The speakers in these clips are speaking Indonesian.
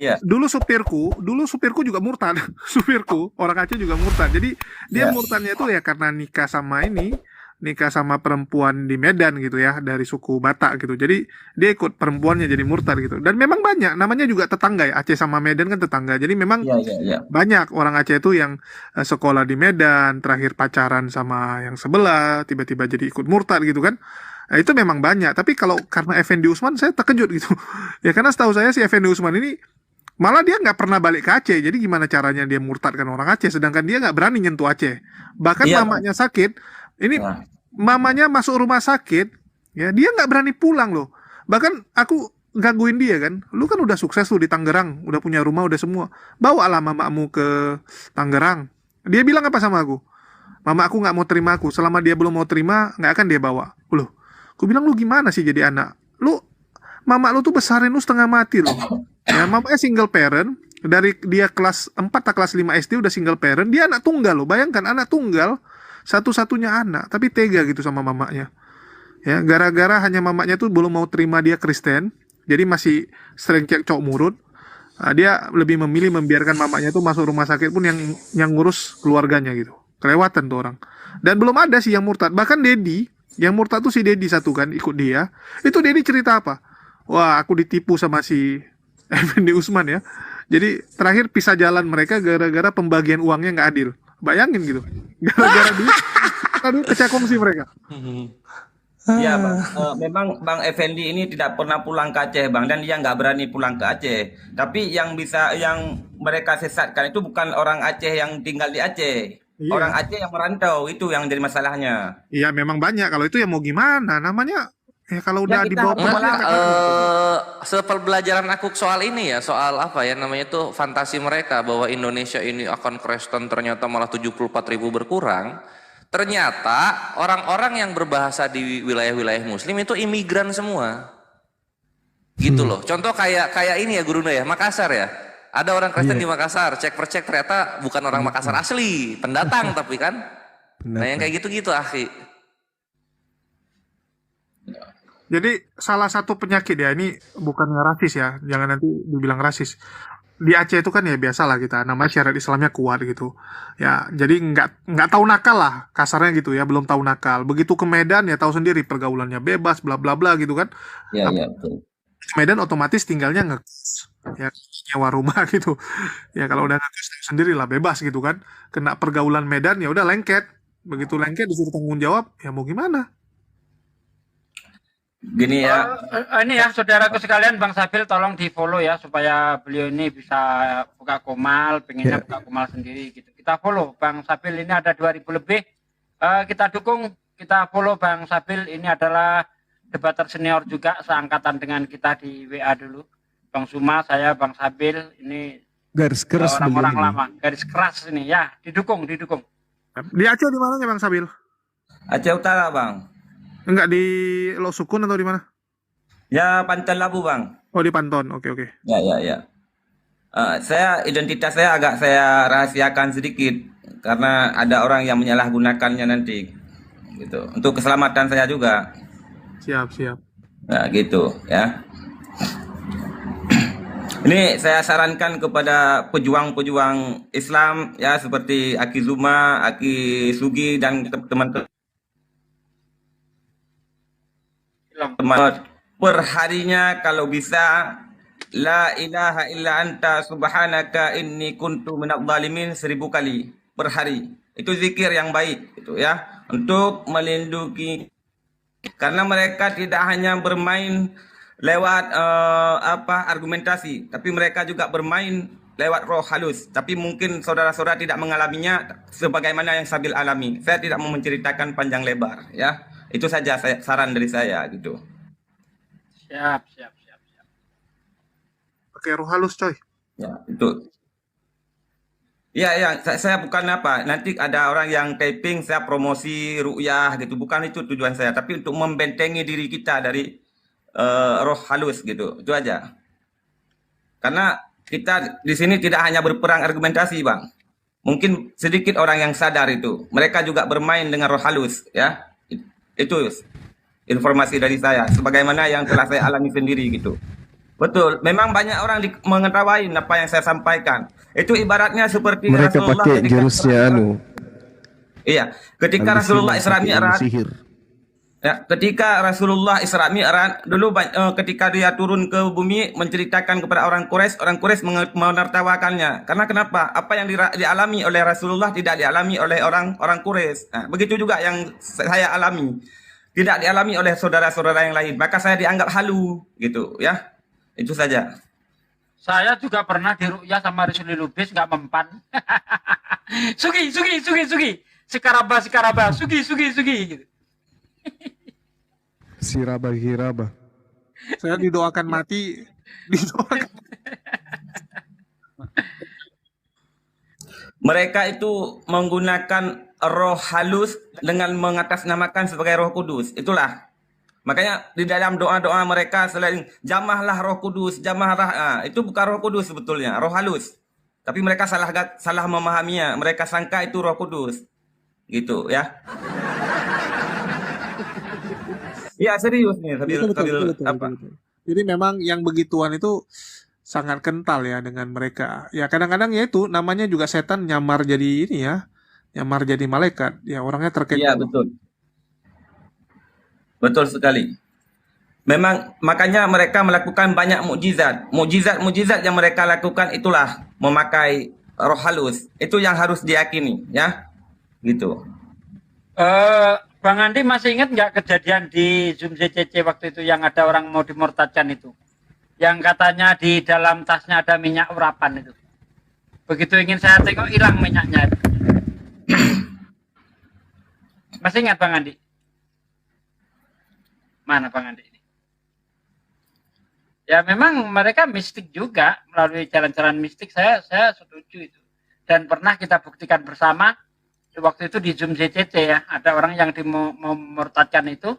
Iya, dulu supirku juga murtad. Supirku orang Aceh juga murtad. Jadi dia iya, murtadnya itu ya karena nikah sama perempuan di Medan gitu ya, dari suku Batak gitu. Jadi dia ikut perempuannya jadi murtad gitu. Dan memang banyak, namanya juga tetangga ya, Aceh sama Medan kan tetangga. Jadi memang iya, iya, iya. banyak orang Aceh itu yang sekolah di Medan, terakhir pacaran sama yang sebelah, tiba-tiba jadi ikut murtad gitu kan. Nah, itu memang banyak. Tapi kalau karena Effendi Usman saya terkejut gitu. Ya karena setahu saya si Effendi Usman ini malah dia nggak pernah balik ke Aceh. Jadi gimana caranya dia murtadkan orang Aceh, sedangkan dia nggak berani nyentuh Aceh. Bahkan Iya, Bang. mamanya sakit, ini Nah, mamanya masuk rumah sakit, ya dia nggak berani pulang loh. Bahkan aku gangguin dia kan, lu kan udah sukses tuh di Tangerang, udah punya rumah, udah semua. Bawalah mamamu ke Tangerang. Dia bilang apa sama aku? Mama aku nggak mau terima aku. Selama dia belum mau terima, nggak akan dia bawa. Loh, aku bilang lu gimana sih jadi anak? Mama lu tuh besarin lu setengah mati loh. Ya, mamanya single parent. Dari dia kelas 4 atau kelas 5 SD udah single parent. Dia anak tunggal loh. Bayangkan anak tunggal, satu-satunya anak. Tapi tega gitu sama mamanya. Ya, gara-gara hanya mamanya tuh belum mau terima dia Kristen. Jadi masih sering cekcok murut. Dia lebih memilih membiarkan mamanya tuh masuk rumah sakit pun yang ngurus keluarganya gitu. Kelewatan tuh orang. Dan belum ada sih yang murtad. Bahkan Dedi, yang murtad tuh si Dedi satu kan ikut dia. Itu Dedi cerita apa? Wah, aku ditipu sama si Effendi Usman ya. Jadi terakhir pisah jalan mereka gara-gara pembagian uangnya nggak adil. Bayangin gitu. Gara-gara duit, duit pecah kongsi mereka. iya, Bang. Memang Bang Effendi ini tidak pernah pulang ke Aceh, Bang, dan dia nggak berani pulang ke Aceh. Tapi yang mereka sesatkan itu bukan orang Aceh yang tinggal di Aceh. Orang Iya. Aceh yang merantau, itu yang jadi masalahnya. Iya memang banyak. Kalau itu ya mau gimana? Namanya ya kalau Ya udah di kita bawah harus Enggak, pemerintah melarang kan. itu. sepembelajaran aku soal ini ya, soal apa ya namanya itu fantasi mereka bahwa Indonesia ini akan Kristen ternyata malah 74.000 berkurang. Ternyata orang-orang yang berbahasa di wilayah-wilayah Muslim itu imigran semua. Gitu Hmm. loh. Contoh kayak kayak ini ya Guru ya, Makassar ya. Ada orang Kristen Iya. di Makassar, cek per cek ternyata bukan orang Makassar Pendatang. asli, pendatang tapi kan. Nah yang Pendatang. kayak gitu-gitu akhi. Jadi salah satu penyakit ya ini bukan rasis ya, jangan nanti dibilang rasis. Di Aceh itu kan ya biasa lah kita, namanya syariat Islamnya kuat gitu. Ya, jadi nggak tahu nakal lah, kasarnya gitu ya, belum tahu nakal. Begitu ke Medan ya tahu sendiri pergaulannya bebas, bla bla bla gitu kan. Iya, Ap- iya, betul. Medan otomatis tinggalnya ya nyewa rumah gitu. Ya kalau udah ngekos tahu sendiri lah bebas gitu kan. Kena pergaulan Medan ya udah lengket. Begitu lengket disuruh tanggung jawab, ya mau gimana? Gini ya, Ini ya saudaraku sekalian, Bang Sabil tolong di follow ya supaya beliau ini bisa buka komal, pengennya Ya. buka komal sendiri gitu. Kita follow Bang Sabil ini ada 2000 lebih. Kita dukung, kita follow Bang Sabil ini adalah debater senior juga seangkatan dengan kita di WA dulu. Bang Suma, saya Bang Sabil ini Garis keras beliau orang-orang ini. lama, garis keras ini ya, didukung, didukung. Di Aceh di mananya Bang Sabil? Aceh Utara, Bang. Enggak di Losukun atau di mana? Ya, Pantai Labu, Bang. Oh di Panton. Oke oke. Ya, ya, ya. Identitas saya agak saya rahasiakan sedikit karena ada orang yang menyalahgunakannya nanti, gitu. Untuk keselamatan saya juga. Siap siap. Nah, gitu, ya. Ini saya sarankan kepada pejuang-pejuang Islam ya seperti Aki Zuma, Aki Sugi dan teman-teman Bilang. perharinya kalau bisa la ilaha illa anta subhanaka inni kuntu minadh dhalimin 1000 kali per hari. Itu zikir yang baik itu ya untuk melindungi karena mereka tidak hanya bermain lewat argumentasi, tapi mereka juga bermain lewat roh halus. Tapi mungkin saudara-saudara tidak mengalaminya sebagaimana yang Sabil alami. Saya tidak mau menceritakan panjang lebar ya. Itu saja saran dari saya gitu. Siap, siap, siap, siap. Pakai roh halus coy. Ya, itu. Iya, ya, saya bukan apa. Nanti ada orang yang typing saya promosi ru'yah gitu. Bukan itu tujuan saya, tapi untuk membentengi diri kita dari roh halus gitu. Itu aja. Karena kita di sini tidak hanya berperang argumentasi, Bang. Mungkin sedikit orang yang sadar itu. Mereka juga bermain dengan roh halus, ya. Itu informasi dari saya sebagaimana yang telah saya alami sendiri gitu. Betul. Memang banyak orang mengetahui apa yang saya sampaikan. Itu ibaratnya seperti Mereka Rasulullah pakai ketika jurusnya Iya, ketika Rasulullah Isra Mi'raj, sihir. ya, ketika Rasulullah Isra Mi'raj dulu ketika dia turun ke bumi menceritakan kepada orang Quraisy menertawakannya. Karena kenapa? Apa yang dialami oleh Rasulullah tidak dialami oleh orang Quraisy. Nah, begitu juga yang saya alami. Tidak dialami oleh saudara-saudara yang lain. Maka saya dianggap halu gitu ya. Itu saja. Saya juga pernah diru'yah sama Rizli Lubis, nggak mempan. Sugi. Sekaraba, sugi. Gitu. Siraba hiraba. Saya didoakan mati, didoakan. Mereka itu menggunakan roh halus dengan mengatasnamakan sebagai Roh Kudus. Itulah. Makanya di dalam doa-doa mereka selain jamahlah Roh Kudus, itu bukan Roh Kudus sebetulnya, roh halus. Tapi mereka salah memahaminya. Mereka sangka itu Roh Kudus. Gitu ya. Iya serius nih, Betul. apa? Jadi memang yang begituan itu sangat kental ya dengan mereka. Ya kadang-kadang ya itu namanya juga setan nyamar jadi ini ya, nyamar jadi malaikat. Ya orangnya terkejut. Iya betul. Betul sekali. Memang makanya mereka melakukan banyak mukjizat. Mukjizat yang mereka lakukan itulah memakai roh halus. Itu yang harus diyakini ya. Gitu. Bang Andi masih ingat nggak kejadian di Zoom CCC waktu itu yang ada orang mau dimurtadkan itu? Yang katanya di dalam tasnya ada minyak urapan itu. Begitu ingin saya tengok hilang minyaknya itu. Masih ingat Bang Andi? Mana Bang Andi ini? Ya memang mereka mistik juga, melalui jalan-jalan mistik saya setuju itu. Dan pernah kita buktikan bersama waktu itu di Zoom CCC ya, ada orang yang memurtadkan itu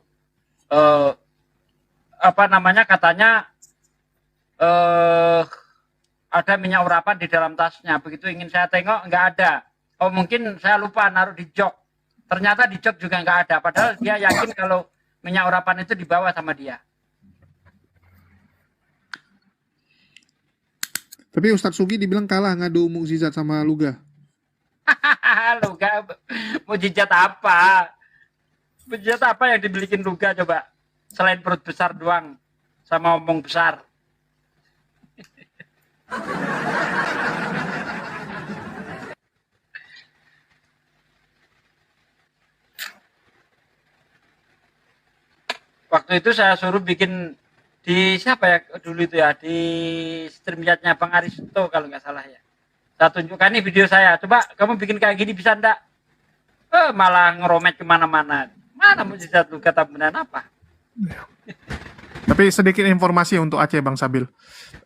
katanya ada minyak urapan di dalam tasnya. Begitu ingin saya tengok nggak ada. Oh mungkin saya lupa naruh di jok. Ternyata di jok juga nggak ada. Padahal dia yakin kalau minyak urapan itu dibawa sama dia. Tapi Ustadz Sugi dibilang kalah ngadu mukjizat sama Luga. Luga, mukjizat apa? Mukjizat apa yang dimiliki Luga coba? Selain perut besar doang, sama omong besar. Waktu itu saya suruh bikin di siapa ya dulu itu ya, di streamyardnya Bang Aristo kalau nggak salah ya. Saya tunjukkan nih video saya, coba kamu bikin kayak gini bisa enggak? Malah ngeromet kemana-mana. Mana mujizat lu kata benar apa? Tapi sedikit informasi untuk Aceh Bang Sabil.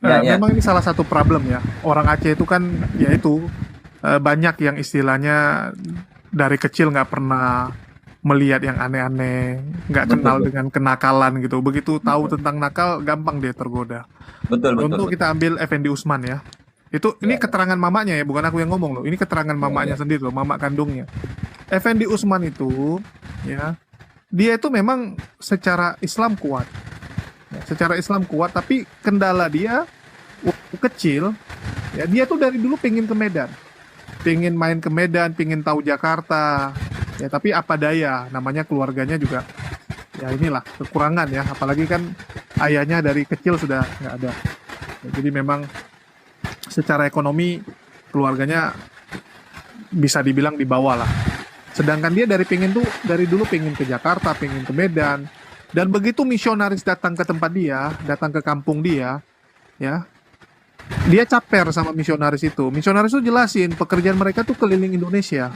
Memang ini salah satu problem ya. Orang Aceh itu kan yaitu banyak yang istilahnya dari kecil nggak pernah melihat yang aneh-aneh, nggak kenal dengan kenakalan gitu. Begitu tahu tentang nakal, gampang dia tergoda. Betul. Untuk kita ambil Effendi Usman ya. Ini keterangan mamanya ya, bukan aku yang ngomong loh. Ini keterangan mamanya sendiri loh, mama kandungnya. Effendi Usman itu ya, dia itu memang secara Islam kuat. Ya, secara Islam kuat, tapi kendala dia waktu kecil ya, dia tuh dari dulu pengen ke Medan. Pengen main ke Medan, pengen tahu Jakarta. Ya, tapi apa daya, namanya keluarganya juga ya inilah kekurangan ya, apalagi kan ayahnya dari kecil sudah nggak ada. Ya, jadi memang secara ekonomi keluarganya bisa dibilang di bawah lah. Sedangkan dia dari dulu pengen ke Jakarta, pengen ke Medan. Dan begitu misionaris datang ke tempat dia, datang ke kampung dia, ya, dia caper sama misionaris itu. Misionaris itu jelasin pekerjaan mereka tuh keliling Indonesia.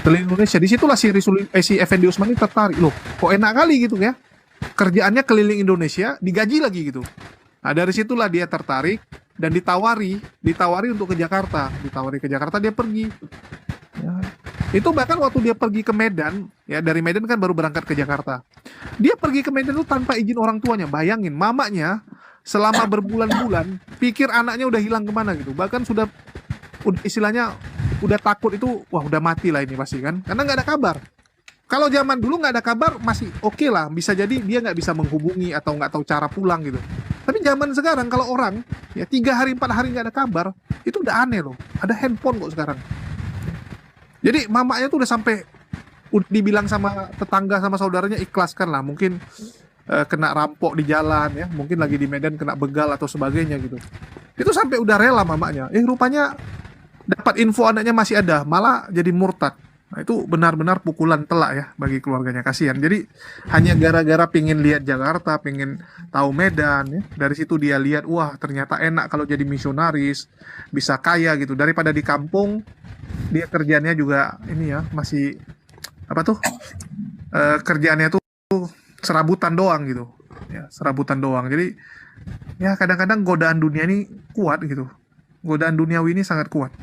Keliling Indonesia. Disitulah si Effendi Usman ini tertarik. Loh, kok enak kali gitu ya. Kerjaannya keliling Indonesia, digaji lagi gitu. Nah, dari situlah dia tertarik dan ditawari untuk ke Jakarta. Ditawari ke Jakarta, dia pergi. Ya. Itu bahkan waktu dia pergi ke Medan, ya dari Medan kan baru berangkat ke Jakarta. Dia pergi ke Medan itu tanpa izin orang tuanya. Bayangin, mamanya selama berbulan-bulan pikir anaknya udah hilang kemana gitu. Bahkan udah istilahnya udah takut itu, wah udah mati lah ini pasti kan. Karena nggak ada kabar. Kalau zaman dulu nggak ada kabar masih oke lah. Bisa jadi dia nggak bisa menghubungi atau nggak tahu cara pulang gitu. Tapi Tapi zaman sekarang kalau orang ya 3 hari 4 hari nggak ada kabar, itu udah aneh loh. Ada handphone kok sekarang. Jadi mamanya tuh udah sampai dibilang sama tetangga sama saudaranya, ikhlaskan lah, mungkin kena rampok di jalan ya, mungkin lagi di Medan kena begal atau sebagainya gitu. Itu sampai udah rela mamanya. Rupanya dapat info anaknya masih ada, malah jadi murtad. Nah, itu benar-benar pukulan telak ya bagi keluarganya, kasihan. Jadi hanya gara-gara pengen lihat Jakarta, pengen tahu Medan ya. Dari situ dia lihat, wah ternyata enak kalau jadi misionaris, bisa kaya gitu. Daripada di kampung, dia kerjaannya juga ini ya, masih apa tuh? Kerjaannya tuh serabutan doang gitu. Ya, serabutan doang. Jadi ya kadang-kadang godaan dunia ini kuat gitu. Godaan duniawi ini sangat kuat.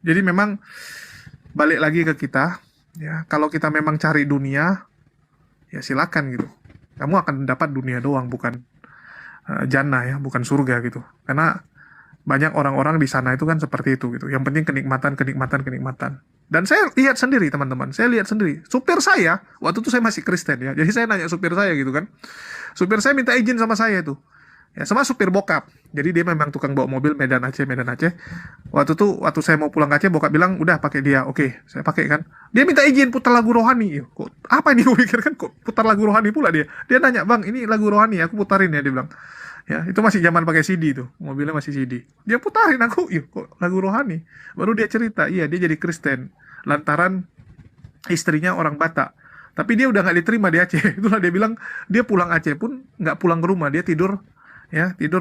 Jadi memang balik lagi ke kita, ya kalau kita memang cari dunia, ya silakan gitu. Kamu akan dapat dunia doang, bukan jannah ya, bukan surga gitu. Karena banyak orang-orang di sana itu kan seperti itu gitu. Yang penting kenikmatan, kenikmatan, kenikmatan. Dan saya lihat sendiri teman-teman, saya lihat sendiri. Supir saya, waktu itu saya masih Kristen ya, jadi saya nanya supir saya gitu kan. Supir saya minta izin sama saya itu. Ya, sama supir bokap. Jadi dia memang tukang bawa mobil Medan Aceh, Medan Aceh. Waktu saya mau pulang ke Aceh, bokap bilang, udah pakai dia. Oke, saya pakai kan. Dia minta izin putar lagu rohani. Kok apa ini gue pikir kan, kok putar lagu rohani pula dia. Dia nanya, bang, ini lagu rohani, aku putarin ya, dia bilang. Ya, itu masih zaman pakai CD tuh. Mobilnya masih CD. Dia putarin aku, kok lagu rohani. Baru dia cerita, iya dia jadi Kristen. Lantaran istrinya orang Batak. Tapi dia udah nggak diterima di Aceh. Itulah dia bilang, dia pulang Aceh pun nggak pulang ke rumah, dia tidur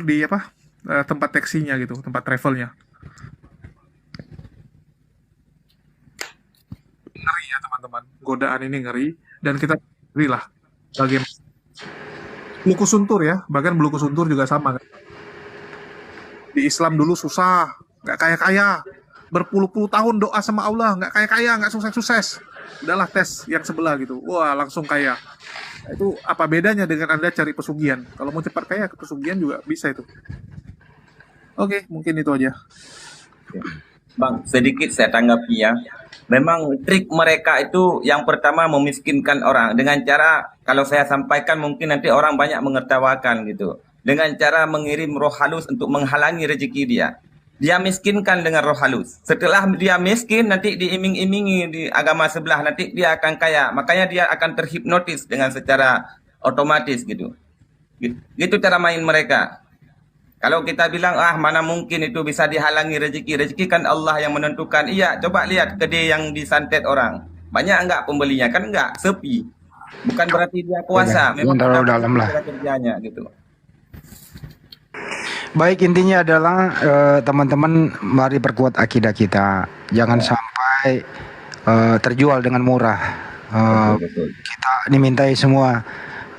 di tempat taksinya gitu, tempat travelnya. Ngeri ya teman-teman, godaan ini ngeri, dan kita ngeri lah bagaimana Buluku Suntur ya, bahkan Buluku Suntur juga sama kan. Di Islam dulu susah, nggak kaya-kaya, berpuluh-puluh tahun doa sama Allah, nggak kaya-kaya, nggak sukses-sukses, udahlah tes yang sebelah gitu, wah langsung kaya. Itu apa bedanya dengan Anda cari pesugihan? Kalau mau cepat kaya, ke pesugihan juga bisa itu. Oke, mungkin itu aja. Bang, sedikit saya tanggapi ya. Memang trik mereka itu yang pertama memiskinkan orang. Dengan cara, kalau saya sampaikan mungkin nanti orang banyak mengertawakan gitu. Dengan cara mengirim roh halus untuk menghalangi rezeki dia. Dia miskinkan dengan roh halus. Setelah dia miskin, nanti diiming-imingi di agama sebelah, nanti dia akan kaya. Makanya dia akan terhipnotis dengan secara otomatis gitu. Gitu cara main mereka. Kalau kita bilang, mana mungkin itu bisa dihalangi rezeki. Rezeki kan Allah yang menentukan. Iya, coba lihat kedai yang disantet orang. Banyak enggak pembelinya? Kan enggak, sepi. Bukan berarti dia kuasa. Memang terlalu dalam lah kerjanya gitu. Baik, intinya adalah teman-teman, mari perkuat akidah kita. Jangan sampai terjual dengan murah. Betul. Kita dimintai semua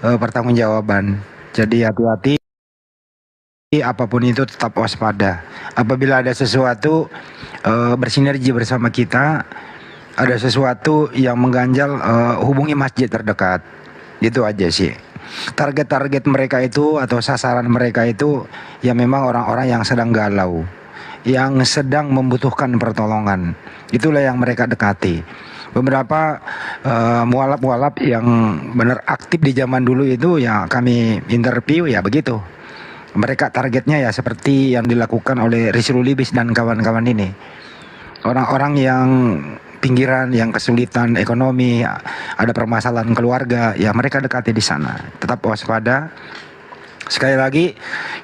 pertanggungjawaban. Jadi hati-hati, apapun itu tetap waspada. Apabila ada sesuatu bersinergi bersama kita, ada sesuatu yang mengganjal, hubungi masjid terdekat. Itu aja sih. Target-target mereka itu atau sasaran mereka itu ya memang orang-orang yang sedang galau, yang sedang membutuhkan pertolongan. Itulah yang mereka dekati. Beberapa mualaf-mualaf yang benar aktif di zaman dulu itu ya kami interview ya begitu. Mereka targetnya ya seperti yang dilakukan oleh Rizrul Libis dan kawan-kawan ini. Orang-orang yang pinggiran, yang kesulitan ekonomi, ada permasalahan keluarga, ya mereka dekati di sana. Tetap waspada. Sekali lagi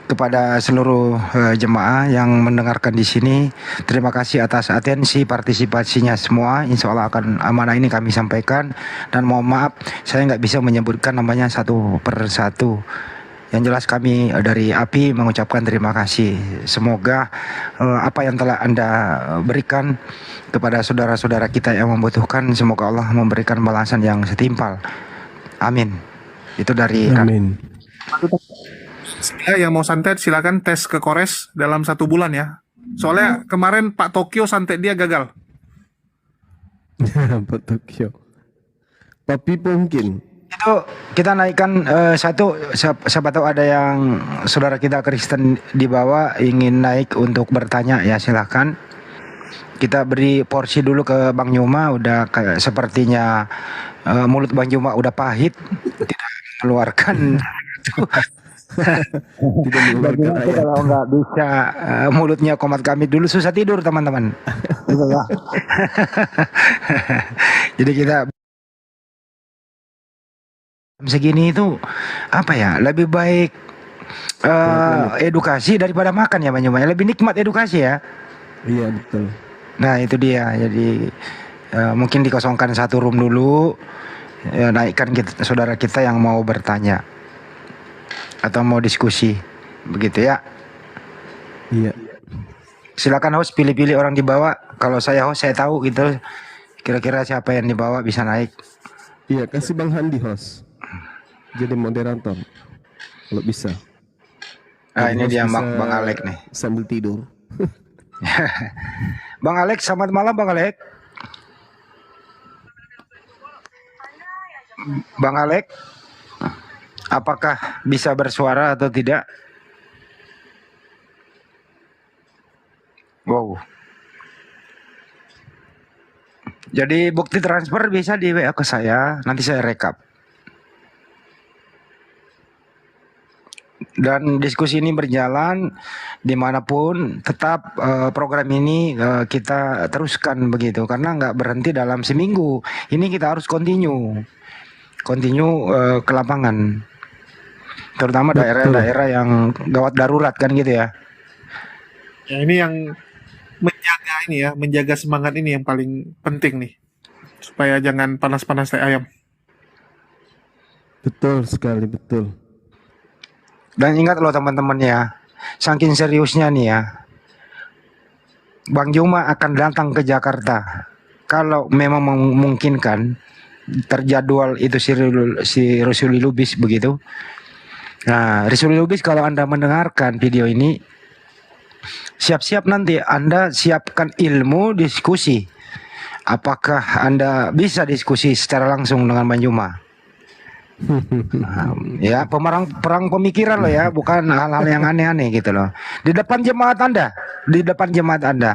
kepada seluruh jemaah yang mendengarkan di sini, terima kasih atas atensi partisipasinya semua. Insya Allah akan amanah ini kami sampaikan, dan mohon maaf saya nggak bisa menyebutkan namanya satu per satu. Yang jelas kami dari API mengucapkan terima kasih. Semoga apa yang telah Anda berikan kepada saudara-saudara kita yang membutuhkan, semoga Allah memberikan balasan yang setimpal. Amin. Itu dari Amin. Yang mau santet silakan tes ke Kores dalam 1 bulan ya. Soalnya kemarin Pak Tokyo santet dia gagal. Pak Tokyo. Tapi mungkin itu kita naikkan siapa tahu ada yang saudara kita Kristen di bawah ingin naik untuk bertanya, ya silahkan. Kita beri porsi dulu ke Bang Yuma, udah kayak sepertinya mulut Bang Yuma udah pahit, tidak mengeluarkan Tidak Bagi mengeluarkan itu ayat. kalau nggak bisa mulutnya komat kami dulu susah tidur teman-teman. Gitu ya. Jadi kita segini itu apa ya? Lebih baik edukasi daripada makan ya banyak-banyak. Lebih nikmat edukasi ya. Iya betul. Nah itu dia. Jadi mungkin dikosongkan satu room dulu. Ya, naikkan saudara kita yang mau bertanya atau mau diskusi, begitu ya. Iya. Silakan host pilih-pilih orang dibawa. Kalau saya host saya tahu gitu. Kira-kira siapa yang dibawa bisa naik. Iya, kasih Bang Handi host. Jadi moderator. Kalau bisa. Ini Host dia bisa Bang Alek nih. Sambil tidur. Bang Alek, selamat malam Bang Alek. Bang Alek, apakah bisa bersuara atau tidak? Wow. Jadi bukti transfer bisa di WA ke saya, nanti saya rekap. Dan diskusi ini berjalan dimanapun, tetap program ini kita teruskan begitu, karena nggak berhenti dalam seminggu. Ini kita harus continue ke lapangan, terutama daerah-daerah yang gawat darurat kan gitu ya. Ya ini yang menjaga semangat ini yang paling penting nih, supaya jangan panas-panas teh ayam. Betul sekali, betul. Dan ingat loh teman-teman ya, saking seriusnya nih ya, Bang Juma akan datang ke Jakarta kalau memang memungkinkan, terjadwal itu si Rusuli Lubis begitu. Nah, Rusuli Lubis kalau Anda mendengarkan video ini, siap-siap nanti Anda siapkan ilmu diskusi. Apakah Anda bisa diskusi secara langsung dengan Bang Juma? Ya, perang pemikiran loh ya, bukan hal-hal yang aneh-aneh gitu loh. Di depan jemaat Anda.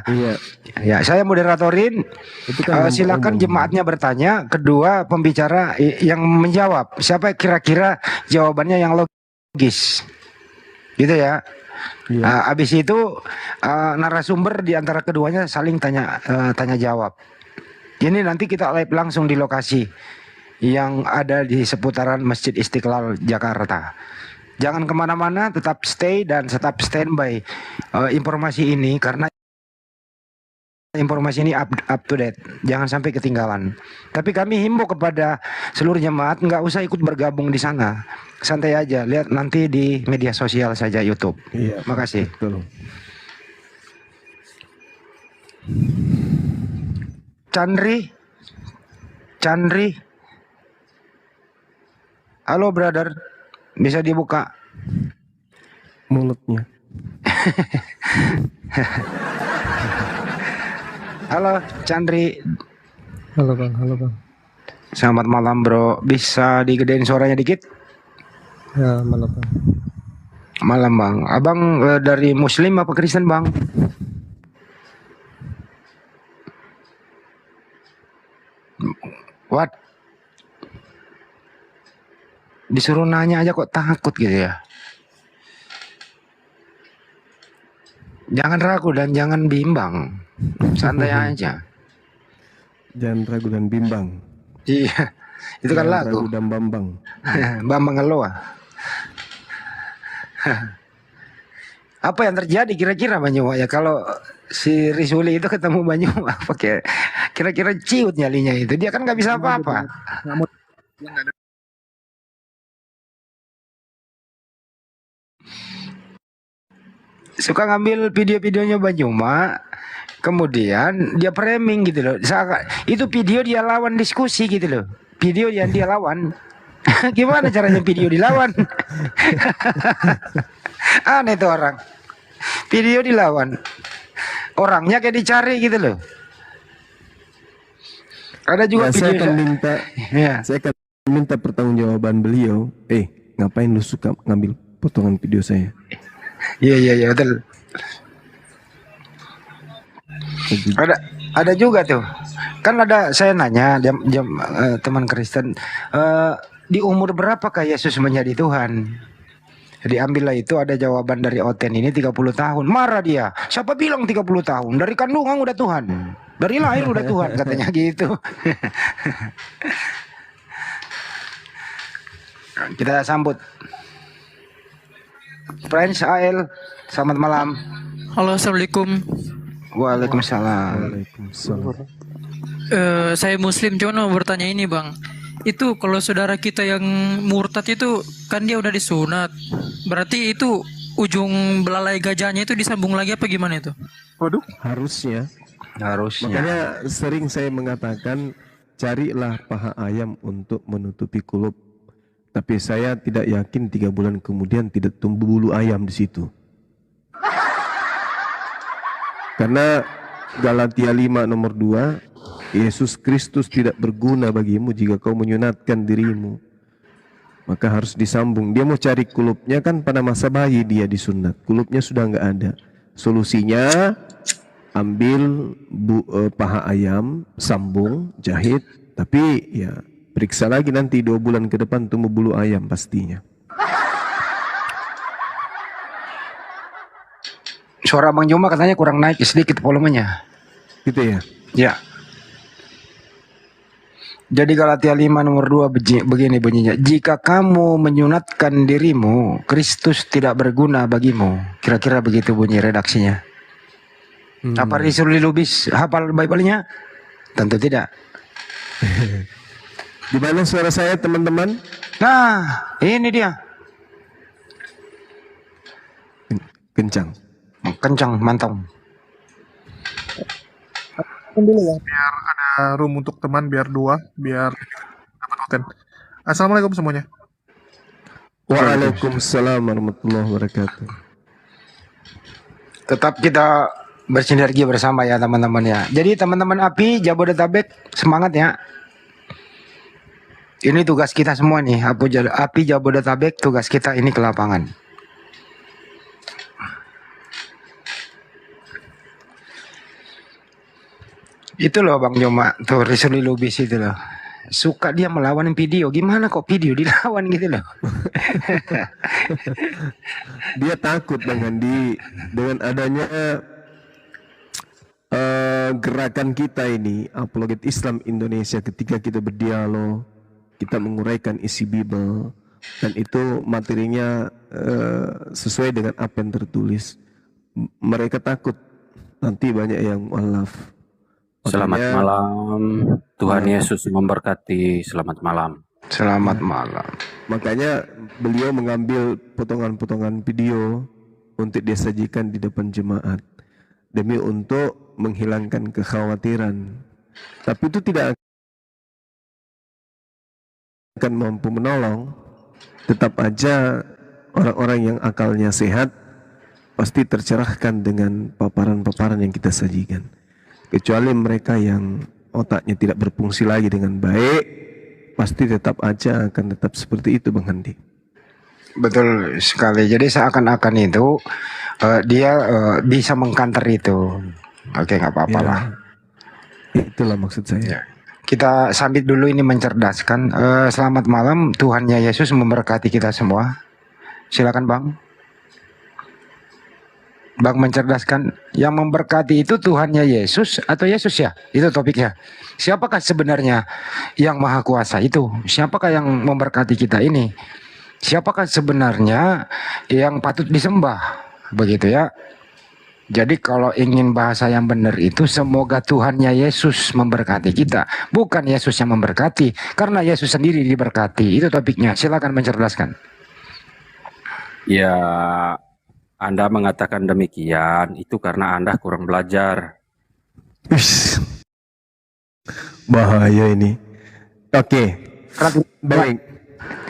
Iya. Ya, saya moderatorin. Itu kan Silakan umum. jemaatnya bertanya, kedua pembicara yang menjawab. Siapa kira-kira jawabannya yang logis, gitu ya. Iya. Habis itu narasumber di antara keduanya saling tanya jawab. Ini nanti kita live langsung di lokasi yang ada di seputaran Masjid Istiqlal Jakarta. Jangan kemana-mana, tetap stay dan tetap standby informasi ini, karena informasi ini up to date, jangan sampai ketinggalan. Tapi kami himbau kepada seluruh jemaat nggak usah ikut bergabung di sana, santai aja, lihat nanti di media sosial saja YouTube. Iya. Makasih. Betul. Chandri, halo brother, bisa dibuka Mulutnya. Halo Chandri. Halo bang. Selamat malam bro, bisa digedein suaranya dikit? Ya malam bang. Malam bang, abang dari Muslim apa Kristen bang? What? Disuruh nanya aja kok takut gitu ya? Jangan ragu dan jangan bimbang, santai aja. Jangan ragu dan bimbang. Iya, itu kan Jangan lagu. ragu dan bambang. Bambang Eloa. Apa yang terjadi kira-kira Banyuwa ya kalau si Risuli itu ketemu Banyuwa? Pakai kira-kira ciut nyalinya itu, dia kan nggak bisa apa-apa. Suka ngambil video-videonya Banyuma, kemudian dia framing gitu loh. Itu video dia lawan diskusi gitu loh. Video yang dia lawan. Gimana caranya video dilawan? Aneh tuh orang. Video dilawan. Orangnya kayak dicari gitu loh. Ada juga Ya, saya video. akan minta, Ya. saya akan minta pertanggungjawaban beliau. Ngapain lu suka ngambil potongan video saya? Iya betul. Ada juga tuh. Kan ada saya nanya teman Kristen, di umur berapakah Yesus menjadi Tuhan? Jadi ambillah itu, ada jawaban dari Oten ini 30 tahun. Marah dia. Siapa bilang 30 tahun? Dari kandungan udah Tuhan. Dari lahir udah Tuhan, katanya gitu. Kita sambut Prince AL. Selamat malam. Halo, assalamualaikum. Waalaikumsalam. Waalaikumsalam. Saya Muslim, cuma mau bertanya ini bang. Itu kalau saudara kita yang murtad itu kan dia udah disunat. Berarti itu ujung belalai gajahnya itu disambung lagi apa gimana itu? Waduh, Harusnya. Makanya sering saya mengatakan carilah paha ayam untuk menutupi kulup. Tapi saya tidak yakin 3 bulan kemudian tidak tumbuh bulu ayam di situ. Karena Galatia 5 nomor 2, Yesus Kristus tidak berguna bagimu jika kau menyunatkan dirimu. Maka harus disambung. Dia mau cari kulupnya kan pada masa bayi dia disunat. Kulupnya sudah nggak ada. Solusinya ambil paha ayam, sambung, jahit. Tapi ya periksa lagi nanti 2 bulan ke depan tumbuh bulu ayam pastinya. Suara Bang Joma katanya kurang naik sedikit volumenya. Gitu ya? Ya. Jadi Galatia 5 nomor 2 begini bunyinya. Jika kamu menyunatkan dirimu, Kristus tidak berguna bagimu. Kira-kira begitu bunyi redaksinya. Apa Risul Lubis hafal Bible-nya? Tentu tidak. Di mana suara saya teman-teman? Nah, ini dia. Kencang. Kencang, mantap. dulu ya. Biar ada room untuk teman, biar 2, biar dapat Oten. Assalamualaikum semuanya. Waalaikumsalam warahmatullahi wabarakatuh. Tetap kita bersinergi bersama ya teman-teman ya. Jadi teman-teman API Jabodetabek semangat ya. Ini tugas kita semua nih. API Jabodetabek, tugas kita ini ke lapangan. Itu loh Bang Joma, tuh Rizuli Lubis itu loh. Suka dia melawan video. Gimana kok video dilawan gitu loh. Dia takut Bang Handi dengan adanya gerakan kita ini, Apologet Islam Indonesia, ketika kita berdialog, kita menguraikan isi Bible, dan itu materinya sesuai dengan apa yang tertulis. Mereka takut nanti banyak yang mualaf. Selamat malam, Tuhan Yesus memberkati. Selamat malam. Selamat malam. Makanya beliau mengambil potongan-potongan video untuk disajikan di depan jemaat demi untuk menghilangkan kekhawatiran. Tapi itu tidak akan mampu menolong. Tetap aja orang-orang yang akalnya sehat pasti tercerahkan dengan paparan-paparan yang kita sajikan. Kecuali mereka yang otaknya tidak berfungsi lagi dengan baik, pasti tetap aja akan tetap seperti itu Bang Handi. Betul sekali. Jadi seakan-akan itu dia bisa mengkanter itu. Oke, nggak apa-apa lah. Itulah maksud saya. Ya. Kita sambit dulu ini mencerdaskan. Selamat malam, Tuhannya Yesus memberkati kita semua. Silakan Bang. Bang mencerdaskan, yang memberkati itu Tuhannya Yesus atau Yesus ya? Itu topiknya. Siapakah sebenarnya yang maha kuasa itu? Siapakah yang memberkati kita ini? Siapakah sebenarnya yang patut disembah? Begitu ya. Jadi kalau ingin bahasa yang benar itu, semoga Tuhannya Yesus memberkati kita, bukan Yesus yang memberkati, karena Yesus sendiri diberkati. Itu topiknya. Silakan mencerdaskan. Ya, Anda mengatakan demikian itu karena Anda kurang belajar. Bahaya ini. Oke. Baik.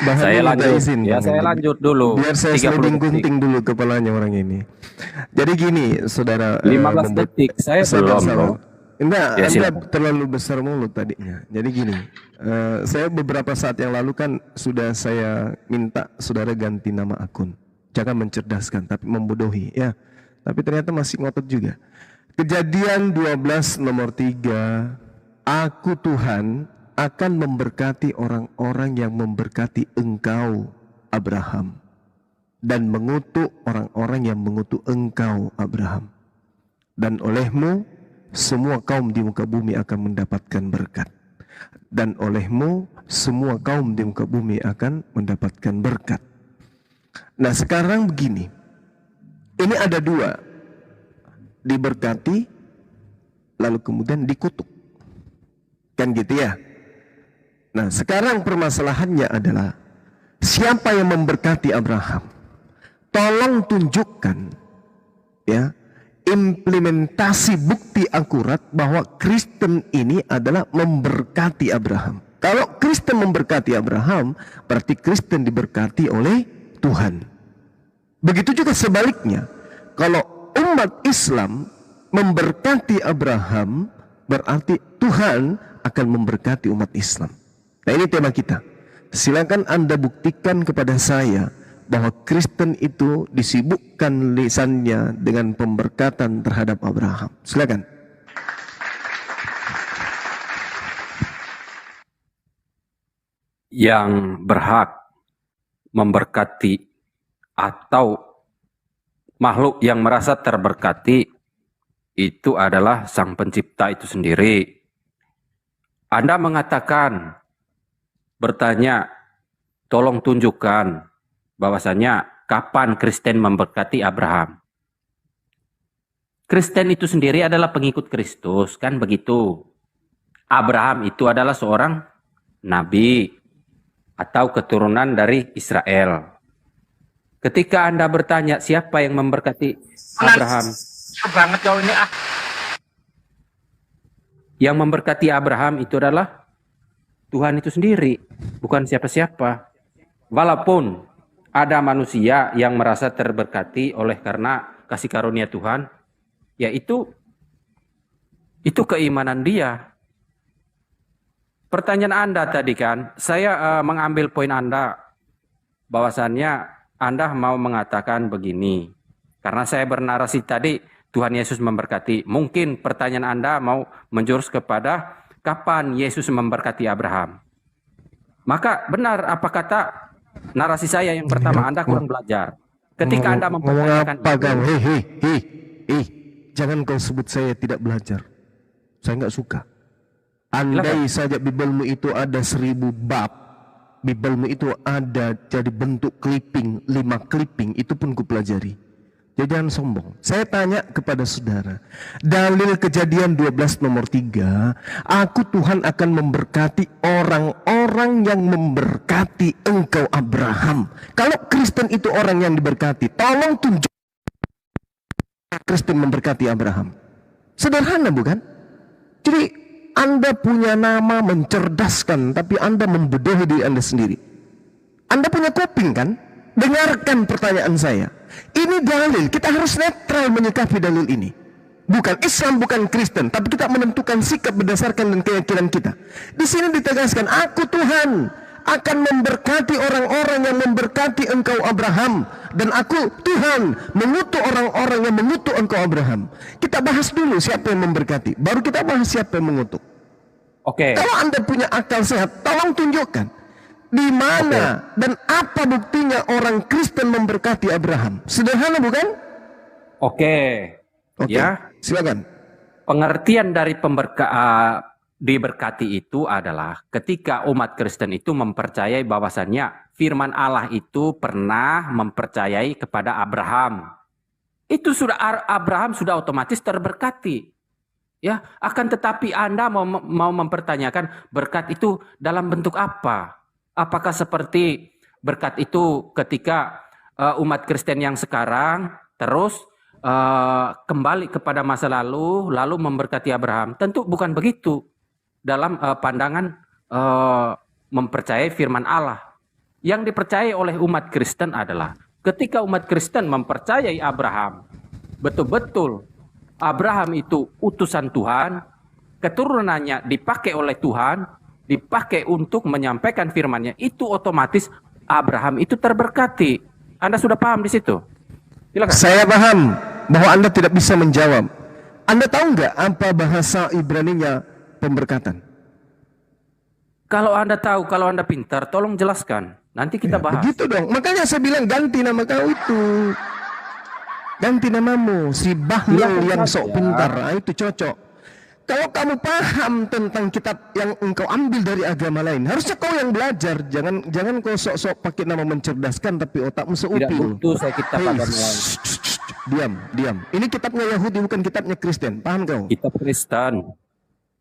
Saya lanjut. Izin, ya, saya lanjut dulu. Biar saya sliding gunting dulu kepalanya orang ini. Jadi gini, saudara. 15 detik. Saya belum loh. Enggak, Ya, Anda silakan. terlalu besar mulut tadinya. Jadi gini, saya beberapa saat yang lalu kan sudah saya minta saudara ganti nama akun. Jangan mencerdaskan, tapi membodohi. Ya, tapi ternyata masih ngotot juga. Kejadian 12 nomor 3. Aku Tuhan akan memberkati orang-orang yang memberkati engkau, Abraham. dan mengutuk orang-orang yang mengutuk engkau Abraham. Dan olehmu semua kaum di muka bumi akan mendapatkan berkat. Dan olehmu semua kaum di muka bumi akan mendapatkan berkat. Nah sekarang begini, ini ada dua, diberkati lalu kemudian dikutuk, kan gitu ya. Nah sekarang permasalahannya adalah siapa yang memberkati Abraham? Tolong tunjukkan ya implementasi bukti akurat bahwa Kristen ini adalah memberkati Abraham. Kalau Kristen memberkati Abraham, berarti Kristen diberkati oleh Tuhan. Begitu juga sebaliknya, kalau umat Islam memberkati Abraham, berarti Tuhan akan memberkati umat Islam. Nah ini tema kita. Silakan Anda buktikan kepada saya bahwa Kristen itu disibukkan lisannya dengan pemberkatan terhadap Abraham. Silakan. Yang berhak memberkati atau makhluk yang merasa terberkati itu adalah Sang Pencipta itu sendiri. Anda mengatakan, bertanya, tolong tunjukkan bahwasanya kapan Kristen memberkati Abraham. Kristen itu sendiri adalah pengikut Kristus, kan begitu. Abraham itu adalah seorang nabi atau keturunan dari Israel. Ketika Anda bertanya siapa yang memberkati Abraham, banget kau ini ah. Yang memberkati Abraham itu adalah Tuhan itu sendiri, bukan siapa-siapa. Walaupun ada manusia yang merasa terberkati oleh karena kasih karunia Tuhan, ya itu keimanan dia. Pertanyaan Anda tadi kan, saya mengambil poin Anda bahwasannya Anda mau mengatakan begini. Karena saya bernarasi tadi Tuhan Yesus memberkati. Mungkin pertanyaan Anda mau menjurus kepada kapan Yesus memberkati Abraham. Maka benar apa kata narasi saya yang pertama, Anda kurang belajar. Ketika Anda mempertanyakan jangan kau sebut saya tidak belajar. Saya nggak suka. Andai saja Bibelmu itu ada 1000 bab, Bibelmu itu ada jadi bentuk clipping, 5 clipping, itu pun kupelajari. Jadi jangan sombong. Saya tanya kepada saudara, dalil Kejadian 12 nomor 3, aku Tuhan akan memberkati orang-orang yang memberkati engkau Abraham. Kalau Kristen itu orang yang diberkati, tolong tunjuk Kristen memberkati Abraham. Sederhana bukan? Jadi Anda punya nama mencerdaskan, tapi Anda membodohi diri Anda sendiri. Anda punya kuping kan? Dengarkan pertanyaan saya. Ini dalil, kita harus netral menyikapi dalil ini. Bukan Islam, bukan Kristen, tapi kita menentukan sikap berdasarkan dan keyakinan kita. Di sini ditegaskan, aku Tuhan akan memberkati orang-orang yang memberkati engkau Abraham, dan aku Tuhan mengutuk orang-orang yang mengutuk engkau Abraham. Kita bahas dulu siapa yang memberkati, baru kita bahas siapa yang mengutuk. Oke. Kalau Anda punya akal sehat, tolong tunjukkan di mana dan apa buktinya orang Kristen memberkati Abraham. Sederhana bukan? Oke. Ya, silakan. Pengertian dari diberkati itu adalah ketika umat Kristen itu mempercayai bahwasannya firman Allah itu pernah mempercayai kepada Abraham. Itu sudah Abraham sudah otomatis terberkati. Ya, akan tetapi Anda mau mempertanyakan berkat itu dalam bentuk apa? Apakah seperti berkat itu ketika umat Kristen yang sekarang terus kembali kepada masa lalu memberkati Abraham? Tentu bukan begitu dalam pandangan mempercayai firman Allah. Yang dipercayai oleh umat Kristen adalah ketika umat Kristen mempercayai Abraham, betul-betul Abraham itu utusan Tuhan, keturunannya dipakai oleh Tuhan, dipakai untuk menyampaikan firman-Nya, itu otomatis Abraham itu terberkati. Anda sudah paham di situ? Silakan. Saya paham bahwa Anda tidak bisa menjawab. Anda tahu nggak apa bahasa Ibrani-nya pemberkatan? Kalau Anda tahu, kalau Anda pintar, tolong jelaskan. Nanti kita bahas. Begitu dong. Makanya saya bilang ganti nama kau itu. Ganti namamu, si Bahlul yang sok pintar. Nah, itu cocok. Kalau kamu paham tentang kitab yang engkau ambil dari agama lain, harusnya kau yang belajar. Jangan kau sok-sok pakai nama mencerdaskan tapi otakmu seupil. Tidak butuh saya kitab agama lain. Diam. Ini kitabnya Yahudi, bukan kitabnya Kristen. Paham kau? Kitab Kristen.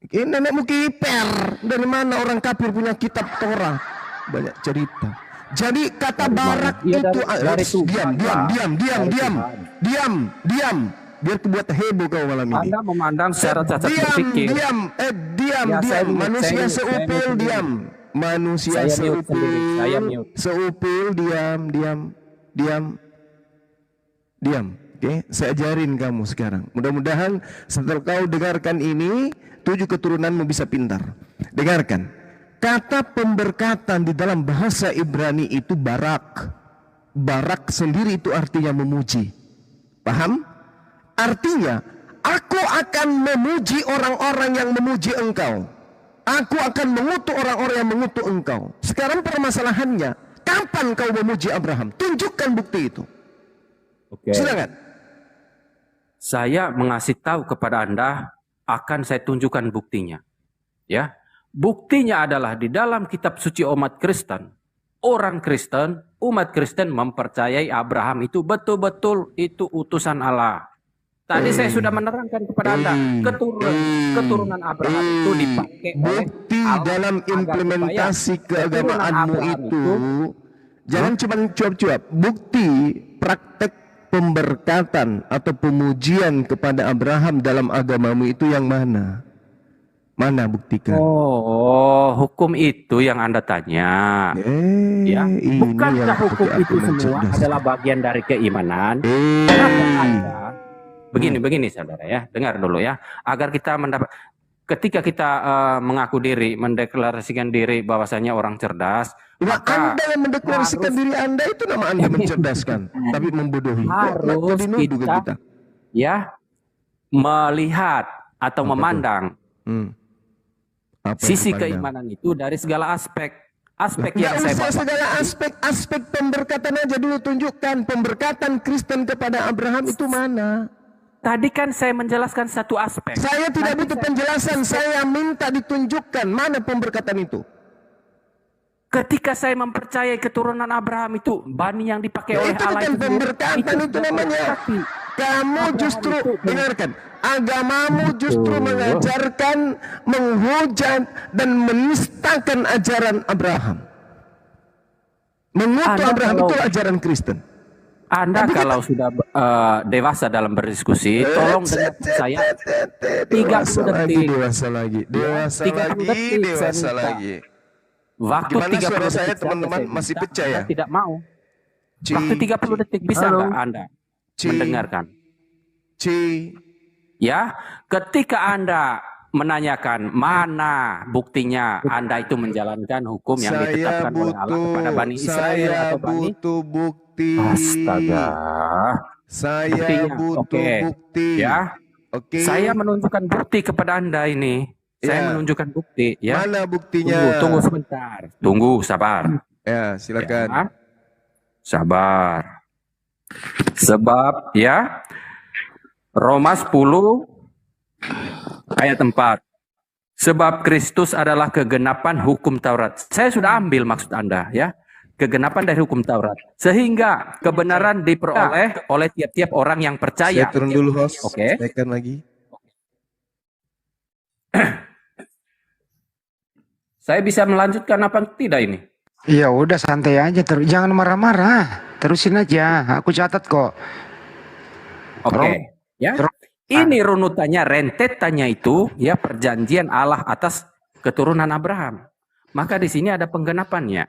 Ini nenekmu kiper. Dari mana orang kafir punya kitab Torah? Banyak cerita. Jadi kata barak Iya, itu dari Tuhan, diam. Biar kebuat heboh kau malam ini. Anda memandang secara cacat berpikir. Diam. Ya, saya mute, Manusia saya seupil, mute. diam. Manusia Saya mute sendiri, saya mute. seupil, diam. Oke, saya ajarin kamu sekarang. Mudah-mudahan setelah kau dengarkan ini, 7 keturunanmu bisa pintar. Dengarkan. Kata pemberkatan di dalam bahasa Ibrani itu barak. Barak sendiri itu artinya memuji. Paham? Artinya, aku akan memuji orang-orang yang memuji engkau. Aku akan mengutuk orang-orang yang mengutuk engkau. Sekarang permasalahannya, kapan kau memuji Abraham? Tunjukkan bukti itu. Oke. Silakan. Saya mengasih tahu kepada Anda, akan saya tunjukkan buktinya. Ya, buktinya adalah di dalam kitab suci umat Kristen. Orang Kristen, umat Kristen mempercayai Abraham itu betul-betul itu utusan Allah. Tadi saya sudah menerangkan kepada Anda, keturunan Abraham itu dipakai oleh Bukti Allah dalam agar implementasi supaya keagamaanmu keturunan itu, jangan cuma cuap-cuap. Bukti praktek pemberkatan atau pemujian kepada Abraham dalam agamamu itu yang mana? Mana buktikan? Oh, hukum itu yang Anda tanya. Ya, ini bukankah yang hukum pakai itu aku semua mencerdas. adalah bagian dari keimanan? Kenapa Anda begini saudara ya, dengar dulu ya, agar kita mendapat, ketika kita mengaku diri, mendeklarasikan diri bahwasanya orang cerdas, Nah, maka Anda yang mendeklarasikan diri Anda itu nama Anda mencerdaskan, tapi membodohi. harus Jadi nuduh ke kita ya melihat atau memandang Apa yang sisi dipandang? keimanan itu dari segala aspek. Aspek Nggak yang saya usah bawa. segala aspek pemberkatan aja dulu tunjukkan. Pemberkatan Kristen kepada Abraham itu mana? Tadi kan saya menjelaskan satu aspek. Saya tidak butuh penjelasan. Saya minta ditunjukkan mana pemberkatan itu. Ketika saya mempercayai keturunan Abraham itu bani yang dipakai oleh Itu Allah bukan itu sendiri, pemberkatan itu namanya. berarti Kamu justru dengarkan. Agamamu justru mengajarkan, menghujat dan menistakan ajaran Abraham. Mengutuk Anda Abraham kalau- itu ajaran Kristen. Anda Tapi kalau sudah dewasa dalam berdiskusi, tolong dengar saya 30 detik. Dewasa lagi. 30 detik saya Dewasa minta. lagi. Waktu Gimana 30 suara detik saya, saja teman-teman? saya Masih minta. pecah ya? Anda tidak mau. Ci, Waktu 30 detik bisa Halo? nggak Anda Ci. mendengarkan? Ci. Ya, ketika Anda menanyakan mana buktinya Anda itu menjalankan hukum yang Saya ditetapkan oleh Allah kepada Bani Israel saya atau Bani butuh bukti. Astaga. Saya Buktinya, butuh oke. bukti. Ya, Oke. saya menunjukkan bukti kepada Anda ini. Saya Ya. menunjukkan bukti. Ya, Mana buktinya? tunggu sebentar. Tunggu, sabar. Ya, silakan. Ya. Sabar. Sebab ya Roma 10 ayat 4. Sebab Kristus adalah kegenapan hukum Taurat. Saya sudah ambil maksud Anda ya. Kegenapan dari hukum Taurat. Sehingga kebenaran diperoleh oleh tiap-tiap orang yang percaya. Saya turun dulu host. Oke. Naikkan lagi. Saya bisa melanjutkan apa tidak ini? Ya udah santai aja terus, jangan marah-marah. Terusin aja, aku catat kok. Oke. Ya. Terus- Ini runutannya, rentetannya itu ya perjanjian Allah atas keturunan Abraham. Maka di sini ada penggenapannya.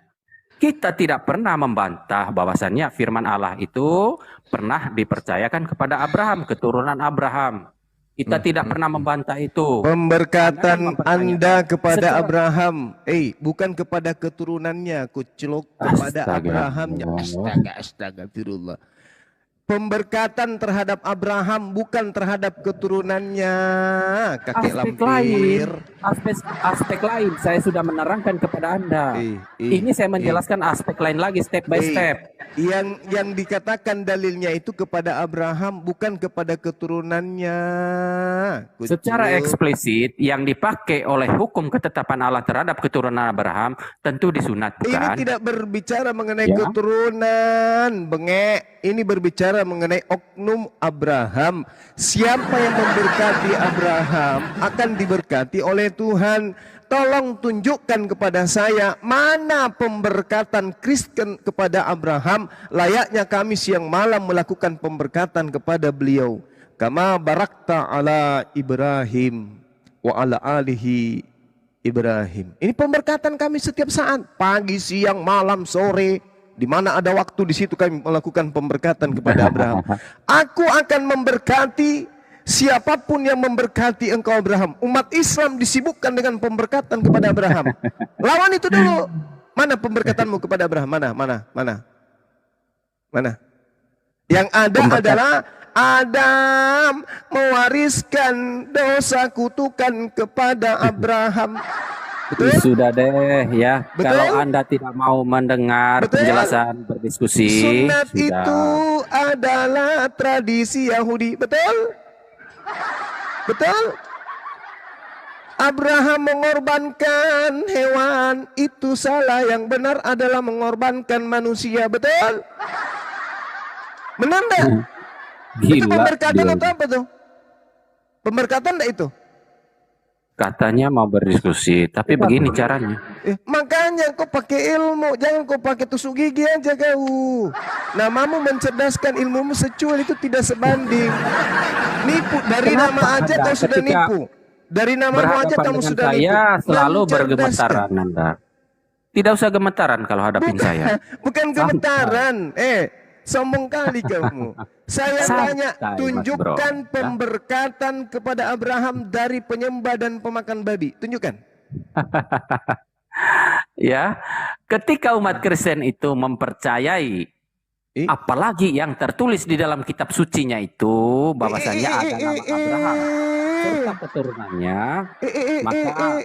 Kita tidak pernah membantah bahwasannya firman Allah itu pernah dipercayakan kepada Abraham, keturunan Abraham. Kita tidak pernah membantah itu. Pemberkatan Anda kepada Setelah- Abraham. Bukan kepada keturunannya. Kucelok kepada Astaga. Abrahamnya. Astagfirullah. Pemberkatan terhadap Abraham bukan terhadap keturunannya, kakek Aspek lampir. lain, aspek lain. Saya sudah menerangkan kepada Anda. Ini saya menjelaskan aspek lain lagi, step by step. Yang dikatakan dalilnya itu kepada Abraham bukan kepada keturunannya. Secara eksplisit yang dipakai oleh hukum ketetapan Allah terhadap keturunan Abraham tentu disunat, Ini bukan? tidak berbicara mengenai Ya. keturunan, bengek. Ini berbicara mengenai oknum Abraham. Siapa yang memberkati Abraham akan diberkati oleh Tuhan. Tolong tunjukkan kepada saya mana pemberkatan Kristen kepada Abraham. Layaknya kami siang malam melakukan pemberkatan kepada beliau. Kama barakta ala Ibrahim wa ala alihi Ibrahim. Ini pemberkatan kami setiap saat, pagi, siang, malam, sore. Di mana ada waktu, di situ kami melakukan pemberkatan kepada Abraham. Aku akan memberkati siapapun yang memberkati engkau Abraham. Umat Islam disibukkan dengan pemberkatan kepada Abraham. Lawan itu dulu. Mana pemberkatanmu kepada Abraham? Mana? Yang ada adalah Adam mewariskan dosa kutukan kepada Abraham. Betul? Sudah deh ya. Betul? Kalau Anda tidak mau mendengar Betul? penjelasan berdiskusi, Sunat sudah. itu adalah tradisi Yahudi. Betul? Betul? Abraham mengorbankan hewan, itu salah. Yang benar adalah mengorbankan manusia. Betul? Benar enggak? Itu pemberkatan gila. atau apa tuh? Pemberkatan enggak itu? Katanya mau berdiskusi, tapi begini caranya. Makanya kau pakai ilmu, jangan kau pakai tusuk gigi aja kau. Namamu mencerdaskan, ilmumu secuil, itu tidak sebanding. Nipu dari Kenapa nama aja Anda kau sudah ketika nipu. Dari namamu aja Berhadapan kamu dengan sudah saya nipu. selalu Mencerdaskan. bergemetaran Anda. Tidak usah gemetaran kalau hadapin saya. Bukan gemetaran. Sombong kali kamu. Saya Santai, tanya, Mas tunjukkan Bro. pemberkatan kepada Abraham dari penyembah dan pemakan babi. Tunjukkan. Ya, ketika umat Kristen itu mempercayai, apalagi yang tertulis di dalam kitab sucinya itu, bahwasanya ada nama Abraham serta keturunannya, maka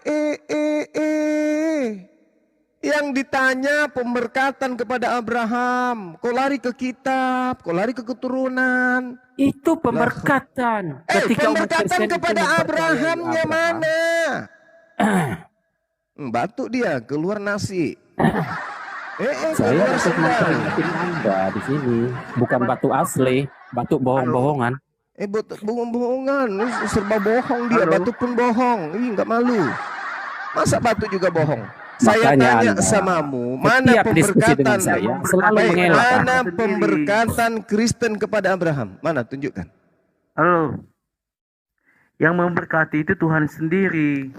yang ditanya pemberkatan kepada Abraham, kau lari ke kitab, kau lari ke keturunan. itu pemberkatan. Ketika umat Pemberkatan Kristen itu kepada mempercayai Abrahamnya Abraham, mana? Batuk dia, keluar nasi. Saya keluar untuk sendal. memperingatin Anda di sini, bukan batu asli, batu bohong-bohongan. Bohong-bohongan, serba bohong dia, batu pun bohong. Ih, nggak malu. Masa batu juga bohong? Saya Makanya tanya Anda, samamu, mana setiap diskusi dengan pemberkatan? saya selalu Baik, mengelak. mana pemberkatan Kristen kepada Abraham? Mana, tunjukkan. Halo. Yang memberkati itu Tuhan sendiri.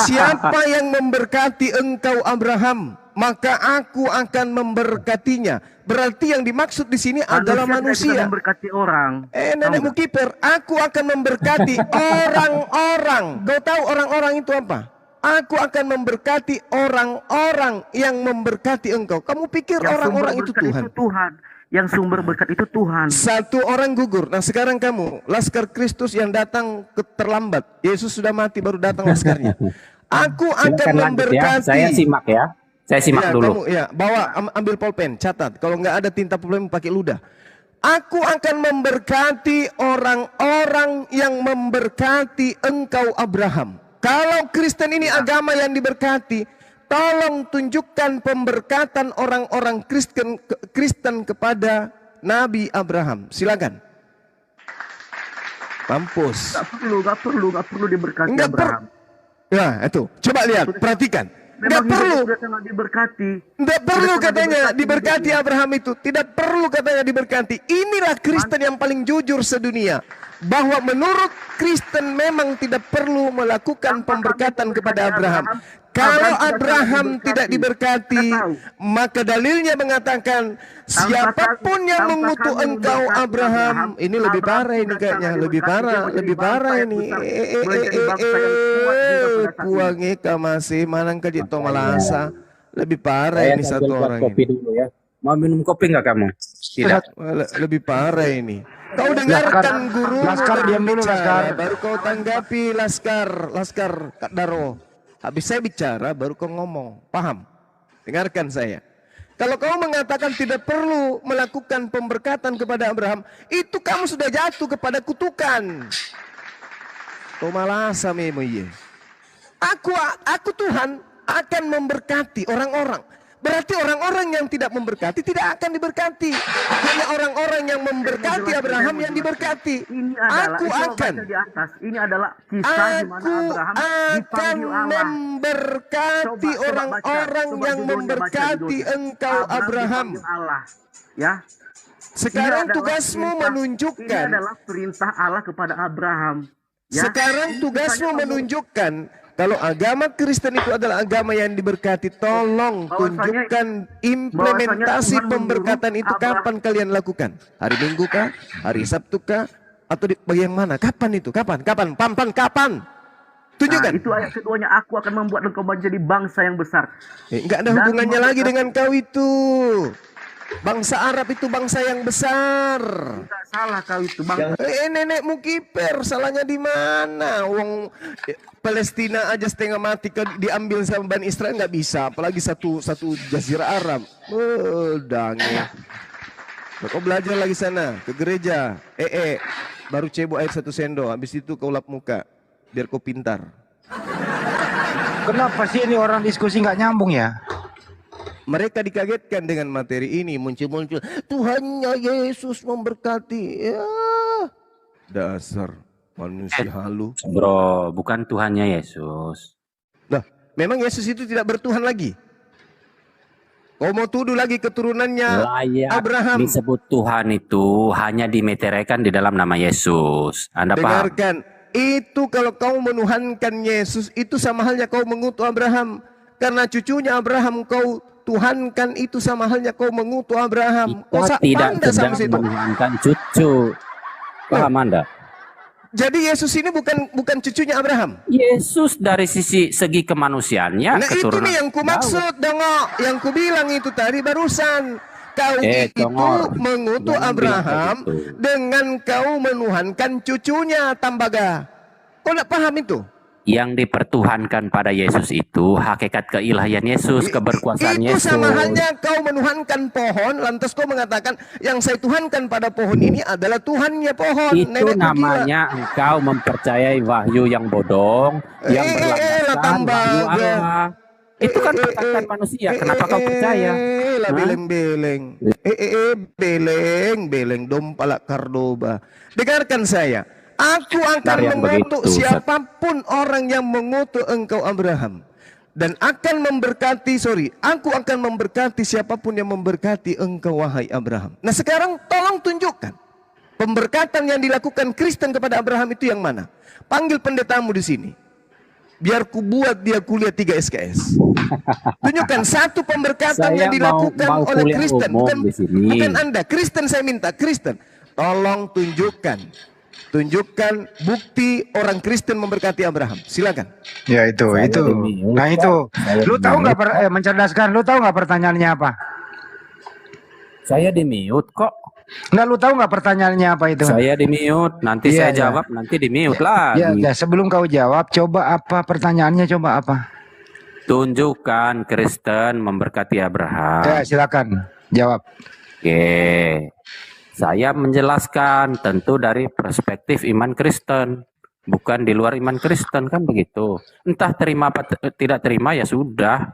Siapa yang memberkati engkau Abraham, maka aku akan memberkatinya. Berarti yang dimaksud di sini adalah manusia. Memberkati orang. Nenekmu kiper, aku akan memberkati orang-orang. Kau tahu orang-orang itu apa? Aku akan memberkati orang-orang yang memberkati engkau. Kamu pikir orang-orang itu Tuhan? Yang sumber berkat itu Tuhan. Satu orang gugur. Nah sekarang kamu, laskar Kristus yang datang terlambat. Yesus sudah mati baru datang laskarnya. Aku akan Silakan lanjut ya. memberkati. Saya simak ya. Saya simak dulu. Kamu, bawa ambil pulpen, catat. Kalau nggak ada tinta pulpen pakai ludah. Aku akan memberkati orang-orang yang memberkati engkau Abraham. Kalau Kristen ini agama yang diberkati, tolong tunjukkan pemberkatan orang-orang Kristen kepada Nabi Abraham. Silakan. Mampus. Gak perlu diberkati Abraham. Ya, itu. Coba lihat, perhatikan. Nggak perlu. Nggak perlu katanya diberkati Abraham itu. Tidak perlu katanya diberkati. Inilah Kristen yang paling jujur sedunia. Bahwa menurut Kristen memang tidak perlu melakukan pemberkatan kepada Abraham. Kalau Abraham tidak diberkati, maka dalilnya mengatakan siapapun yang mengutuk engkau Abraham, ini lebih parah ini kayaknya, lebih parah ini. Kuangi masih manang ke Malasa, lebih parah ini satu orang kopi ini. dulu ya. Mau minum kopi nggak kamu? Tidak. Lebih parah ini. Kau dengarkan guru Laskar, diam dulu, Laskar. baru kau tanggapi Laskar Kak Daro. Habis saya bicara baru kau ngomong. Paham? Dengarkan saya. Kalau kau mengatakan tidak perlu melakukan pemberkatan kepada Abraham, itu kamu sudah jatuh kepada kutukan. Kau malah samemu iya. Aku Tuhan akan memberkati orang-orang. Berarti orang-orang yang tidak memberkati tidak akan diberkati. Hanya orang-orang yang memberkati Abraham yang diberkati. Ini adalah Aku itu akan baca di atas. Ini adalah kisah di mana Abraham akan dipanggil Allah. memberkati Coba orang-orang baca yang judulnya, memberkati judulnya. engkau Abraham. dipanggil Allah. Ya. Sekarang Ini adalah tugasmu ini menunjukkan. adalah perintah Allah kepada Abraham. Ya. Sekarang tugasmu Misalnya kamu- menunjukkan kalau agama Kristen itu adalah agama yang diberkati. Tolong tunjukkan implementasi Tuhan pemberkatan menyuruh itu Abraham. kapan kalian lakukan? Hari Minggu kah? Hari Sabtu kah? Atau di bagian mana? Kapan itu? Kapan? Kapan? Tunjukkan. Nah, itu ayat keduanya, aku akan membuat engkau menjadi bangsa yang besar. Enggak ada Dan hubungannya lagi memberkati- dengan kau itu. Bangsa Arab itu bangsa yang besar. Tidak salah kau itu bang. Nenekmu kiper, salahnya di mana? Wong Palestina aja setengah mati diambil sama Bani Israel nggak bisa, apalagi satu jazirah Arab. Dange. Kau belajar lagi sana ke gereja. Baru cebok air 1 sendok, habis itu kau lap muka biar kau pintar. Kenapa sih ini orang diskusi nggak nyambung ya? Mereka dikagetkan dengan materi ini, muncul Tuhannya Yesus memberkati. Ya, dasar manusia halu. Bro, bukan Tuhannya Yesus. Nah, memang Yesus itu tidak bertuhan lagi. Kau mau tuduh lagi keturunannya Layak Abraham. disebut Tuhan itu hanya dimeteraikan di dalam nama Yesus. Anda paham? Dengarkan, itu kalau kau menuhankan Yesus, itu sama halnya kau mengutuk Abraham. Karena cucunya Abraham kau tuhankan, itu sama halnya kau mengutuk Abraham. Kita tidak sedang menuhankan cucu. Paham Anda? Jadi Yesus ini bukan cucunya Abraham. Yesus dari segi kemanusiaannya, Nah itu keturunan nih yang ku maksud, dongok. Yang ku bilang itu tadi barusan. Kau itu Congor, mengutuk jangan Abraham bilang begitu. dengan kau menuhankan cucunya Tambaga. Kau tidak paham itu? Yang dipertuhankan pada Yesus itu hakikat keilahian Yesus, keberkuasaan Itu Yesus. sama halnya kau menuhankan pohon, lantas kau mengatakan yang saya tuhankan pada pohon ini adalah Tuhannya pohon. Itu Nenekmu namanya gila. engkau mempercayai wahyu yang bodong, yang berlandaskan wahyu Allah. Itu kan perkataan manusia. Kenapa kau percaya? Lah Hah? beleng-beleng. Beleng dompalak Kardoba. Dengarkan saya. Aku akan Dari yang mengutuk begitu, Ustaz. siapapun orang yang mengutuk engkau Abraham. Dan akan memberkati, aku akan memberkati siapapun yang memberkati engkau wahai Abraham. Nah sekarang tolong tunjukkan. Pemberkatan yang dilakukan Kristen kepada Abraham itu yang mana? Panggil pendetamu di sini. Biar ku buat dia kuliah 3 SKS. Tunjukkan satu pemberkatan Saya yang dilakukan mau oleh kuliah Kristen. umum Bukan, di sini. bukan Anda, Kristen saya minta, Kristen. Tolong tunjukkan bukti orang Kristen memberkati Abraham. Silakan. Ya itu. demi- Nah itu. saya Lu tahu demi- nggak mencerdaskan? Lu tahu nggak pertanyaannya apa? Saya di mute kok. Nggak, lu tahu nggak pertanyaannya apa itu? Saya di mute. Nanti Iya, saya iya. jawab, nanti di mute lagi. Ya, sebelum kau jawab, coba apa pertanyaannya? Coba apa? Tunjukkan Kristen memberkati Abraham. Ya, silakan jawab. Oke. Saya menjelaskan tentu dari perspektif iman Kristen. Bukan di luar iman Kristen, kan begitu. Entah terima apa tidak terima, ya sudah.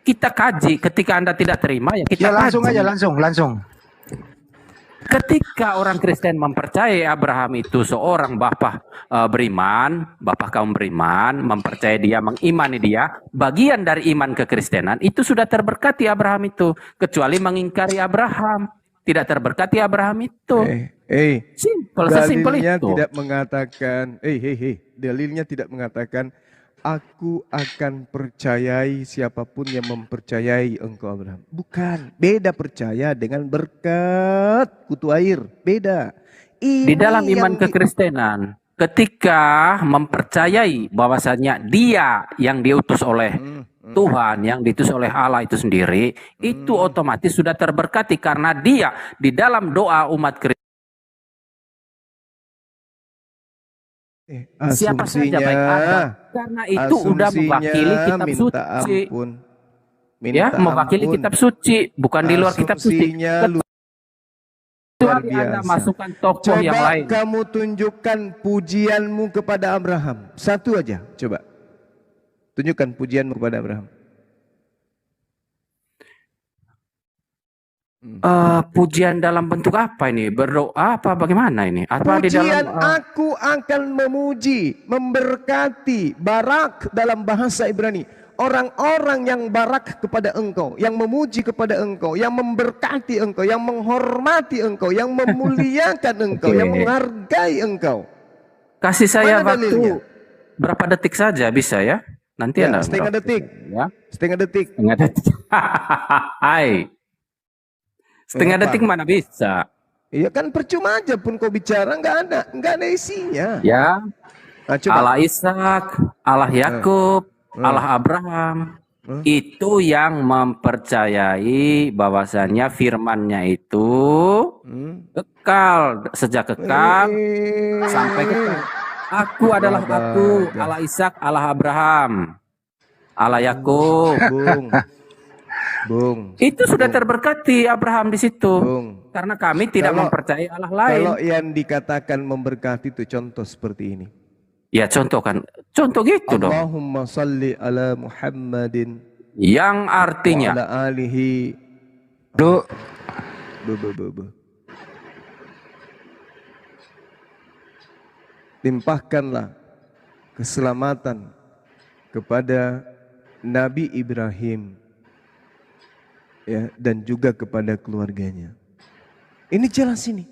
Kita kaji. Ketika Anda tidak terima, ya kita Ya langsung kaji. aja, langsung. Ketika orang Kristen mempercayai Abraham itu seorang bapak beriman, bapak kaum beriman, mempercayai dia, mengimani dia, bagian dari iman kekristenan itu sudah terberkati Abraham itu. Kecuali mengingkari Abraham, tidak terberkati Abraham itu. Simpel, sesimpel Dalilnya itu. tidak mengatakan, dalilnya tidak mengatakan, aku akan percayai siapapun yang mempercayai engkau Abraham. Bukan, beda percaya dengan berkat kutu air, beda. Di dalam iman kekristenan, ketika mempercayai bahwasanya dia yang diutus oleh Tuhan yang diutus oleh Allah itu sendiri, itu otomatis sudah terberkati karena dia di dalam doa umat Kristen. Siapa saja baik Anda, karena itu udah mewakili kitab suci. Ya, mewakili kitab suci, bukan di luar kitab suci. Kecuali Anda masukkan tokoh yang lain. Coba kamu tunjukkan pujianmu kepada Abraham. Satu aja, coba. Tunjukkan pujianmu kepada Abraham. Pujian dalam bentuk apa ini? Berdoa apa bagaimana ini? Apa di dalam Pujian aku akan memuji, memberkati, barak dalam bahasa Ibrani. Orang-orang yang barak kepada engkau, yang memuji kepada engkau, yang memberkati engkau, yang menghormati engkau, yang memuliakan engkau, yang menghargai engkau. Kasih saya Mana waktu dalilnya? berapa detik saja bisa ya? Nanti Ya, Anda setengah berapa? detik. Ya. Setengah detik. Setengah detik. Hai. Setengah Kenapa? detik mana bisa? Iya kan percuma aja pun kau bicara, nggak ada isinya. Ya. Nah, coba. Allah Ishak, Allah Yakub, Allah Abraham. Itu yang mempercayai bahwasannya firman-Nya itu kekal, sejak kekal sampai kekal. Aku adalah aku, Allah Ishak, Allah Abraham, Allah Yakub. Bung. Itu sudah terberkati Abraham di situ. Bung. Karena kami tidak mempercayai Allah lain. Kalau yang dikatakan memberkati itu contoh seperti ini. Ya contoh kan, contoh gitu dong. Allahumma salli ala Muhammadin. Yang artinya. Wa ala alihi. Limpahkanlah keselamatan kepada Nabi Ibrahim, ya, dan juga kepada keluarganya. Ini jelas ini.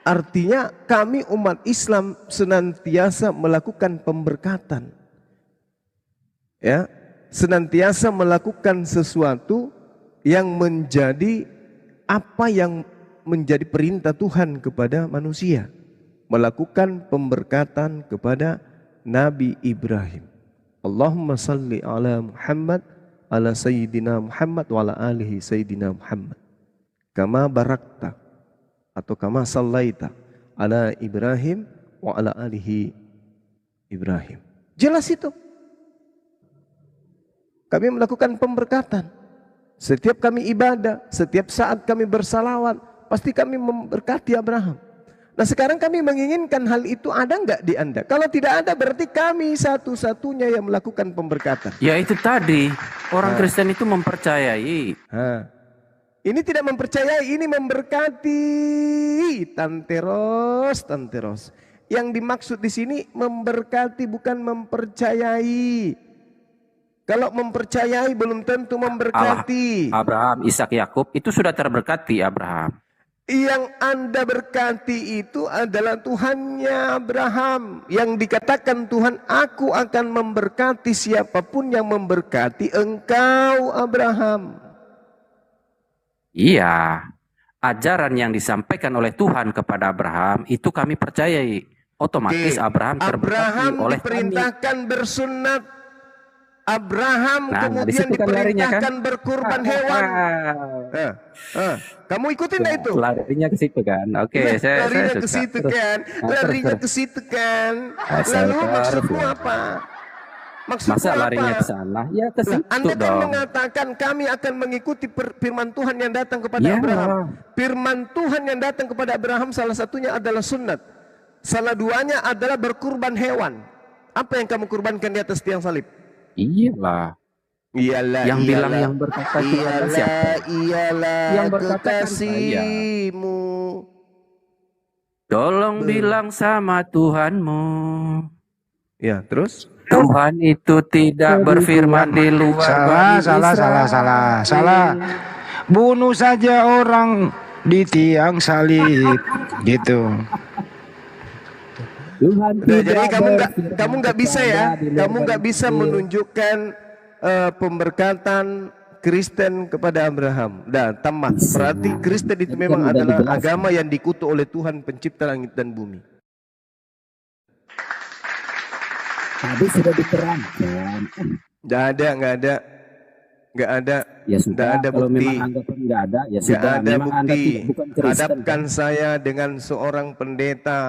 Artinya kami umat Islam senantiasa melakukan pemberkatan. Ya, senantiasa melakukan sesuatu yang menjadi apa yang menjadi perintah Tuhan kepada manusia. Melakukan pemberkatan kepada Nabi Ibrahim. Allahumma salli ala Muhammad, ala Sayyidina Muhammad, wa ala alihi Sayyidina Muhammad. Kama barakta, atau kama sallaita, ala Ibrahim, wa ala alihi Ibrahim. Jelas itu. Kami melakukan pemberkatan. Setiap kami ibadah, setiap saat kami bersalawat, pasti kami memberkati Abraham. Nah sekarang kami menginginkan hal itu ada nggak di Anda? Kalau tidak ada berarti kami satu-satunya yang melakukan pemberkatan. Ya itu tadi, orang Kristen itu mempercayai. Ini tidak mempercayai, ini memberkati. Tanteros. Yang dimaksud di sini memberkati bukan mempercayai. Kalau mempercayai belum tentu memberkati. Abraham, Ishak, Yakub itu sudah terberkati Abraham. Yang Anda berkati itu adalah Tuhannya Abraham. Yang dikatakan Tuhan, aku akan memberkati siapapun yang memberkati engkau Abraham. Iya, ajaran yang disampaikan oleh Tuhan kepada Abraham itu kami percayai. Otomatis Abraham terberkati oleh diperintahkan bersunat. Abraham kemudian diperintahkan berkurban hewan. Kamu ikutin itu? Larinya ke situ kan? Oke, saya ke situ kan? Larinya ke situ kan? Lalu maksudmu apa? Maksudmu masa apa? larinya ke sana? Ya ke situ Anda kan dong. mengatakan kami akan mengikuti firman Tuhan yang datang kepada Ya. Abraham. Firman Tuhan yang datang kepada Abraham salah satunya adalah sunat. Salah duanya adalah berkurban hewan. Apa yang kamu kurbankan di atas tiang salib? Iyalah. Yang bilang yang berkata Tuhan siapa? Yang berkata kan kekasihmu. Tolong bilang sama Tuhanmu. Ya, terus? Tuhan itu tidak berfirman di luar. Salah. Bunuh saja orang di tiang salib, gitu. Tuhan Jadi kamu nggak bisa ya, kamu nggak bisa menunjukkan pemberkatan Kristen kepada Abraham. Dan tamat. Berarti Kristen itu memang adalah agama yang dikutuk oleh Tuhan pencipta langit dan bumi. Tadi sudah diterangkan. Nggak ada. Ya Nggak sudah, ada kalau bukti. memang anggapan nggak ada, ya Nggak sudah. ada Memang Anda bukti. bukan Kristen. Hadapkan saya dengan seorang pendeta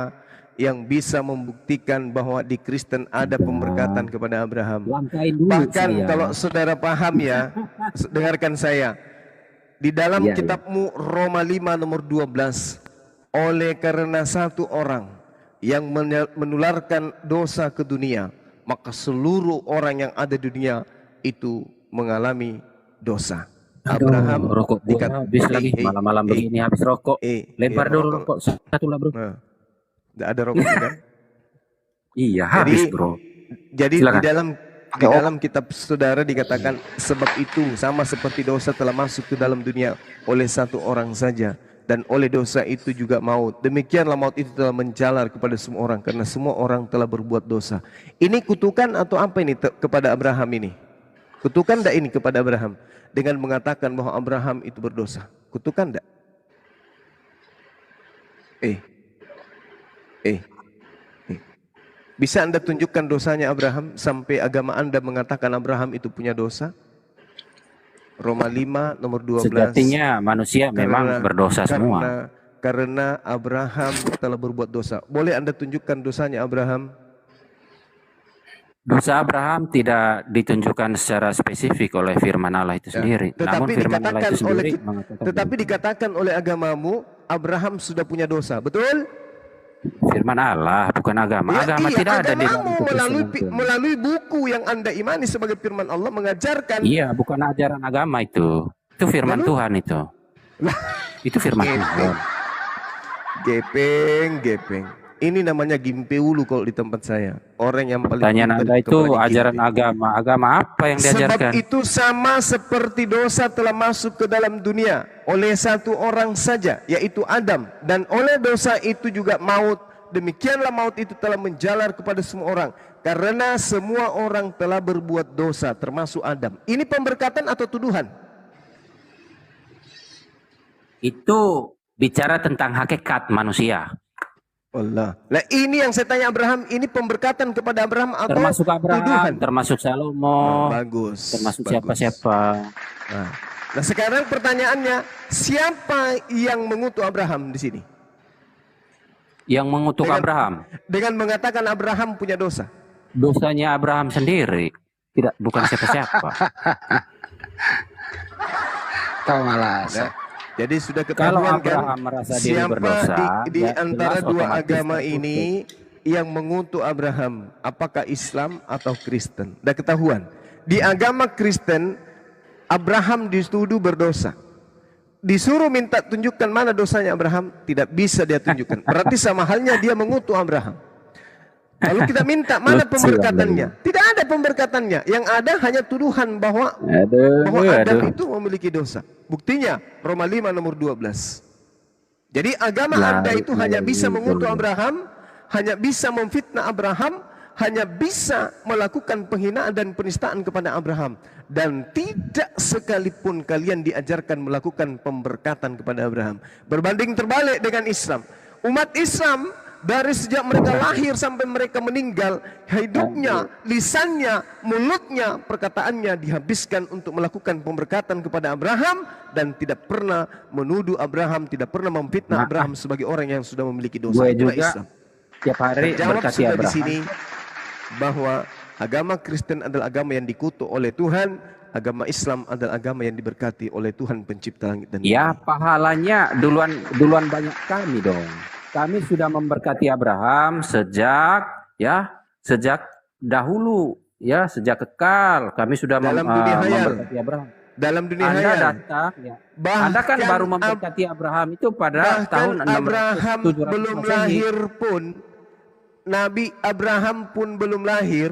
yang bisa membuktikan bahwa di Kristen ada pemberkatan kepada Abraham. Langkain dulu Bahkan saya. kalau saudara paham ya, dengarkan saya. Di dalam Iya, kitabmu Roma 5 nomor 12, oleh karena satu orang yang menularkan dosa ke dunia, maka seluruh orang yang ada di dunia itu mengalami dosa. Aduh, Abraham rokok gua habis lagi malam-malam begini habis rokok. Lempar dulu rokok satu lah, bro. Nah, tidak ada rokok kan? Iya, habis, bro. Jadi Silakan. di dalam kitab saudara dikatakan sebab itu sama seperti dosa telah masuk ke dalam dunia oleh satu orang saja, dan oleh dosa itu juga maut. Demikianlah maut itu telah menjalar kepada semua orang karena semua orang telah berbuat dosa. Ini kutukan atau apa ini kepada Abraham ini? Kutukan enggak ini kepada Abraham dengan mengatakan bahwa Abraham itu berdosa? Kutukan enggak? Bisa Anda tunjukkan dosanya Abraham sampai agama Anda mengatakan Abraham itu punya dosa? Roma 5 nomor 12. Sejatinya manusia memang berdosa semua. Karena Abraham telah berbuat dosa. Boleh Anda tunjukkan dosanya Abraham? Dosa Abraham tidak ditunjukkan secara spesifik oleh firman Allah itu sendiri. Namun firman Allah itu sendiri mengatakan tetapi dikatakan oleh agamamu Abraham sudah punya dosa. Betul? Firman Allah, bukan agama. Agama tidak ada di dalam melalui buku yang Anda imani sebagai firman Allah mengajarkan. Iya, bukan ajaran agama itu. Itu firman Tuhan itu. Itu firman Tuhan. Gepeng. Ini namanya gimpeulu kalau di tempat saya. Orang yang paling pertanyaan Anda itu ajaran agama. Agama apa yang diajarkan? Sebab itu sama seperti dosa telah masuk ke dalam dunia oleh satu orang saja, yaitu Adam, dan oleh dosa itu juga maut. Demikianlah maut itu telah menjalar kepada semua orang karena semua orang telah berbuat dosa termasuk Adam. Ini pemberkatan atau tuduhan? Itu bicara tentang hakikat manusia. Allah. Nah ini yang saya tanya Abraham, ini pemberkatan kepada Abraham atau termasuk Abraham, tuduhan? Termasuk Salomo, bagus. Termasuk siapa-siapa. Nah sekarang pertanyaannya, siapa yang mengutuk Abraham di sini? Yang mengutuk Abraham? Dengan mengatakan Abraham punya dosa. Dosanya Abraham sendiri, tidak, bukan siapa-siapa. Tahu malas. Jadi sudah Kalau ketahuan Abraham kan merasa diri siapa berdosa, di ya antara jelas dua otomatis agama ini yang mengutuk Abraham, apakah Islam atau Kristen? Sudah ketahuan. Di agama Kristen Abraham dituduh berdosa. Disuruh minta tunjukkan mana dosanya Abraham, tidak bisa dia tunjukkan. Berarti sama halnya dia mengutuk Abraham. Lalu kita minta mana pemberkatannya? Tidak ada pemberkatannya. Yang ada hanya tuduhan bahwa Adam itu memiliki dosa. Buktinya Roma 5 nomor 12. Jadi agama Anda itu hanya bisa mengutuk Abraham, hanya bisa memfitnah Abraham, hanya bisa melakukan penghinaan dan penistaan kepada Abraham, dan tidak sekalipun kalian diajarkan melakukan pemberkatan kepada Abraham. Berbanding terbalik dengan Islam. Umat Islam dari sejak mereka lahir sampai mereka meninggal, hidupnya, lisannya, mulutnya, perkataannya dihabiskan untuk melakukan pemberkatan kepada Abraham, dan tidak pernah menuduh Abraham, tidak pernah memfitnah Abraham sebagai orang yang sudah memiliki dosa. Gue juga Islam. tiap hari Terjawab berkati sudah Abraham. di sini bahwa agama Kristen adalah agama yang dikutuk oleh Tuhan, agama Islam adalah agama yang diberkati oleh Tuhan pencipta langit dan bumi. Ya, pahalanya duluan banyak kami dong. Kami sudah memberkati Abraham sejak dahulu, ya, sejak kekal. Kami sudah memberkati Abraham. Dalam dunia Anda hayal. datang, ya. Anda kan baru memberkati Abraham itu pada tahun Abraham 700 belum Masehi. lahir pun, Nabi Abraham pun belum lahir,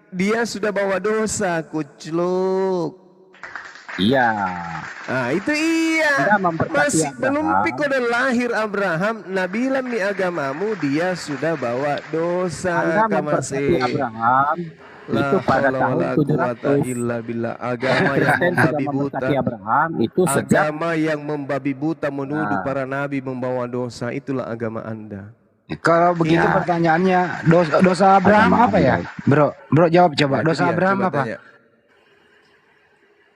dia sudah bawa dosa, kucluk. Iya. Nah itu iya. Masih Abraham. belum pikir lahir Abraham, Nabi mi agamamu, dia sudah bawa dosa. Anda memberkati Abraham itu pada tahun 700. Agama yang membabi buta. Abraham itu sejak agama yang membabi buta menuduh para nabi membawa dosa, itulah agama Anda. Kalau begitu pertanyaannya, dosa Abraham apa ya? Bro jawab coba. Dosa Abraham apa?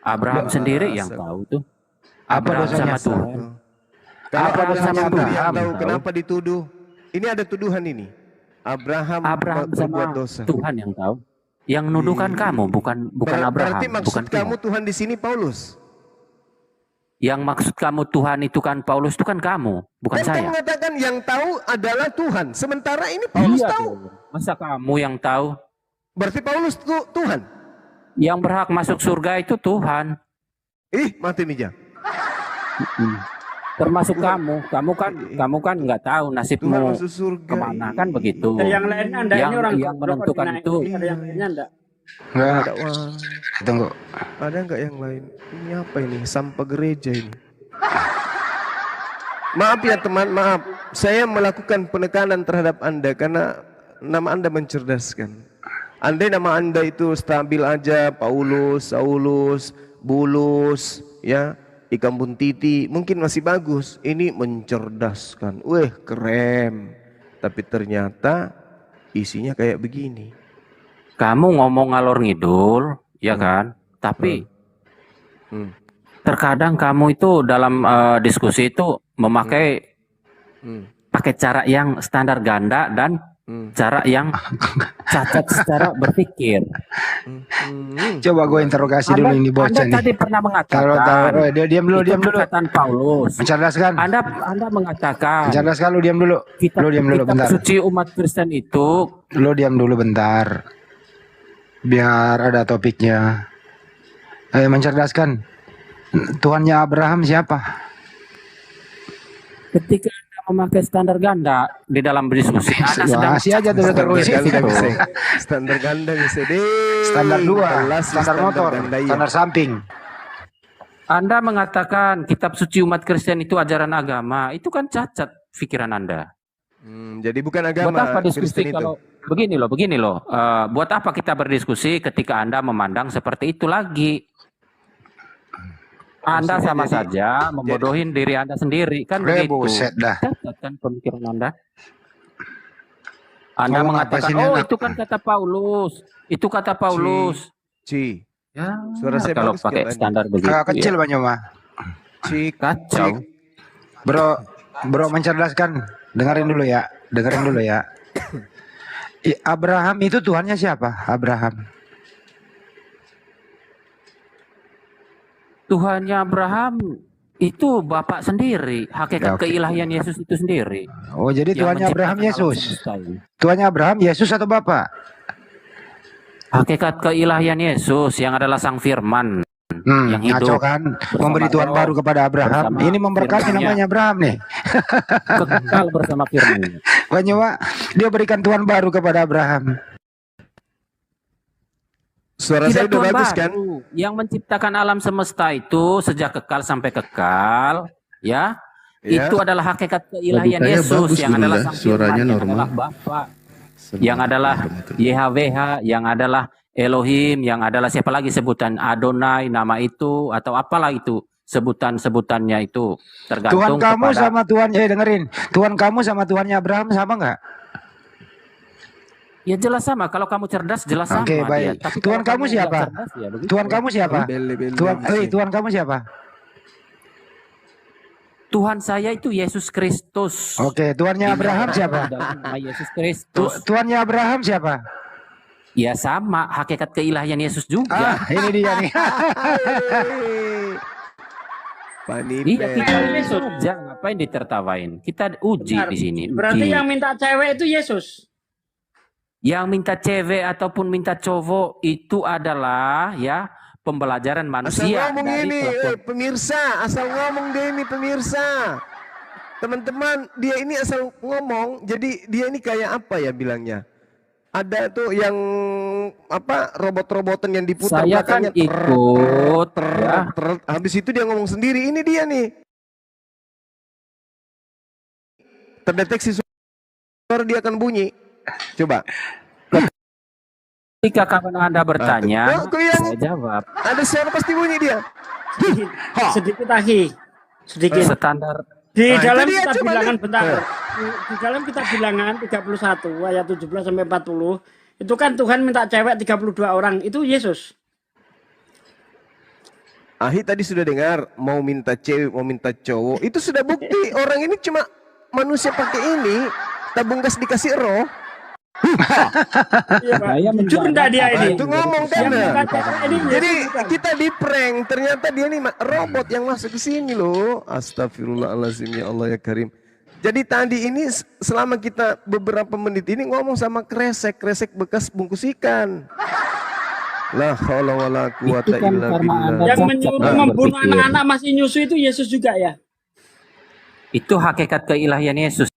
Abraham sendiri yang tahu tuh. Apa Abraham dosanya? sama Tuhan. Kalau Apa Abraham dosanya sendiri yang Abraham? tahu, kenapa dituduh? Ini ada tuduhan ini. Abraham Abraham berbuat sama dosa. Tuhan yang tahu. Yang nuduhkan kamu bukan Abraham, Berarti maksud bukan kamu Tuhan. Tuhan di sini Paulus. Yang maksud kamu Tuhan itu kan Paulus itu kan kamu, bukan Kan saya. kamu mengatakan yang tahu adalah Tuhan. Sementara ini Paulus Iya tahu. dong. Masa kamu yang tahu? Berarti Paulus Tuhan. Yang berhak masuk surga itu Tuhan. Ih, mati nih Jang. Termasuk kamu kan nggak tahu Tuhan nasibmu masuk surga. kemana kan begitu. Ada yang lainnya Anda Yang ini orang yang goblok kok menentukan dinaik. itu Ada yang lainnya Anda. Enggak. Ada, wah, Tunggu. ada nggak yang lain? Ini apa ini? Sampah gereja ini. Maaf ya teman, maaf. Saya melakukan penekanan terhadap Anda karena nama Anda mencerdaskan. Andai nama Anda itu stabil aja, Paulus, Saulus, Bulus, ya, ikan buntiti, mungkin masih bagus. Ini mencerdaskan. Weh, keren. Tapi ternyata isinya kayak begini. kamu ngomong ngalor ngidul, ya kan? Tapi Hmm. terkadang kamu itu dalam diskusi itu memakai Hmm. pakai cara yang standar ganda dan cara yang cacat secara berpikir. Coba gue interogasi dulu ini Anda bocah nih. tadi pernah Taruh, mengatakan dia diam dulu, itu diam dulu. perkataan Paulus. Mencerdaskan. Anda mengatakan Mencerdaskan, lu diam dulu. Lu diam dulu kitab bentar. suci umat Kristen itu Lu diam dulu bentar. Biar ada topiknya. Mencerdaskan. Tuhannya Abraham siapa? ketika Anda memakai standar ganda di dalam berdiskusi, Anda sedang Masih aja dulu terus Standar ganda itu. bisa. Standar ganda bisa deh. Standar 2, Kelas standar motor, ganda, iya. standar samping. Anda mengatakan kitab suci umat Kristen itu ajaran agama, itu kan cacat pikiran Anda. Jadi bukan Buat agama apa diskusi Kristen itu. kalau begini loh. Buat apa kita berdiskusi ketika Anda memandang seperti itu lagi? Anda Maksudnya sama jadi- saja membodohin diri Anda sendiri kan begitu. Buset dah. Cacat kan pemikiran Anda. Anda Ngomong apa mengatakan, sih ini oh anak?" itu kan kata Paulus, itu kata Paulus. Ci. Ya, Suara saya kalau bagus pakai nggak, Bani? standar begitu, Kakak kecil ya, banyak mah. Cik. kacau. Bro mencerdaskan. Dengerin dulu ya. Abraham itu Tuhannya siapa? Abraham. Tuhannya Abraham itu Bapak sendiri, hakikat Ya, oke. keilahian Yesus itu sendiri. Oh, jadi Yang Tuhannya Abraham menciptakan alam Yesus. semesta ini. Tuhannya Abraham Yesus atau Bapak? Hakikat keilahian Yesus yang adalah Sang Firman yang Ngaco hidup kan? Memberi Tuhan Roh, baru kepada Abraham. bersama Ini memberkati firman-Nya. namanya Abraham nih. kekal bersama Firman. Banyak Pak. Dia berikan Tuhan baru kepada Abraham. Suara saya Tidak udah Tuhan bagus baru. kan? Yang menciptakan alam semesta itu sejak kekal sampai kekal, ya. Ya. Itu adalah hakikat keilahian Waduh, kayaknya Yesus bagus yang dulu adalah lah, Sang suaranya Firman, yang normal. adalah Bapa, yang adalah YHWH, yang adalah Elohim, yang adalah siapa lagi sebutan Adonai, nama itu atau apalah itu sebutan-sebutannya itu Tuhan tergantung kamu kepada sama Tuhan, dengerin. Tuhan kamu sama Tuhannya Abraham sama nggak? ya jelas sama. Kalau kamu cerdas jelas sama Oke, dia. baik. Tapi Tuhan kalau kamu nggak siapa? cerdas, ya begitu. Tuhan kamu siapa? Tuhan kamu siapa? Tuhan saya itu Yesus Kristus. Oke, Tuhannya Abraham siapa? Dalam nama Yesus Kristus. Tuhannya Abraham siapa? Ya sama, hakikat keilahian Yesus juga. Ini dia nih. Iya, kita ini saja ngapain ditertawain? Kita uji Benar. di sini. Berarti uji. yang minta cewek itu Yesus. Yang minta cewek ataupun minta cowok itu adalah ya pembelajaran Asal manusia ngomong dari ini, kelakuan. pemirsa. Asal ngomong dia ini pemirsa. Teman-teman, dia ini asal ngomong. Jadi dia ini kayak apa ya bilangnya? Ada tuh yang apa robot-robotan yang diputar Saya kan belakangnya, ikut ya. habis itu dia ngomong sendiri. Ini dia nih. Terdeteksi suara dia akan bunyi. Coba. Ketika kawan Anda bertanya, Kok yang saya jawab. ada suara pasti bunyi dia. Sedikit lagi. Sedikit. Standar Di Nah, itu dalam dia, kitab coba bilangan lihat. bentar. Di dalam kitab bilangan 31 ayat 17 sampai 40 itu kan Tuhan minta cewek 32 orang. Itu Yesus. Ahi tadi sudah dengar mau minta cewek, mau minta cowok. Itu sudah bukti orang ini cuma manusia pakai ini. Tabung gas dikasih roh. Iya, jujur enggak dia ini? Itu ngomong kan. Ini Jadi kita di prank, ternyata dia nih robot yang masuk ke sini loh. Astagfirullahaladzim, ya Allah ya Karim. Jadi tadi ini selama kita beberapa menit ini ngomong sama kresek bekas bungkus ikan. La haula wala quwata illa billah. Yang menyuruh membunuh anak-anak masih nyusu itu Yesus juga ya? Itu hakikat keilahian Yesus.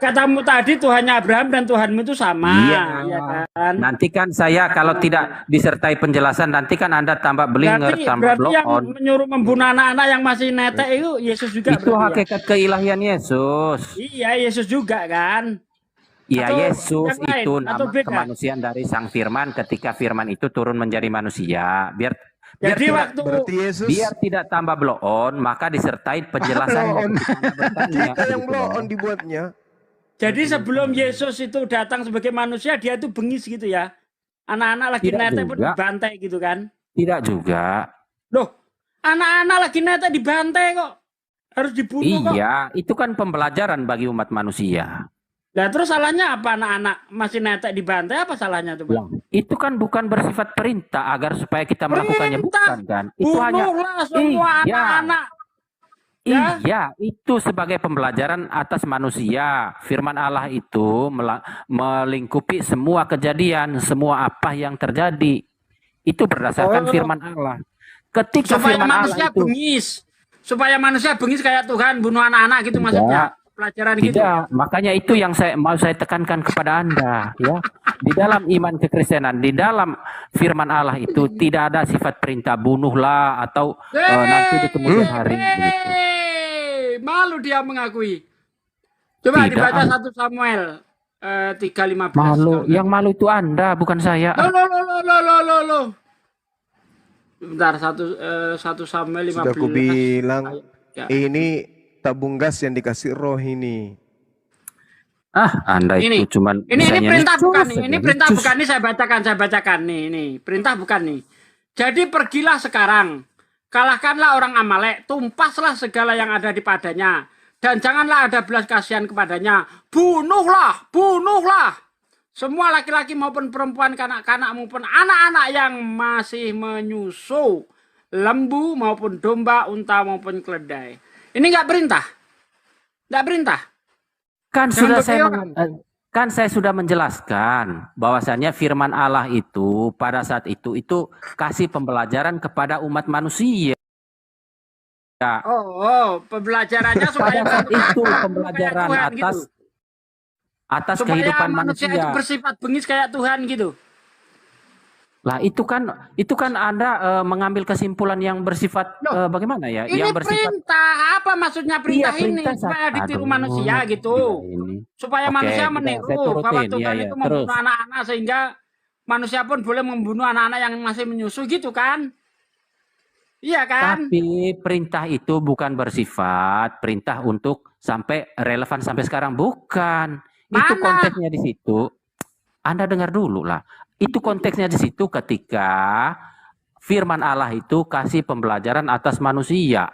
Katamu tadi Tuhannya Abraham dan Tuhanmu itu sama, Iya. ya kan? Nanti kan saya kalau tidak disertai penjelasan, nanti kan Anda tambah belinger, tambah Berarti blow yang on. menyuruh membunuh anak-anak yang masih netek itu Yesus juga. Itu berarti ya? hakikat keilahian Yesus. Iya, Yesus juga kan? Ya, Atau Yesus yang lain, itu atau nama beda? kemanusiaan dari Sang Firman ketika Firman itu turun menjadi manusia. Biar Jadi tidak, waktu Berarti Yesus biar tidak tambah blow on, maka disertai penjelasannya. kita yang blow on dibuatnya. Jadi sebelum Yesus itu datang sebagai manusia, dia itu bengis gitu ya? Anak-anak lagi Tidak netek pun juga. dibantai gitu kan? Tidak juga. Loh, anak-anak lagi netek dibantai kok? Harus dibunuh kok? Iya, itu kan pembelajaran bagi umat manusia. Nah terus salahnya apa anak-anak masih netek dibantai? Apa salahnya tuh, Bang? Itu kan bukan bersifat perintah agar supaya kita melakukannya, bukan kan? Itu hanya Bunuhlah semua Iya. anak-anak. Ya? Iya, itu sebagai pembelajaran atas manusia. Firman Allah itu melingkupi semua kejadian, semua apa yang terjadi. Itu berdasarkan firman Allah. Ketika Supaya firman manusia Allah itu bengis. Supaya manusia bengis kayak Tuhan bunuh anak-anak gitu maksudnya. Pelajaran gitu. tidak, makanya itu yang mau saya tekankan kepada Anda, ya. Di dalam iman kekristenan, di dalam firman Allah itu tidak ada sifat perintah bunuhlah atau nanti di kemudian hari. Begitu. Malu dia mengakui. Coba Tidak. dibaca 1 Samuel 3:15. Malu, yang malu itu Anda, bukan saya. Loh. Bentar, 1 Samuel 15. Sudah aku bilang Ya. ini tabung gas yang dikasih roh ini. Anda Ini, itu cuman ini bisanya perintah nicus bukan nih. saja, Ini perintah nicus. bukan nih, saya bacakan nih. Perintah bukan nih. Jadi pergilah sekarang, kalahkanlah orang Amalek, tumpaslah segala yang ada di padanya, dan janganlah ada belas kasihan kepadanya. Bunuhlah. Semua laki-laki maupun perempuan, kanak-kanak maupun anak-anak yang masih menyusu, lembu maupun domba, unta maupun keledai. Ini nggak perintah. Kan Jangan saya sudah menjelaskan bahwasannya firman Allah itu pada saat itu kasih pembelajaran kepada umat manusia. Oh, pembelajarannya supaya Pada saat manusia itu kayak pembelajaran Tuhan atas gitu. atas Supaya kehidupan manusia itu manusia. bersifat bengis kayak Tuhan gitu. Lah itu kan Anda mengambil kesimpulan yang bersifat bagaimana ya? Ini Yang bersifat perintah. Apa maksudnya perintah Iya, ini? perintah Supaya satu. ditiru Aduh, manusia gitu. ini. Supaya Oke, manusia bentar, meniru saya turutin. bahwa Iya, Tuhan iya. itu Terus. membunuh anak-anak sehingga manusia pun boleh membunuh anak-anak yang masih menyusu gitu kan? Iya kan? Tapi perintah itu bukan bersifat perintah untuk sampai relevan sampai sekarang, bukan. Itu Mana? konteksnya di situ. Anda dengar dulu lah. Itu konteksnya di situ ketika firman Allah itu kasih pembelajaran atas manusia.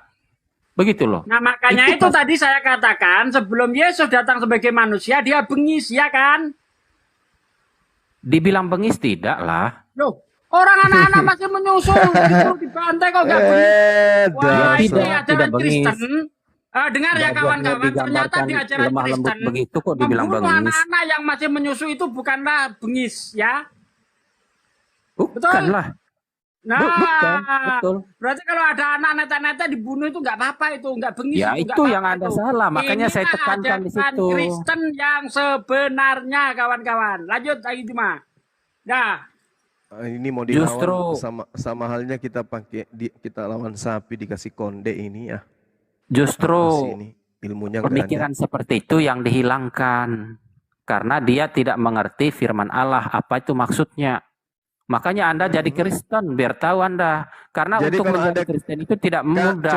Begitu loh. Nah makanya itu tadi saya katakan sebelum Yesus datang sebagai manusia dia bengis ya kan? Dibilang bengis tidak lah. Loh, orang anak-anak masih menyusul gitu dibantai kok gak bengis. Wah, ini tidak ajaran bengis. Kristen. Dengar ya Wajahnya kawan-kawan, ternyata digambarkan di ajaran lemah lembut Kristen begitu kok dibilang membunuh bengis. anak-anak yang masih menyusu itu bukanlah bengis ya. Bukan lah. Nah, Bukan, betul. berarti kalau ada anak netek-netek dibunuh itu nggak apa-apa itu, nggak bengis. Ya, nggak itu yang apa-apa Anda itu. salah, makanya Ini saya tekankan di ajaran situ. Kristen yang sebenarnya kawan-kawan. Lanjut lagi Cuma. Nah, Ini mau dilawan Justru- sama halnya kita kita lawan sapi dikasih konde ini ya. Justru Apa sih ini? Ilmunya nggak ada. pemikiran seperti itu yang dihilangkan. Karena dia tidak mengerti firman Allah, apa itu maksudnya. Makanya Anda jadi Kristen, biar tahu Anda. Karena Jadi untuk kalau menjadi ada- Kristen itu tidak Kak, mudah.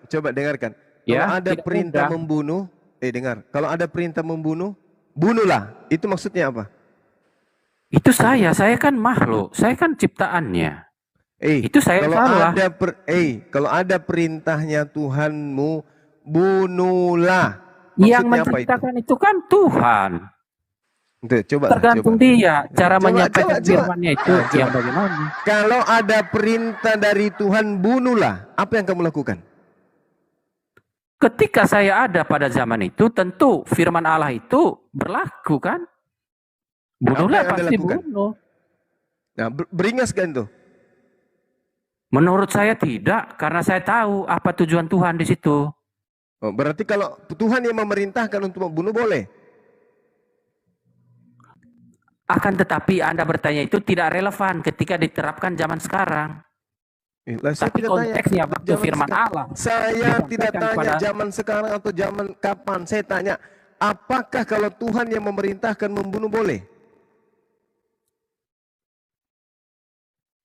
coba dengarkan. Ya, Kalau ada tidak perintah mudah. membunuh, dengar. Kalau ada perintah membunuh, bunuhlah. Itu maksudnya apa? Itu saya kan makhluk, saya kan ciptaannya. Itu saya kalau salah. kalau ada perintahnya Tuhanmu, bunuhlah. Yang Maksudnya apa itu? menciptakan itu kan Tuhan. Tuh, coba. Tergantung dia cara Coba, menyampaikan coba. firman-Nya itu Coba. yang bagaimana. Kalau ada perintah dari Tuhan, bunuhlah. Apa yang kamu lakukan? Ketika saya ada pada zaman itu, tentu firman Allah itu berlaku kan? Bunuhlah, Apa yang Anda pasti lakukan? bunuh. Nah, beringas kan tuh? Menurut saya tidak, karena saya tahu apa tujuan Tuhan di situ. Oh, berarti kalau Tuhan yang memerintahkan untuk membunuh boleh? Akan tetapi Anda bertanya itu tidak relevan ketika diterapkan zaman sekarang. Saya Tapi tidak konteksnya tanya waktu zaman firman sekarang. Allah. Saya tidak disampaikan tanya kepada- zaman sekarang atau zaman kapan. Saya tanya, apakah kalau Tuhan yang memerintahkan membunuh boleh?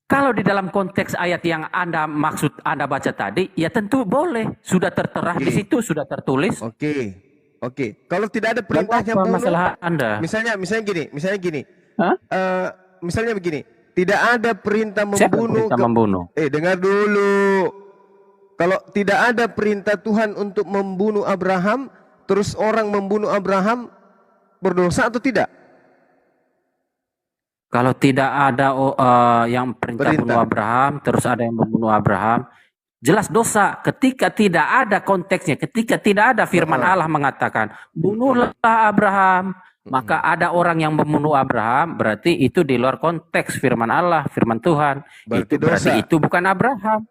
Kalau di dalam konteks ayat yang Anda maksud Anda baca tadi, ya tentu boleh. Sudah tertera di situ, sudah tertulis. Oke. Kalau tidak ada perintahnya apa bunuh, masalah Anda? Misalnya gini. Hah? Misalnya begini, tidak ada perintah Siapa membunuh. perintah membunuh? Dengar dulu. Kalau tidak ada perintah Tuhan untuk membunuh Abraham, terus orang membunuh Abraham, berdosa atau tidak? Kalau tidak ada yang perintah bunuh Abraham, terus ada yang membunuh Abraham, jelas dosa. Ketika tidak ada konteksnya, ketika tidak ada firman Allah mengatakan, bunuhlah Abraham, maka ada orang yang membunuh Abraham, berarti itu di luar konteks firman Allah, firman Tuhan. Berarti itu bukan Abraham.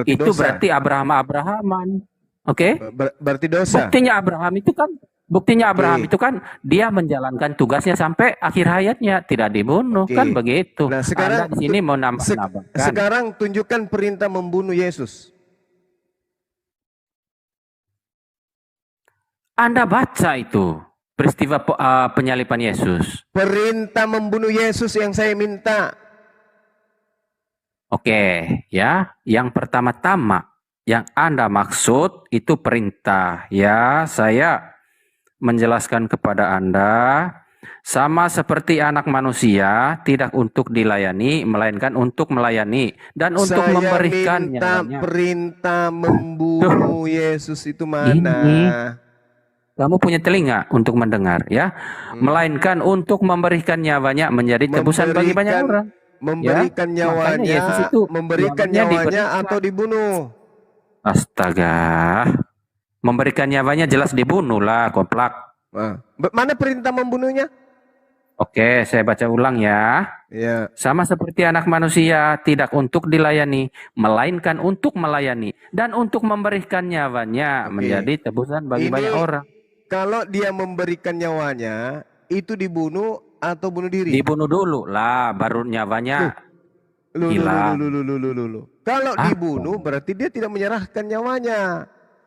Itu dosa. berarti Abrahaman. Oke? Berarti dosa. Buktinya Abraham itu kan dia menjalankan tugasnya sampai akhir hayatnya, tidak dibunuh, kan begitu. Nah, sekarang Anda di sini mau nambah-nambahkan. Sekarang tunjukkan perintah membunuh Yesus. Anda baca itu peristiwa penyaliban Yesus. Perintah membunuh Yesus yang saya minta. Oke, ya. Yang pertama-tama yang Anda maksud itu perintah. Ya, saya menjelaskan kepada Anda, sama seperti anak manusia tidak untuk dilayani, melainkan untuk melayani dan untuk memberikan minta perintah membunuh Yesus itu mana? Ini, kamu punya telinga untuk mendengar, ya? Melainkan untuk memberikan nyawanya menjadi tebusan bagi banyak orang. Memberikan nyawanya, Yesus itu memberikan nyawanya atau dibunuh? Astaga. Memberikan nyawanya jelas dibunuh lah, koplak. Mana perintah membunuhnya? Oke, saya baca ulang ya. Sama seperti anak manusia, tidak untuk dilayani, melainkan untuk melayani. Dan untuk memberikan nyawanya menjadi tebusan bagi banyak orang. Kalau dia memberikan nyawanya, itu dibunuh atau bunuh diri? Dibunuh dulu lah, baru nyawanya hilang. Kalau dibunuh berarti dia tidak menyerahkan nyawanya.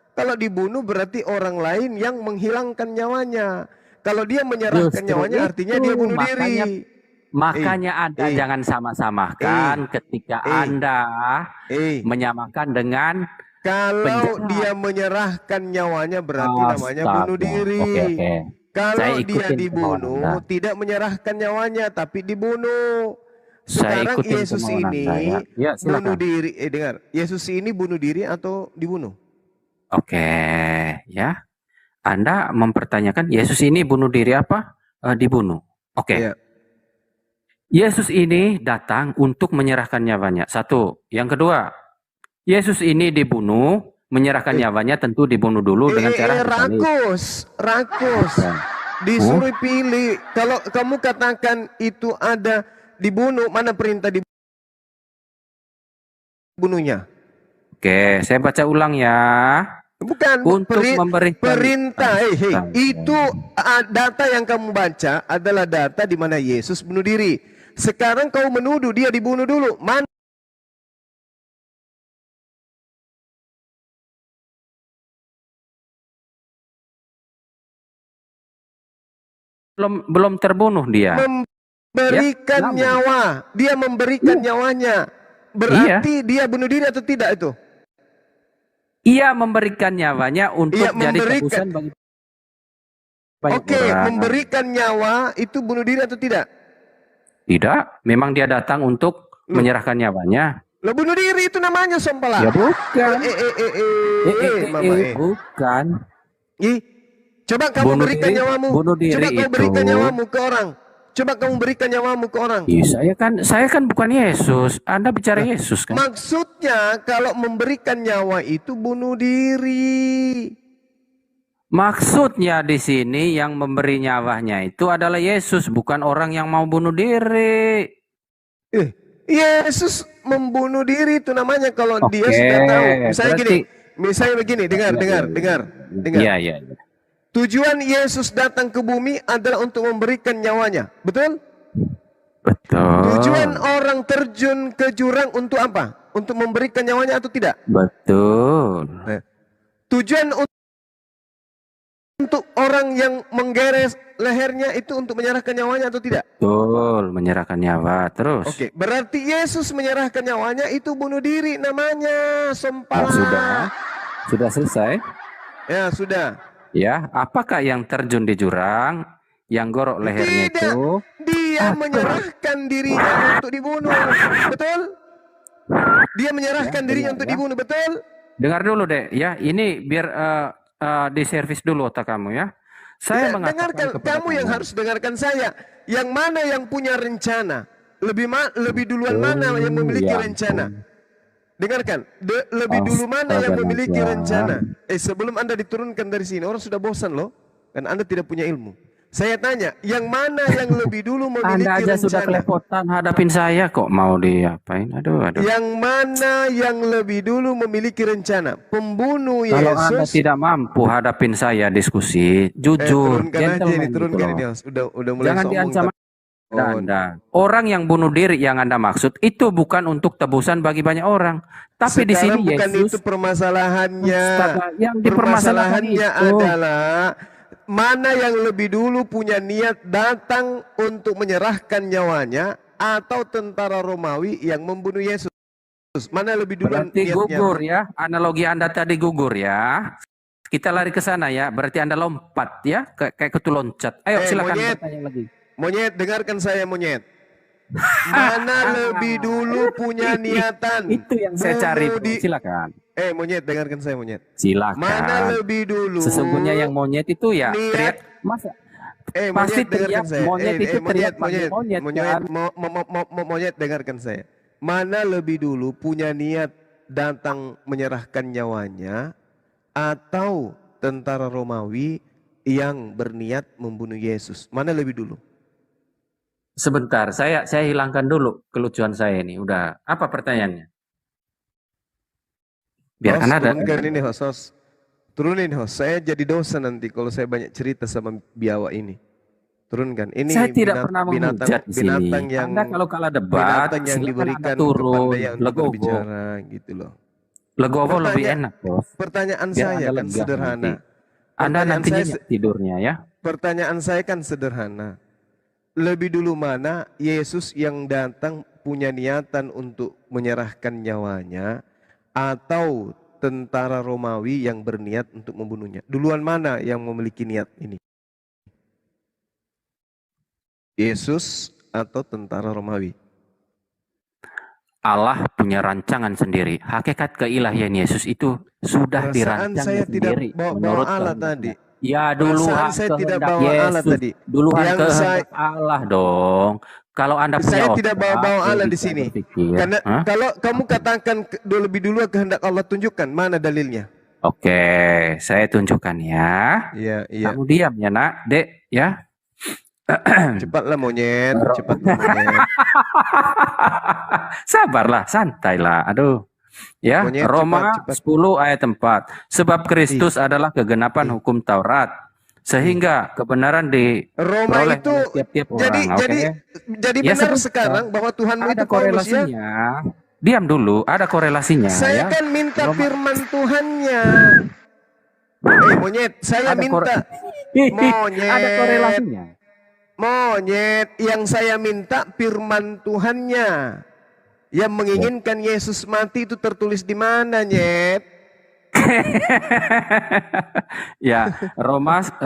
Kalau dibunuh berarti orang lain yang menghilangkan nyawanya. Kalau dia menyerahkan nyawanya artinya dia bunuh diri. Makanya Anda jangan sama-samakan ketika Anda menyamakan dengan kalau dia menyerahkan nyawanya berarti namanya bunuh diri. Kalau dia dibunuh tidak menyerahkan nyawanya tapi dibunuh. Sekarang Yesus ini bunuh diri. Dengar, Yesus ini bunuh diri atau dibunuh? Oke, ya. Anda mempertanyakan Yesus ini bunuh diri apa? Dibunuh. Oke. Yesus ini datang untuk menyerahkan nyawanya. Satu. Yang kedua, Yesus ini dibunuh, menyerahkan nyawanya tentu dibunuh dulu dengan cara rakus. Disuruh pilih. Kalau kamu katakan itu ada dibunuh, mana perintah dibunuhnya? Oke, saya baca ulang ya. Bukan untuk memberikan perintah. Itu data yang kamu baca adalah data di mana Yesus bunuh diri. Sekarang kau menuduh dia dibunuh dulu. Mana? Belum terbunuh dia. Memberikan nyawa. Dia memberikan nyawanya. Berarti dia bunuh diri atau tidak itu? Ia memberikan nyawanya untuk jadi tebusan bagi banyak orang. Memberikan nyawa itu bunuh diri atau tidak? Tidak, memang dia datang untuk menyerahkan nyawanya. Lo bunuh diri itu namanya sompala. Ya bukan. Mama Bukan. Coba kamu berikan nyawamu. Bunuh diri Coba kamu itu. berikan nyawamu ke orang. Coba kamu berikan nyawamu ke orang. Iya, saya kan bukan Yesus. Anda bicara Yesus kan? Maksudnya kalau memberikan nyawa itu bunuh diri. Maksudnya di sini yang memberi nyawanya itu adalah Yesus, bukan orang yang mau bunuh diri. Yesus membunuh diri itu namanya kalau dia Oke, sudah tahu. Misalnya berarti- misalnya begini, dengar. Iya. Tujuan Yesus datang ke bumi adalah untuk memberikan nyawanya, betul? Betul. Tujuan orang terjun ke jurang untuk apa? Untuk memberikan nyawanya atau tidak? Betul. Tujuan untuk orang yang menggeres lehernya itu untuk menyerahkan nyawanya atau tidak? Betul, menyerahkan nyawa. Terus. Oke, berarti Yesus menyerahkan nyawanya itu bunuh diri namanya, sompala. Sudah selesai? Ya, sudah. Ya, apakah yang terjun di jurang, yang gorok lehernya Tidak, itu? dia menyerahkan dirinya untuk dibunuh, betul? Dia menyerahkan dirinya untuk dibunuh, betul? Dengar dulu deh, ya. Ini biar diservis dulu otak kamu ya. Saya mengatakan Dengarkan, kepada kamu yang harus dengarkan saya. Yang mana yang punya rencana? Lebih duluan mana yang memiliki rencana? Dengarkan, lebih dulu mana yang memiliki rencana? Sebelum Anda diturunkan dari sini, orang sudah bosan loh. Kan Anda tidak punya ilmu. Saya tanya, yang mana yang lebih dulu memiliki Anda aja rencana? sudah kelepotan hadapin saya kok mau diapain? Aduh. Yang mana yang lebih dulu memiliki rencana? Pembunuh Kalau Anda Yesus. tidak mampu hadapin saya diskusi, jujur, Turunkan aja gentleman ini, gitu turunkan loh. ini. Udah mulai Jangan sombong. diancam Anda. Orang yang bunuh diri yang Anda maksud itu bukan untuk tebusan bagi banyak orang, tapi di sini bukan Yesus. itu permasalahannya. Astaga, yang dipermasalahkan Permasalahannya itu. adalah mana yang lebih dulu punya niat datang untuk menyerahkan nyawanya atau tentara Romawi yang membunuh Yesus. Mana lebih dulu Berarti niatnya? gugur ya, analogi Anda tadi gugur ya. Kita lari ke sana ya, berarti Anda lompat ya, kayak kutu loncat. Ayo silakan Monyet. bertanya lagi. Monyet, dengarkan saya monyet. Mana lebih dulu punya niatan? Itu yang saya cari, bunuh bro. Silakan. Monyet, dengarkan saya monyet. Silakan. Mana lebih dulu? Sesungguhnya yang monyet itu ya niat- teriak masa pasti Monyet, dengarkan teriak saya. monyet itu teriak panggil monyet kan? Monyet, dengarkan saya. Mana lebih dulu punya niat datang menyerahkan nyawanya atau tentara Romawi yang berniat membunuh Yesus? Mana lebih dulu? Sebentar, saya hilangkan dulu kelucuan saya ini. Udah, apa pertanyaannya? Biarkan ada. Turunkan ini host. Turunin host. Saya jadi dosa nanti kalau saya banyak cerita sama biawa ini. Turunkan. Ini Saya tidak pernah menghujat di sini. binatang yang Anda kalau kalah debat, binatang yang silakan diberikan Anda turun, kepandaian untuk legowo. berbicara gitu loh. Legowo lebih enak, Bos. Pertanyaan Biar saya Anda kan lega sederhana. nanti. Anda Pertanyaan nanti saya nyenyak tidurnya ya. Pertanyaan saya kan sederhana. Lebih dulu mana Yesus yang datang punya niatan untuk menyerahkan nyawanya atau tentara Romawi yang berniat untuk membunuhnya? Duluan mana yang memiliki niat ini? Yesus atau tentara Romawi? Allah punya rancangan sendiri. Hakikat keilahian Yesus itu sudah Perasaan dirancang saya tidak sendiri. bawa menurut Allah kehendaknya. tadi. Ya dulu Perasaan saya tidak kehendak bawa Allah Yesus. tadi. Duluan Yang kehendak Allah dong. Kalau Anda punya Saya tidak otak, bawa Allah di bisa sini. berpikir. Karena Hah? kalau kamu katakan lebih dulu kehendak Allah, tunjukkan mana dalilnya. Oke, saya tunjukkan ya. Iya, iya. Kamu diam ya nak, dek ya. Cepatlah monyet, cepatlah monyet. Sabarlah, santailah. Aduh. Ya, Monyet, Roma cepat, cepat. 10 ayat 4. Sebab Kristus adalah kegenapan hukum Taurat, sehingga kebenaran Roma diperoleh itu oleh tiap-tiap orang. jadi Ya, benar sebentar. sekarang bahwa Tuhanmu Ada itu Paulus ya. korelasinya. Diam dulu, ada korelasinya Saya ya. kan minta Roma- firman Tuhannya. Monyet, saya Ada minta. Monyet. Ada korelasinya. Monyet, yang saya minta firman Tuhannya. Yang menginginkan Yesus mati itu tertulis di mana, Nyet? Ya, Roma 10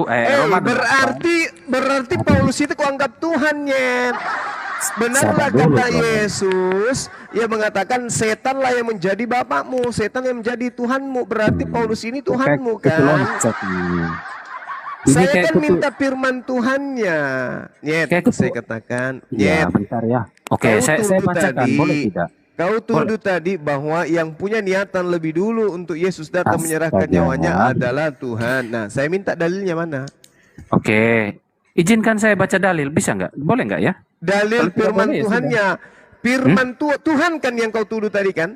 Roma 8. berarti Paulus itu kok anggap Tuhan, Nyet. Benarlah Sabar dulu kata dong. Yesus, ia mengatakan setanlah yang menjadi bapakmu, setan yang menjadi Tuhanmu. Berarti Paulus ini Tuhanmu Kayak kan? loncat nih. Ini Saya kayak kan minta firman Tuhannya. Nyet, kayak saya katakan, Ya, nyet. bentar ya. Oke, Kau saya tuduh bacakan, tadi, boleh tidak? kau Boleh. tuduh tadi bahwa yang punya niatan lebih dulu untuk Yesus datang menyerahkan Astaga. nyawanya adalah Tuhan. Nah, saya minta dalilnya mana? Oke. Izinkan saya baca dalil, bisa nggak? Boleh nggak ya? Dalil Kalau tidak firman boleh, ya Tuhannya. Firman Tuhan kan yang kau tuduh tadi kan?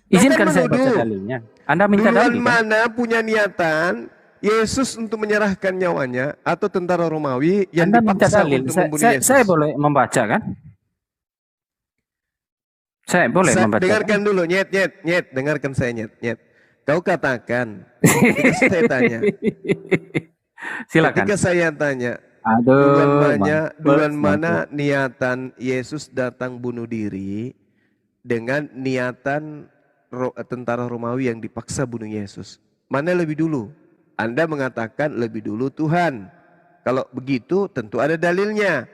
Izinkan kan saya baca menuduh. dalilnya. Anda minta Duluan dalil kan? mana punya niatan Yesus untuk menyerahkan nyawanya atau tentara Romawi yang Anda minta dipaksa dalil. untuk Saya, membunuh saya, Yesus? saya boleh membaca kan? Saya boleh membaca. Dengarkan dulu, nyet, dengarkan saya nyet. Kau katakan, ketika saya tanya, Silakan. ketika saya tanya, Aduh, duluan mana niatan Yesus datang bunuh diri dengan niatan tentara Romawi yang dipaksa bunuh Yesus? Mana lebih dulu? Anda mengatakan lebih dulu Tuhan. Kalau begitu tentu ada dalilnya.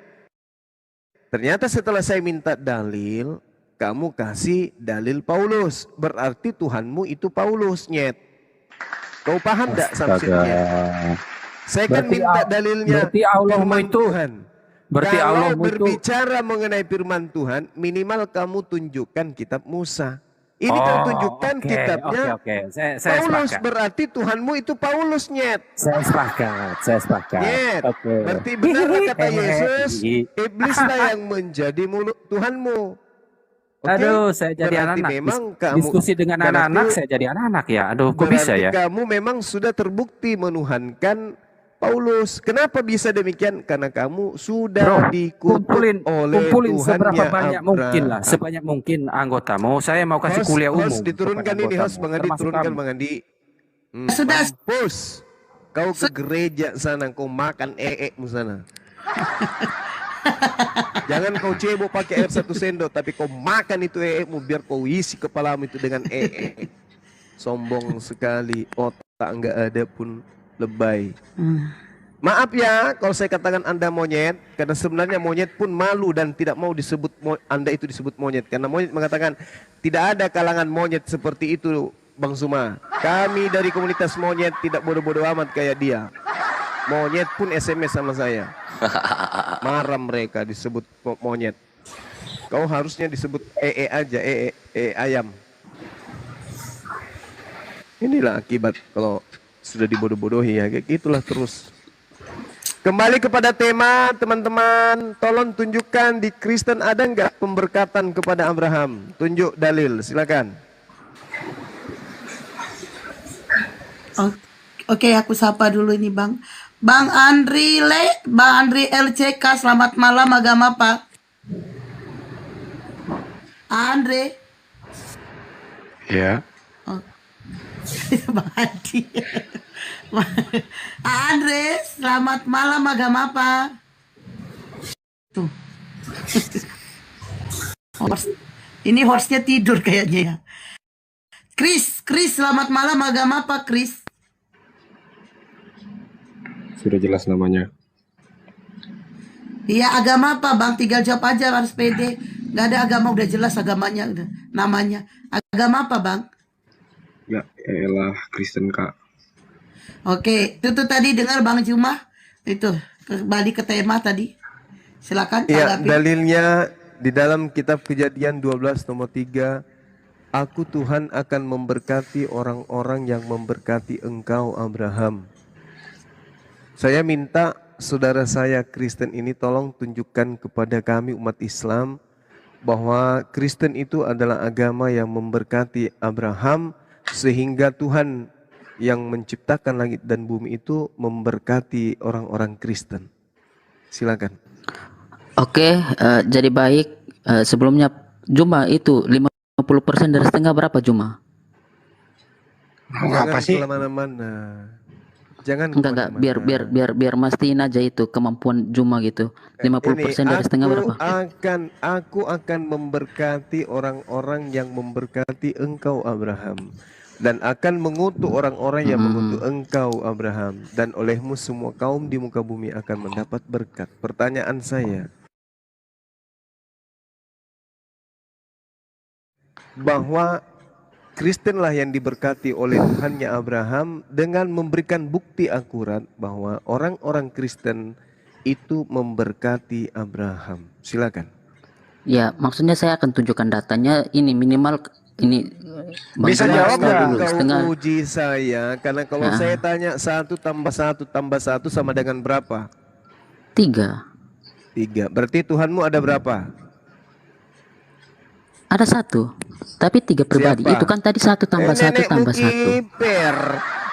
Ternyata setelah saya minta dalil, kamu kasih dalil Paulus. Berarti Tuhanmu itu Paulus, nyet. Kau paham tidak samsatnya? Saya kan minta dalilnya berarti Allahmu firman itu Tuhan. berarti Kalau Allahmu itu berbicara mengenai firman Tuhan, minimal kamu tunjukkan kitab Musa. Ini kau tunjukkan oke, kitabnya oke. Saya Paulus. sepakat. Berarti Tuhanmu itu Paulus, nyet. Saya sepakat. Nyet. Oke. Berarti benarlah kata Yesus, Hehehe. iblislah yang menjadi mulut Tuhanmu. Oke? Aduh, saya jadi Berarti anak-anak. memang kamu Diskusi dengan berarti- anak-anak, saya jadi anak-anak ya. Aduh, kok bisa berarti ya? kamu memang sudah terbukti menuhankan Paulus. Kenapa bisa demikian? Karena kamu sudah dikutuk oleh kumpulin Tuhannya seberapa banyak mungkin lah, Abraham. sebanyak mungkin anggotamu. Saya mau kasih kuliah umum. Host diturunkan kepada ini, host anggotamu, Bang Adi, termasuk turunkan kamu. Bang Adi. Sudah. Mampus. Kau ke gereja sana, kau makan mu sana. Jangan kau cebok pakai air 1 sendok, tapi kau makan itu mu biar kau isi kepalamu itu dengan Sombong sekali, otak enggak ada pun lebay. Maaf ya kalau saya katakan Anda monyet, karena sebenarnya monyet pun malu dan tidak mau disebut Anda itu disebut monyet, karena monyet mengatakan tidak ada kalangan monyet seperti itu, Bang Suma. Kami dari komunitas monyet tidak bodoh-bodoh amat kayak dia. Monyet pun SMS sama saya. Marah mereka disebut monyet. Kau harusnya disebut aja, ayam. Inilah akibat kalau sudah dibodoh-bodohi ya, kayak gitulah terus. Kembali kepada tema teman-teman, tolong tunjukkan di Kristen ada nggak pemberkatan kepada Abraham? Tunjuk dalil, silakan. Oke, aku sapa dulu ini Bang. Bang Andri LCK, selamat malam, agama apa? Andre. Ya. Oh. Bang Andi. Andre, selamat malam, agama apa? Tuh. Ini hostnya tidur kayaknya ya. Chris, selamat malam, agama apa Chris? Sudah jelas namanya. Iya, agama apa Bang? Tinggal jawab aja, harus pede. Gak ada agama, udah jelas agamanya, udah namanya. Agama apa Bang? Ya elah Kristen Kak. Oke, itu tadi dengar Bang Jumah. Itu, kembali ke tema tadi. Silakan. Ya, tanggapi. dalilnya di dalam kitab Kejadian 12 nomor 3. Aku Tuhan akan memberkati orang-orang yang memberkati engkau Abraham. Saya minta saudara saya Kristen ini tolong tunjukkan kepada kami umat Islam bahwa Kristen itu adalah agama yang memberkati Abraham sehingga Tuhan yang menciptakan langit dan bumi itu memberkati orang-orang Kristen. Silakan. Oke, jadi baik. Sebelumnya Juma itu 50% dari setengah berapa Juma? Jangan kemana-mana. Jangan Enggak, biar mastiin aja itu kemampuan Juma gitu. 50% dari setengah berapa? Aku akan memberkati orang-orang yang memberkati engkau Abraham. dan akan mengutuk orang-orang yang mengutuk engkau Abraham, dan olehmu semua kaum di muka bumi akan mendapat berkat. Pertanyaan saya, bahwa Kristenlah yang diberkati oleh Tuhannya Abraham dengan memberikan bukti akurat bahwa orang-orang Kristen itu memberkati Abraham. Silakan. Ya, maksudnya saya akan tunjukkan datanya ini minimal ini Bang Bisa Juma jawab tahu nggak? dulu Kau setengah. uji saya, karena kalau Nah. saya tanya 1 tambah 1 tambah 1 sama dengan berapa? 3. 3. Berarti Tuhanmu ada berapa? Ada 1, tapi 3 pribadi. Siapa? Itu kan tadi 1 tambah 1 Nenek tambah 1. Mukiper.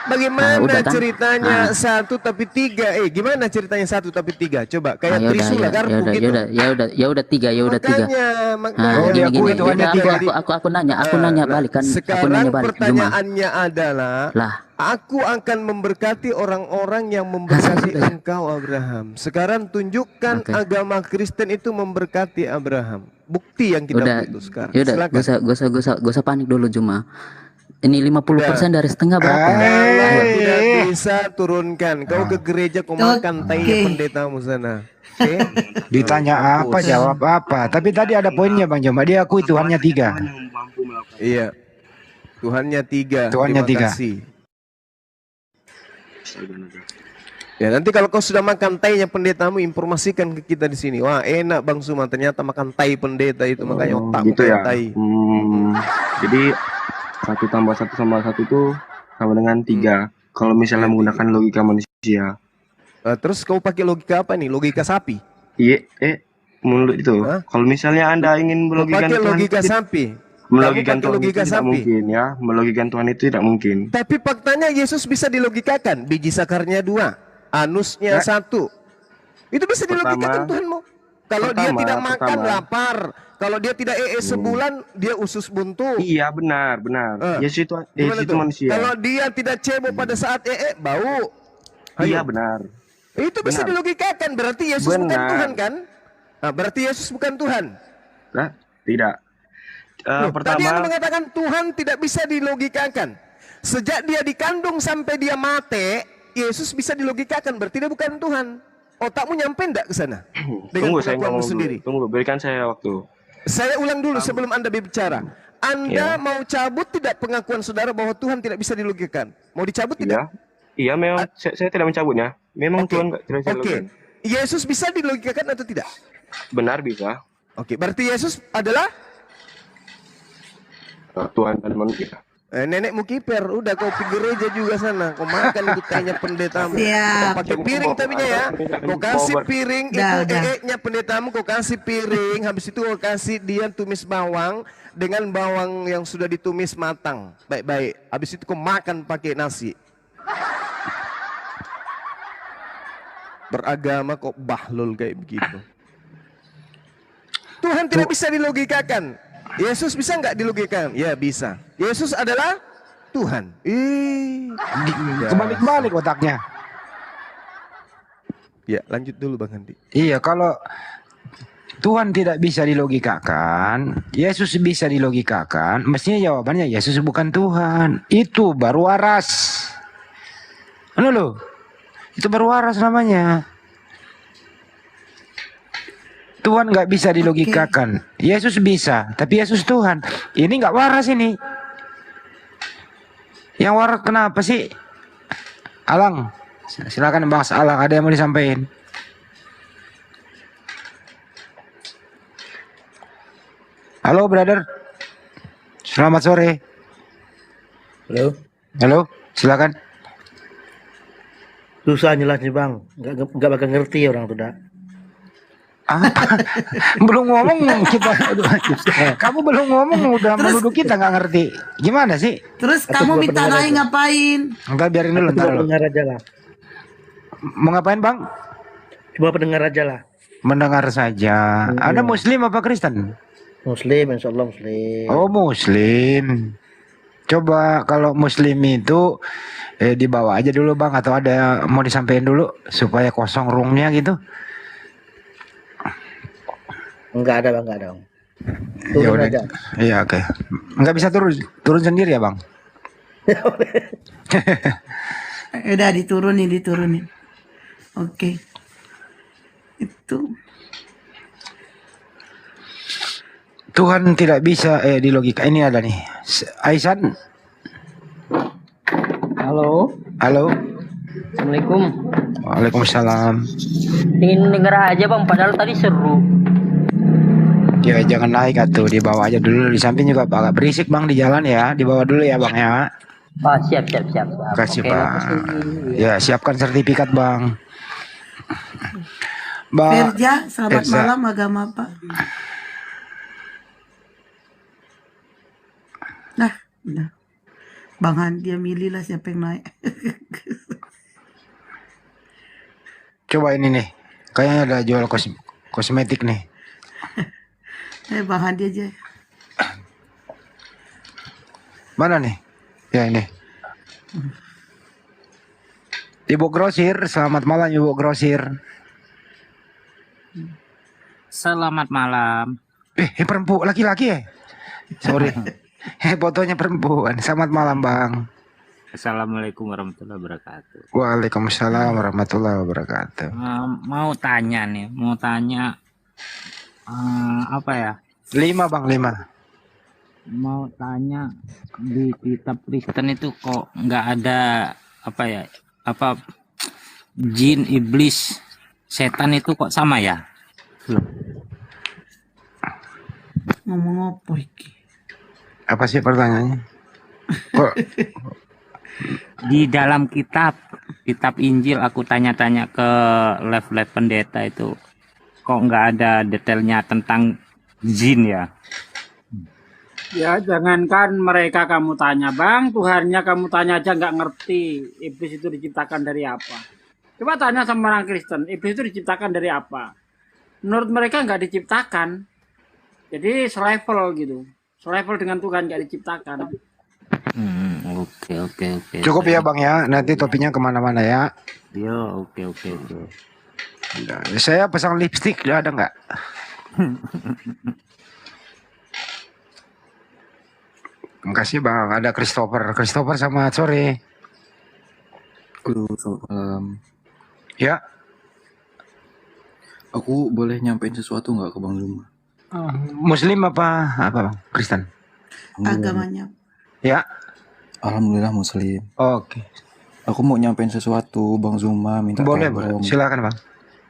Bagaimana Nah, udah kan? ceritanya 1 tapi 3? Gimana ceritanya 1 tapi 3? Coba kayak ya udah, Trisula garpu gitu. ya udah 3, ya udah 3. Makanya Gini, Tuhannya udah, 3. aku nanya balik kan. Aku Sekarang nanya balik Juma. pertanyaannya adalah, Lah, aku akan memberkati orang-orang yang memberkati engkau Abraham. Sekarang tunjukkan agama Kristen itu memberkati Abraham. Bukti yang kita udah, butuh sekarang. yaudah, Silakan. gak usah panik dulu Juma. Ini 50% dari setengah berapa? Kalau tidak bisa turunkan, kau ke gereja kau makan tai pendetamu sana. Oke? Ditanya apa, jawab apa. Tapi tadi ada poinnya Bang Joma, dia akui Tuhannya 3. Iya. Tuhannya 3. Tuhannya Terima 3. kasih. Ya, nanti kalau kau sudah makan tainya pendetamu, informasikan ke kita di sini. Wah, enak Bang Suma, ternyata makan tai pendeta itu, makanya otak gitu ya. tai. Jadi 1 tambah 1 sama 1 itu sama dengan 3. Kalau misalnya menggunakan logika manusia. Terus kau pakai logika apa nih? Logika sapi? Iya, menurut itu. Kalau misalnya Anda ingin melogikan pakai Tuhan, logika sapi. melogikan Kamu pakai Tuhan logika itu tidak sapi. mungkin ya. Melogikan Tuhan itu tidak mungkin. Tapi faktanya Yesus bisa dilogikakan. Biji sakarnya 2, anusnya 1. Itu bisa dilogikakan Tuhanmu. Kalau dia tidak makan lapar, kalau dia tidak sebulan, dia usus buntu. Iya, benar. Yesus itu manusia. Kalau dia tidak cebok pada saat bau. Iya, benar. Itu bisa dilogikakan. Berarti Yesus bukan Tuhan kan? Nah, berarti Yesus bukan Tuhan. Nah, tidak. Tadi Anda mengatakan Tuhan tidak bisa dilogikakan. Sejak dia dikandung sampai dia mati, Yesus bisa dilogikakan. Berarti dia bukan Tuhan. Otakmu nyampe enggak ke sana? Dengan Tunggu, saya pengakuanmu ngomong sendiri. dulu. Tunggu, berikan saya waktu. Saya ulang dulu sebelum Anda berbicara. Anda mau cabut tidak pengakuan saudara bahwa Tuhan tidak bisa dilogikakan? Mau dicabut tidak? Iya, memang saya tidak mencabutnya. Memang Tuhan tidak bisa dilogikakan. Yesus bisa dilogikakan atau tidak? Benar bisa. Oke, berarti Yesus adalah Tuhan dan manusia. Nenek Mukiper, udah kau pergi gereja juga sana. Kau makan itu tanya pendetamu. Kau pakai piring tapinya ya. Kau kasih piring itu nya pendetamu, kau kasih piring. Habis itu kau kasih dia tumis bawang dengan bawang yang sudah ditumis matang baik-baik. Habis itu kau makan pakai nasi. Beragama kok bahlul kayak begitu. Tuhan tidak bisa dilogikakan. Yesus bisa nggak dilogikakan? Ya bisa. Yesus adalah Tuhan. Kebalik-balik otaknya. Ya, lanjut dulu Bang Handi. Iya, kalau Tuhan tidak bisa dilogikakan, Yesus bisa dilogikakan, mestinya jawabannya Yesus bukan Tuhan. Itu baru waras. Anu loh, itu baru waras namanya. Tuhan nggak bisa dilogikakan. Yesus bisa, tapi Yesus Tuhan. Ini nggak waras ini. Yang waras kenapa sih? Alang, silakan Bang Alang, ada yang mau disampaikan? Halo, brother. Selamat sore. Halo, silakan. Susah jelasnya Bang, nggak bakal ngerti orang tuh dah. Belum ngomong kita. Kamu belum ngomong udah menuduh kita nggak ngerti. Gimana sih? Terus kamu minta naik ngapain? Enggak, biarin dulu ntar. Pendengar aja lah. Mau ngapain Bang? Coba pendengar aja lah. Mendengar saja. Ada Muslim apa Kristen? Muslim, insya Allah Muslim. Oh, Muslim. Coba kalau Muslim itu dibawa aja dulu Bang, atau ada mau disampaikan dulu supaya kosong roomnya gitu. Enggak ada Bang, enggak ada Bang. Ya udah. Iya, oke. Enggak bisa turun sendiri ya Bang? Udah diturunin. Oke. Itu. Tuhan tidak bisa di logika. Ini ada nih. Aisan. Halo. Halo. Assalamualaikum. Waalaikumsalam. Ingin denger aja bang, padahal tadi seru. Ya jangan naik atuh, dibawa aja dulu. Di samping juga agak berisik bang di jalan ya. Dibawa dulu ya bang ya. Oh, siap. Kasih Oke, Pak. makasih. Ya siapkan sertifikat bang. Verja, selamat Erza. malam, agama apa? Nah, udah. Bang Han, dia milih lah siapa yang naik. Coba ini nih. Kayaknya ada jual kosmetik nih. Bang Han dia aja. Mana nih? Ya ini. Ibu Grosir, selamat malam Ibu Grosir. Selamat malam. Perempuan laki-laki ya? Sorry. Fotonya perempuan. Selamat malam Bang. Assalamualaikum warahmatullahi wabarakatuh. Waalaikumsalam warahmatullahi wabarakatuh. Mau tanya apa ya? 5 Bang, 5. Mau tanya di kitab Kristen itu kok nggak ada jin, iblis, setan itu kok sama ya? Ngomong apa iki? Apa sih pertanyaannya? Kok di dalam kitab Injil aku tanya-tanya ke Lev pendeta itu kok nggak ada detailnya tentang jin ya? Ya jangankan mereka kamu tanya bang, Tuhannya kamu tanya aja nggak ngerti iblis itu diciptakan dari apa. Coba tanya sama orang Kristen, iblis itu diciptakan dari apa? Menurut mereka nggak diciptakan. Jadi selevel gitu, selevel dengan Tuhan nggak diciptakan. Oke. Cukup ya Bang ya, nanti topiknya kemana-mana ya. Yo, oke. Saya pasang lipstick, ada nggak? Makasih Bang, ada Christopher selamat sore. Halo, selamat malam. Ya. Aku boleh nyampein sesuatu nggak ke Bang Zuma? Muslim apa Bang? Kristen? Agamanya. Ya. Alhamdulillah Muslim. Oke. Aku mau nyampein sesuatu Bang Zuma, minta Boleh, tolong. silakan Bang.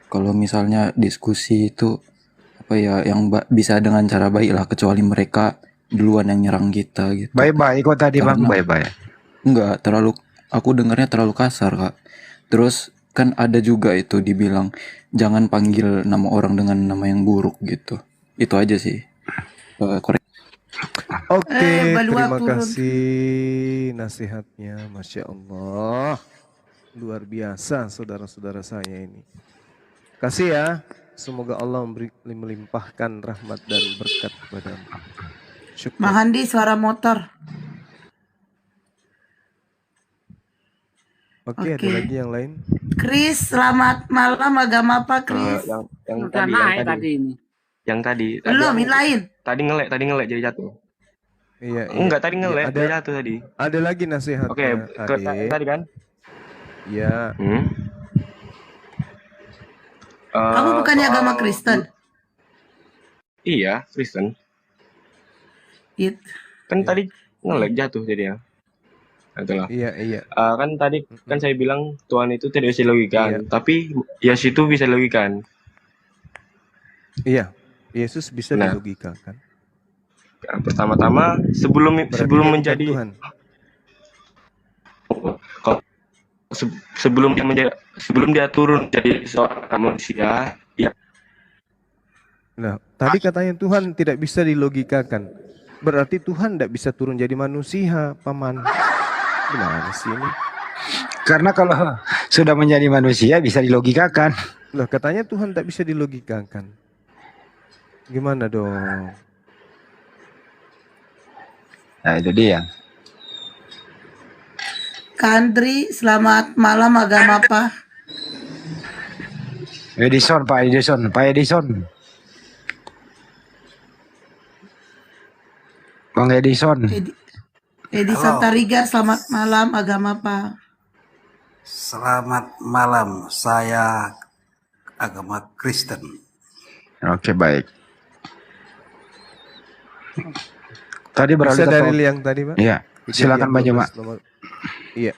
Kalau misalnya diskusi itu yang bisa dengan cara baik lah, kecuali mereka duluan yang nyerang kita gitu. Bye-bye kok tadi Bang, bye-bye. Enggak, aku dengarnya terlalu kasar Kak. Terus kan ada juga itu dibilang jangan panggil nama orang dengan nama yang buruk gitu. Itu aja sih. Korek. Oke, Balua terima turun. kasih nasihatnya, Masya Allah. Luar biasa saudara-saudara saya ini. Kasih ya, semoga Allah melimpahkan rahmat dan berkat kepadamu. Syukur. Bang Handi, suara motor. Oke, ada lagi yang lain? Chris, selamat malam, agama apa Chris? yang Udah naik tadi ini. Yang tadi. Belum, yang lain. Tadi ngelek jadi jatuh. Iya. Enggak, tadi ngelek ada jadi jatuh tadi. Ada lagi nasihat. Oke, tadi kan? Iya. Kamu bukannya agama Kristen? Iya, Kristen. Kan tadi ngelek jatuh jadi ya. Itulah. Iya. Kan tadi kan saya bilang Tuhan itu tidak bisa dilogikan, tapi Yesus itu bisa dilogikan. Iya, Yesus bisa Nah. dilogikakan. Pertama-tama sebelum menjadi Tuhan. sebelum dia turun jadi seorang manusia, ya. Nah, tadi katanya Tuhan tidak bisa dilogikakan. Berarti Tuhan tidak bisa turun jadi manusia, Paman. Gimana sih ini? Karena kalau sudah menjadi manusia bisa dilogikakan. Loh, katanya Tuhan tak bisa dilogikakan. Gimana dong? Nah, itu dia. Kandri, selamat malam, agama apa? Pak Edison. Bang Edison. Edi Halo, Santarigar, selamat malam. Agama apa? selamat malam. Saya agama Kristen. Oke, baik. Tadi beralih Bisa ke dalil yang tadi, Pak? Iya, silakan Bang Juma. Iya.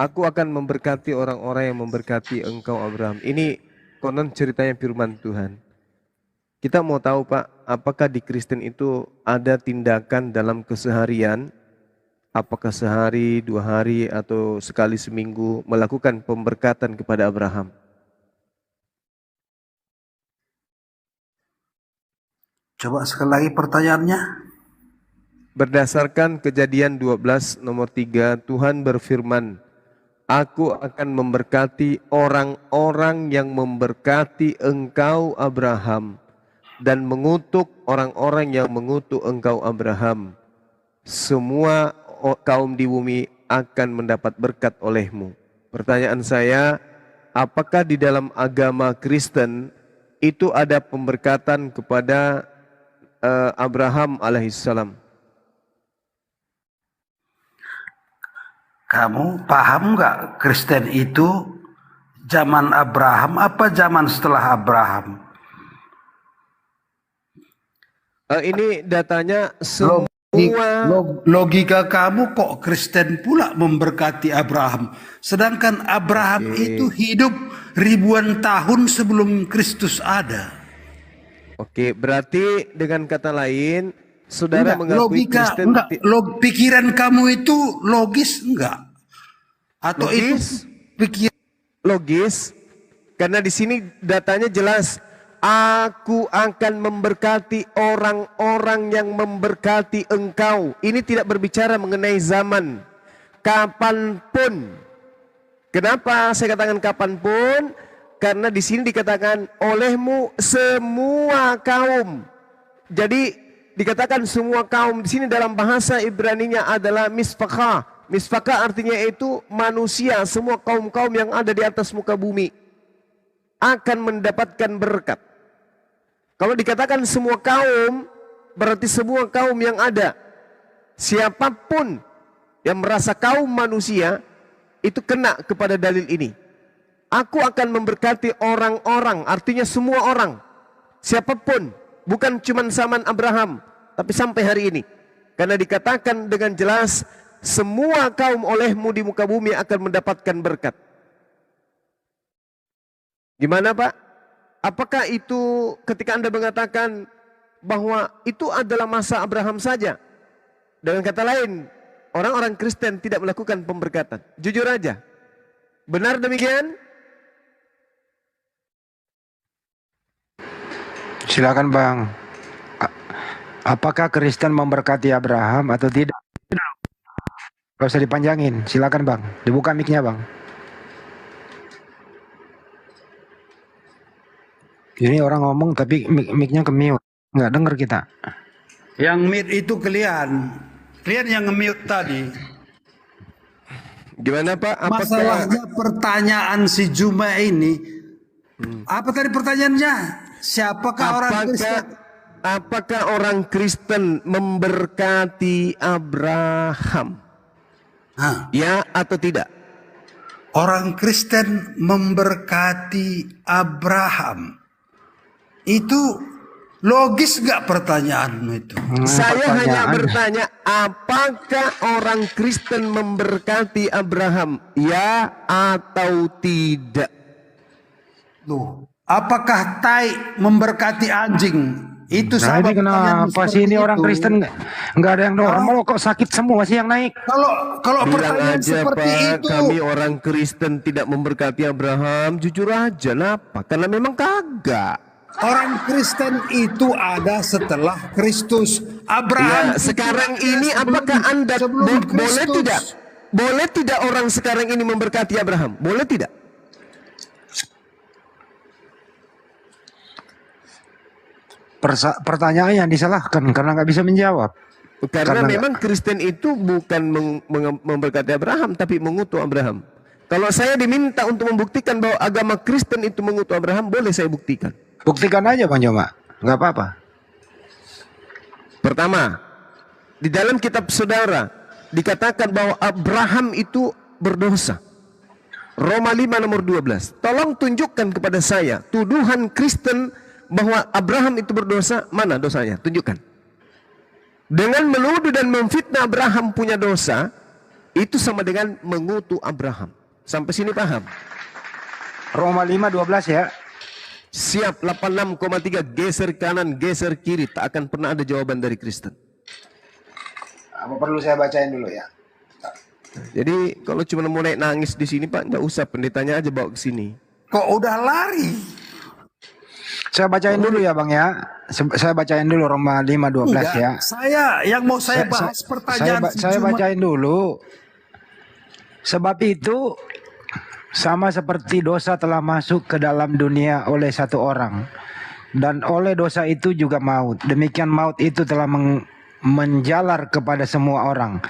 Aku akan memberkati orang-orang yang memberkati engkau Abraham. Ini konon ceritanya firman Tuhan. Kita mau tahu Pak, apakah di Kristen itu ada tindakan dalam keseharian, apakah sehari, 2 hari, atau sekali seminggu melakukan pemberkatan kepada Abraham? Coba sekali lagi pertanyaannya. Berdasarkan Kejadian 12 nomor 3, Tuhan berfirman, Aku akan memberkati orang-orang yang memberkati engkau Abraham, dan mengutuk orang-orang yang mengutuk engkau Abraham. Semua kaum di bumi akan mendapat berkat olehmu. Pertanyaan saya, apakah di dalam agama Kristen itu ada pemberkatan kepada Abraham alaihissalam? Kamu paham nggak Kristen itu zaman Abraham apa zaman setelah Abraham? Ini datanya semua. Logika kamu kok Kristen pula memberkati Abraham. Sedangkan Abraham itu hidup ribuan tahun sebelum Kristus ada. Oke, berarti dengan kata lain, saudara mengakui Kristen. Pikiran kamu itu logis enggak? Atau logis? itu pikiran logis? Karena di sini datanya jelas. Aku akan memberkati orang-orang yang memberkati engkau. Ini tidak berbicara mengenai zaman. Kapanpun. Kenapa saya katakan kapanpun? Karena di sini dikatakan olehmu semua kaum. Jadi dikatakan semua kaum di sini dalam bahasa Ibraninya adalah misfakah. Misfakah artinya itu manusia, semua kaum-kaum yang ada di atas muka bumi akan mendapatkan berkat. Kalau dikatakan semua kaum, berarti semua kaum yang ada. Siapapun yang merasa kaum manusia, itu kena kepada dalil ini. Aku akan memberkati orang-orang, artinya semua orang. Siapapun, bukan cuma zaman Abraham, tapi sampai hari ini. Karena dikatakan dengan jelas, semua kaum olehmu di muka bumi akan mendapatkan berkat. Gimana Pak? Apakah itu ketika Anda mengatakan bahwa itu adalah masa Abraham saja? Dengan kata lain, orang-orang Kristen tidak melakukan pemberkatan. Jujur aja. Benar demikian? Silakan Bang. Apakah Kristen memberkati Abraham atau tidak? Gak usah dipanjangin. Silakan Bang. Dibuka mic-nya Bang. Ini orang ngomong tapi mic-nya ke mute. Nggak denger kita. yang mute itu kalian yang nge-mute tadi. Gimana Pak? Masalahnya pertanyaan si Juma ini. Apa tadi pertanyaannya? Siapakah orang Kristen? Apakah orang Kristen memberkati Abraham? Ya atau tidak? Orang Kristen memberkati Abraham. Itu logis gak pertanyaanmu itu? Saya hanya bertanya, apakah orang Kristen memberkati Abraham? Ya atau tidak? Loh, apakah tai memberkati anjing? Itu nah ini kenapa sih ini orang Kristen nggak ada yang normal kok sakit semua sih yang naik? Kalau pertanyaan aja, seperti Pak, itu, kami orang Kristen tidak memberkati Abraham, jujur aja kenapa? Karena memang kagak. Orang Kristen itu ada setelah Kristus. Abraham. Ya, sekarang ini apakah Anda boleh tidak? Boleh tidak orang sekarang ini memberkati Abraham? Boleh tidak? Pertanyaan yang disalahkan karena nggak bisa menjawab. Karena memang Kristen itu bukan memberkati Abraham, tapi mengutuk Abraham. Kalau saya diminta untuk membuktikan bahwa agama Kristen itu mengutuk Abraham, boleh saya buktikan. Buktikan aja Bang Joma, nggak apa-apa. Pertama, di dalam kitab saudara dikatakan bahwa Abraham itu berdosa. Roma 5 nomor 12. Tolong tunjukkan kepada saya tuduhan Kristen bahwa Abraham itu berdosa, mana dosanya? Tunjukkan. Dengan menuduh dan memfitnah Abraham punya dosa, itu sama dengan mengutuk Abraham. Sampai sini paham? Roma 5:12 ya. Siap. 86,3 geser kanan, geser kiri, tak akan pernah ada jawaban dari Kristen. Apa perlu saya bacain dulu ya? Jadi kalau cuma mau naik nangis di sini Pak, nggak usah, pendetanya aja bawa ke sini. Kok udah lari? Saya bacain dulu ya Bang ya. Saya bacain dulu Roma 5:12 ya. Saya yang mau saya bahas pertanyaan saya bacain dulu. Sebab itu sama seperti dosa telah masuk ke dalam dunia oleh satu orang, dan oleh dosa itu juga maut. Demikian maut itu telah menjalar kepada semua orang,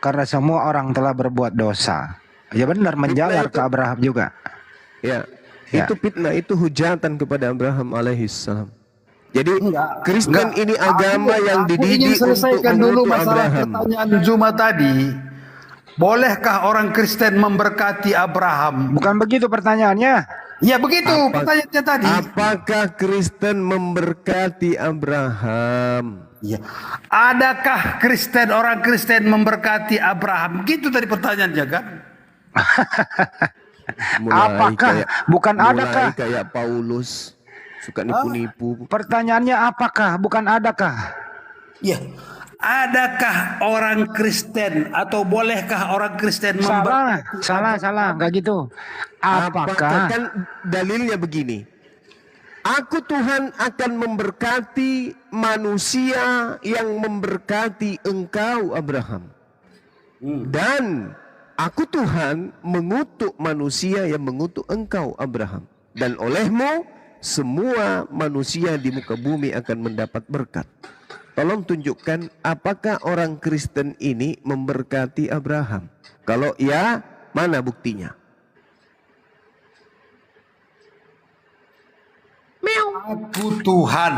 karena semua orang telah berbuat dosa. Ya benar, menjalar ke Abraham juga. Ya, itu fitnah, itu hujatan kepada Abraham alaihissalam. Jadi Kristen ini agama yang dididik untuk selesaikan dulu mengutuk masalah Abraham. pertanyaan Juma tadi. Bolehkah orang Kristen memberkati Abraham? Bukan begitu pertanyaannya. Ya begitu pertanyaannya tadi. Apakah Kristen memberkati Abraham? Ya. Adakah Kristen, orang Kristen memberkati Abraham? Gitu tadi pertanyaannya kan? Apakah? Bukan adakah? Kayak Paulus suka nipu-nipu. Pertanyaannya apakah? Bukan adakah? Ya. Adakah orang Kristen atau bolehkah orang Kristen memberkati? Salah, enggak gitu. Apakah? Kan dalilnya begini. Aku Tuhan akan memberkati manusia yang memberkati engkau Abraham. Dan aku Tuhan mengutuk manusia yang mengutuk engkau Abraham. Dan olehmu semua manusia di muka bumi akan mendapat berkat. Tolong tunjukkan apakah orang Kristen ini memberkati Abraham. Kalau ya, mana buktinya? Aku Tuhan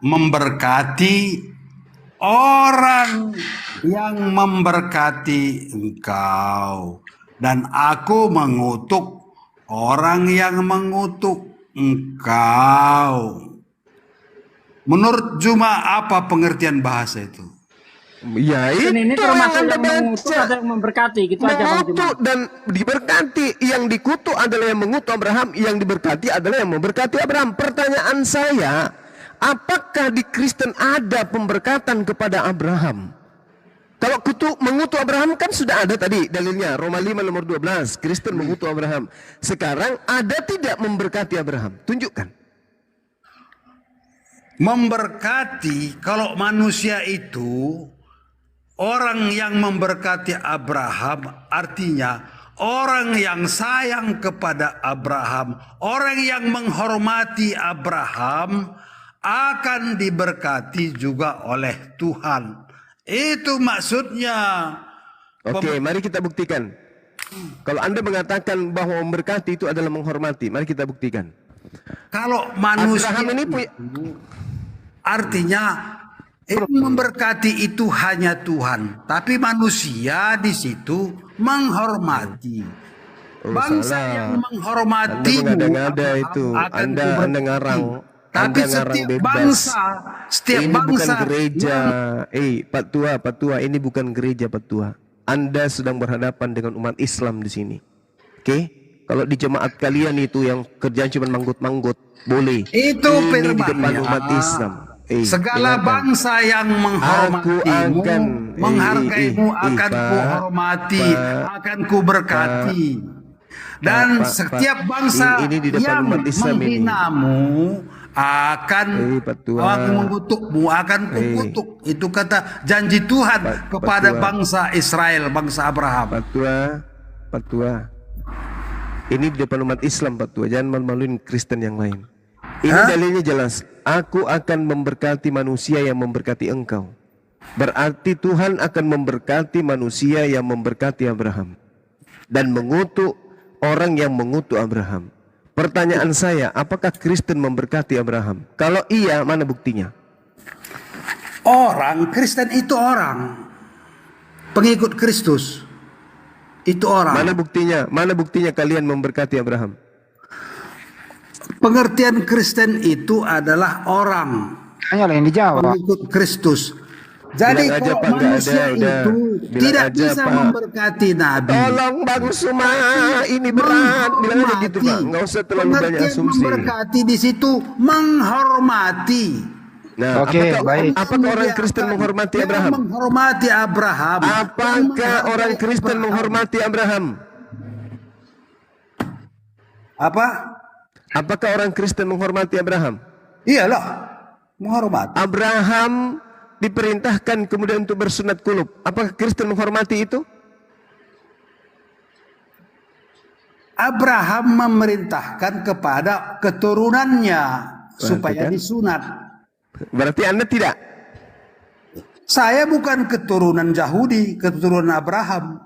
memberkati orang yang memberkati engkau, dan aku mengutuk orang yang mengutuk engkau. Menurut Juma apa pengertian bahasa itu? Ya itu ini termasuk yang mengutuk atau yang memberkati, gitu aja Bang Juma. mengutuk dan diberkati. Yang dikutuk adalah yang mengutuk Abraham, yang diberkati adalah yang memberkati Abraham. Pertanyaan saya, apakah di Kristen ada pemberkatan kepada Abraham? Kalau mengutuk Abraham kan sudah ada tadi dalilnya, Roma 5 nomor 12, Kristen mengutuk Abraham. Sekarang ada tidak memberkati Abraham? Tunjukkan. Memberkati, kalau manusia itu orang yang memberkati Abraham, artinya orang yang sayang kepada Abraham, orang yang menghormati Abraham akan diberkati juga oleh Tuhan. Itu maksudnya. Oke, mari kita buktikan. Kalau Anda mengatakan bahwa memberkati itu adalah menghormati, mari kita buktikan. Kalau manusia Abraham ini punya, artinya memberkati itu hanya Tuhan, tapi manusia di situ menghormati. Bangsa yang menghormati Anda itu, Anda ngarang. Tapi setiap ini bangsa bukan gereja. Pak Tua, ini bukan gereja Pak Tua. Anda sedang berhadapan dengan umat Islam di sini. Oke? Kalau di jemaat kalian itu yang kerjaan cuma manggut-manggut, boleh. Itu ini di depan umat Islam. Segala bangsa yang menghormatimu, menghargaimu akan kuhormati, akan kuberkati. Dan setiap bangsa yang menghinamu akan mengutukmu, akan kukutuk. Itu kata janji Tuhan kepada bangsa Israel, bangsa Abraham. Pak Tua. Ini di depan umat Islam Pak Tua, jangan malu-maluin Kristen yang lain. Ini dalilnya jelas. Aku akan memberkati manusia yang memberkati engkau. Berarti Tuhan akan memberkati manusia yang memberkati Abraham. Dan mengutuk orang yang mengutuk Abraham. Pertanyaan saya, apakah Kristen memberkati Abraham? Kalau iya, mana buktinya? Orang Kristen itu orang. pengikut Kristus. Itu orang. Mana buktinya? Mana buktinya kalian memberkati Abraham? Pengertian Kristen itu adalah orang. Hanya yang dijawab. Pengikut Kristus. Jadi Bilang aja, kalau Pak, nggak manusia ada, udah. itu Bilang tidak aja, bisa Pak. memberkati Nabi. Tolong Bang Suma, ini berat. Bilang aja gitu Pak, nggak usah terlalu banyak Pengertian asumsi. memberkati di situ menghormati. Nah, Oke, baik. apakah orang Kristen menghormati Yang Abraham? menghormati Abraham. Apakah orang Kristen menghormati Abraham? Apa? Apakah orang Kristen menghormati Abraham? Iyalah, menghormati. Abraham diperintahkan kemudian untuk bersunat kulub. Apakah Kristen menghormati itu? Abraham memerintahkan kepada keturunannya supaya kan? disunat. Berarti Anda tidak? Saya bukan keturunan Yahudi, keturunan Abraham.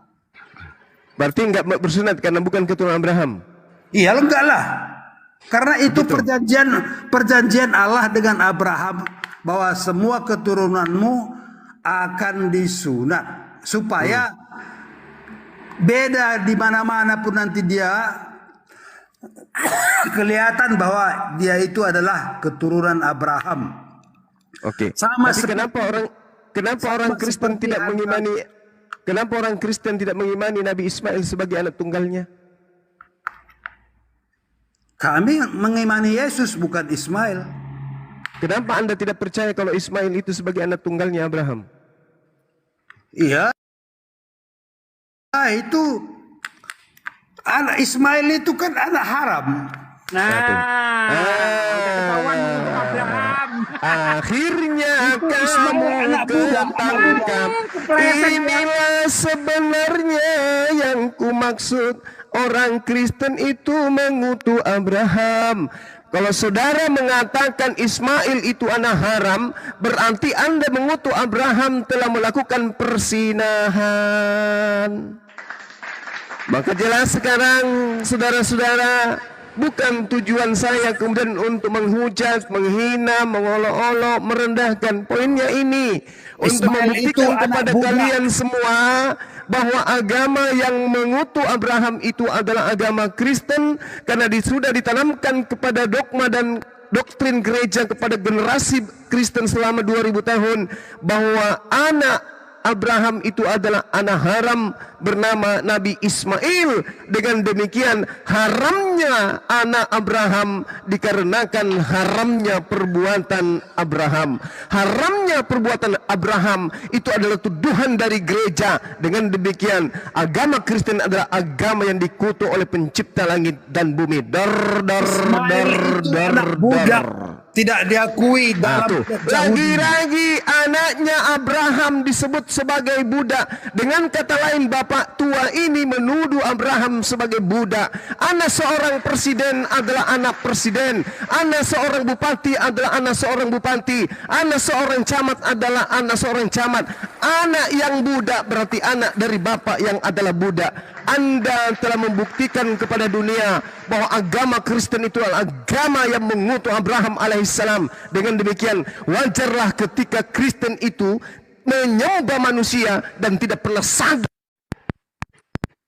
Berarti enggak bersunat karena bukan keturunan Abraham? Iya, enggak lah. Karena itu perjanjian Allah dengan Abraham bahwa semua keturunanmu akan disunat supaya beda di mana-mana pun nanti dia kelihatan bahwa dia itu adalah keturunan Abraham. Oke. Sama Tapi kenapa orang Kristen tidak mengimani? Kenapa orang Kristen tidak mengimani Nabi Ismail sebagai anak tunggalnya? Kami mengimani Yesus bukan Ismail. Kenapa Anda tidak percaya kalau Ismail itu sebagai anak tunggalnya Abraham? Iya. Itu anak Ismail itu kan anak haram. Akhirnya kamu ketangkap. Inilah sebenarnya yang ku maksud. Orang Kristen itu mengutuk Abraham. Kalau saudara mengatakan Ismail itu anak haram, berarti Anda mengutuk Abraham telah melakukan persinahan. Maka jelas sekarang saudara-saudara, bukan tujuan saya kemudian untuk menghujat, menghina, mengolok-olok, merendahkan. Poinnya ini, untuk membuktikan kepada kalian semua bahwa agama yang mengutuk Abraham itu adalah agama Kristen, karena sudah ditanamkan kepada dogma dan doktrin gereja kepada generasi Kristen selama 2000 tahun bahwa anak Abraham itu adalah anak haram bernama Nabi Ismail. Dengan demikian haramnya anak Abraham dikarenakan haramnya perbuatan Abraham. Haramnya perbuatan Abraham itu adalah tuduhan dari gereja. Dengan demikian agama Kristen adalah agama yang dikutuk oleh pencipta langit dan bumi. Tidak diakui dalam lagi-lagi anaknya Abraham disebut sebagai budak. Dengan kata lain, bapak tua ini menuduh Abraham sebagai budak. Anak seorang presiden adalah anak presiden. Anak seorang bupati adalah anak seorang bupati. Anak seorang camat adalah anak seorang camat. Anak yang budak berarti anak dari bapak yang adalah budak. Anda telah membuktikan kepada dunia bahwa agama Kristen itu adalah agama yang mengutuk Abraham alaihissalam. Dengan demikian wajarlah ketika Kristen itu menyembah manusia dan tidak pernah sadar.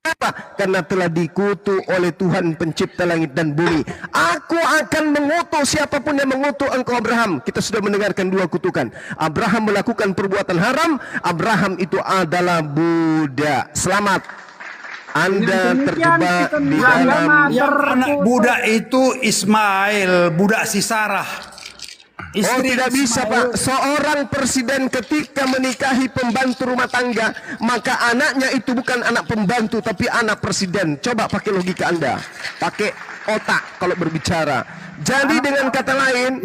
Kenapa? Karena telah dikutuk oleh Tuhan pencipta langit dan bumi. Aku akan mengutuk siapapun yang mengutuk engkau Abraham. Kita sudah mendengarkan dua kutukan. Abraham melakukan perbuatan haram. Abraham itu adalah budak. Selamat, Anda terjebak di dalam. Yang anak budak itu Ismail, budak si Sarah. Tidak bisa Pak. Seorang presiden ketika menikahi pembantu rumah tangga, maka anaknya itu bukan anak pembantu tapi anak presiden. Coba pakai logika Anda, pakai otak kalau berbicara. Jadi dengan kata lain,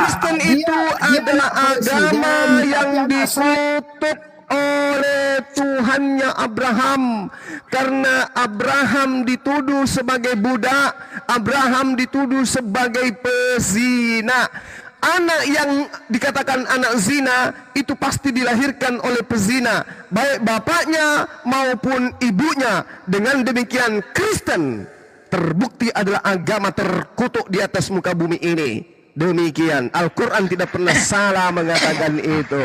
Kristen itu adalah agama yang dikutuk oleh Tuhannya Abraham. Karena Abraham dituduh sebagai budak, Abraham dituduh sebagai pezina. Anak yang dikatakan anak zina itu pasti dilahirkan oleh pezina, baik bapaknya maupun ibunya. Dengan demikian Kristen terbukti adalah agama terkutuk di atas muka bumi ini. Demikian Al-Quran tidak pernah salah mengatakan itu.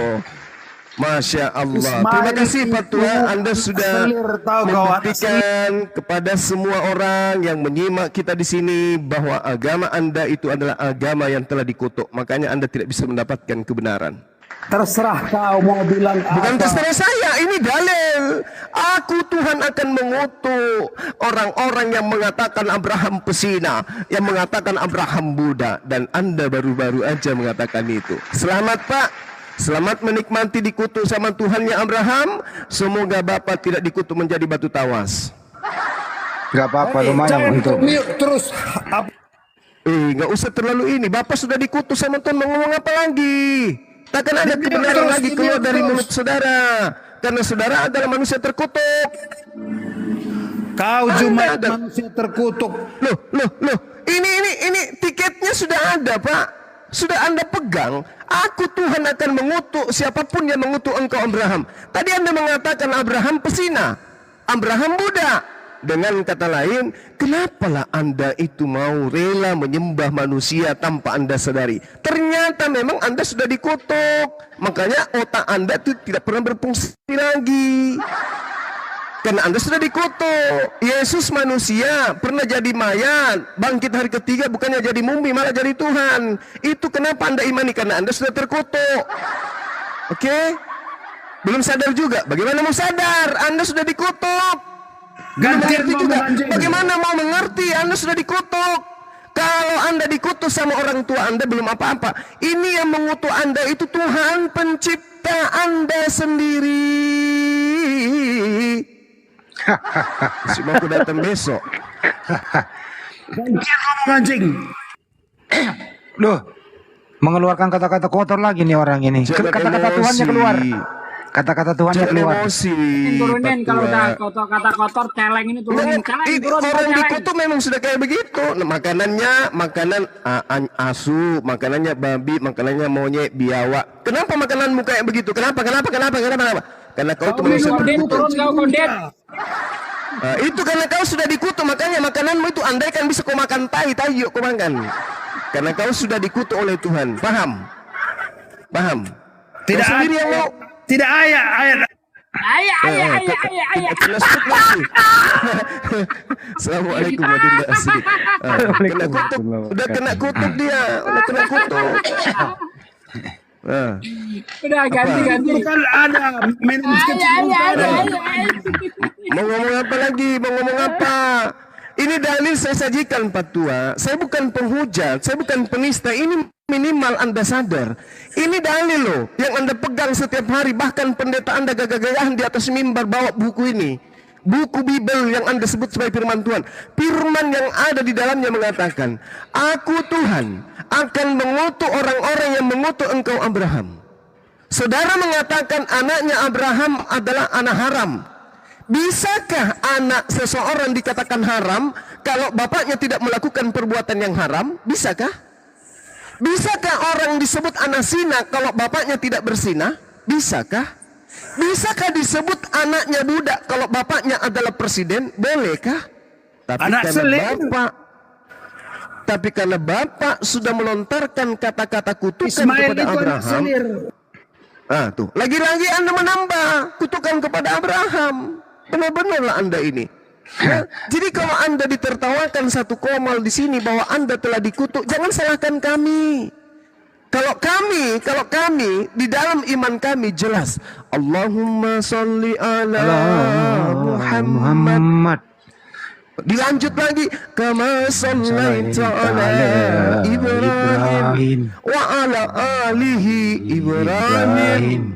Masya Allah. Ismail Terima kasih Pak Tua. itu Anda sudah selir tahu kawan. membuktikan kepada semua orang yang menyimak kita di sini bahwa agama Anda itu adalah agama yang telah dikutuk. Makanya Anda tidak bisa mendapatkan kebenaran. Terserah kau mau bilang Bukan apa. terserah saya, ini dalil. Aku Tuhan akan mengutuk orang-orang yang mengatakan Abraham pesina, yang mengatakan Abraham Buddha, dan Anda baru-baru aja mengatakan itu. Selamat Pak. Selamat menikmati dikutuk sama Tuhannya Abraham. Semoga Bapak tidak dikutuk menjadi batu tawas. Gak apa-apa, lumayan Jangan untuk terus. Nggak usah terlalu ini. Bapak sudah dikutuk sama Tuhan, mau ngomong apa lagi? Takkan ada kebenaran lagi keluar dari mulut saudara. Karena saudara adalah manusia terkutuk. Kau cuma manusia terkutuk. Loh. Ini tiketnya sudah ada, Pak. Sudah Anda pegang. Aku Tuhan akan mengutuk siapapun yang mengutuk engkau Abraham. Tadi Anda mengatakan Abraham pesina, Abraham Buddha. Dengan kata lain, kenapalah Anda itu mau rela menyembah manusia tanpa Anda sadari? Ternyata memang Anda sudah dikutuk. Makanya otak Anda itu tidak pernah berfungsi lagi. Karena Anda sudah dikutuk. Yesus manusia, pernah jadi mayat, bangkit hari ketiga, bukannya jadi mumi, malah jadi Tuhan. Itu kenapa Anda imani? Karena Anda sudah terkutuk. Oke? Belum sadar juga. Bagaimana mau sadar? Anda sudah dikutuk. Gantian Mengerti mau juga. menganjing. Bagaimana mau mengerti? Anda sudah dikutuk. Kalau Anda dikutuk sama orang tua Anda belum apa-apa. Ini yang mengutuk Anda itu Tuhan pencipta Anda sendiri. Cuma aku datang besok. Anjing. Loh, mengeluarkan kata-kata kotor lagi nih orang ini. Kata-kata Tuhannya keluar. Kata-kata Tuhannya keluar. Turunin kalau udah kata kotor celeng ini turunin. Orang dikutuk memang sudah kayak begitu. Nah, makanan asu, makanannya babi, makanannya monyet, biawak. Kenapa makananmu kayak begitu? Kenapa? Karena kau itu manusia terkutuk. Itu karena kau sudah dikutuk, makanya makananmu itu andaikan bisa kau makan tai yuk kau makan. Karena kau sudah dikutuk oleh Tuhan. Paham? Tidak sendiri yang mau. Tidak ayat. Assalamualaikum warahmatullahi wabarakatuh. Kena kutuk, udah kena kutuk dia, udah kena kutuk. Udah ganti. Kan ada minum kecil. Mau ngomong apa lagi? Mau ngomong apa? Ini dalil saya sajikan Pak Tua. Saya bukan penghujat, saya bukan penista. Ini minimal Anda sadar. Ini dalil loh yang Anda pegang setiap hari. Bahkan pendeta Anda gagah-gagahan di atas mimbar bawa buku ini. Buku Bible yang Anda sebut sebagai firman Tuhan. Firman yang ada di dalamnya mengatakan, Aku Tuhan akan mengutuk orang-orang yang mengutuk engkau Abraham. Saudara mengatakan anaknya Abraham adalah anak haram. Bisakah anak seseorang dikatakan haram kalau bapaknya tidak melakukan perbuatan yang haram? Bisakah? Bisakah orang disebut anak zina kalau bapaknya tidak berzina? Bisakah? Bisakah disebut anaknya budak kalau bapaknya adalah presiden? Bolehkah? Tapi karena bapak sudah melontarkan kata-kata kutukan kepada Abraham. Tuh, lagi-lagi Anda menambah kutukan kepada Abraham. Benar-benarlah Anda ini. Ya, jadi kalau Anda ditertawakan satu komal di sini bahwa Anda telah dikutuk, jangan salahkan kami. Kalau kami di dalam iman kami jelas. Allahumma sholli ala Muhammad. Dilanjut lagi. Kama shallaita ala Ibrahim wa ala alihi Ibrahim.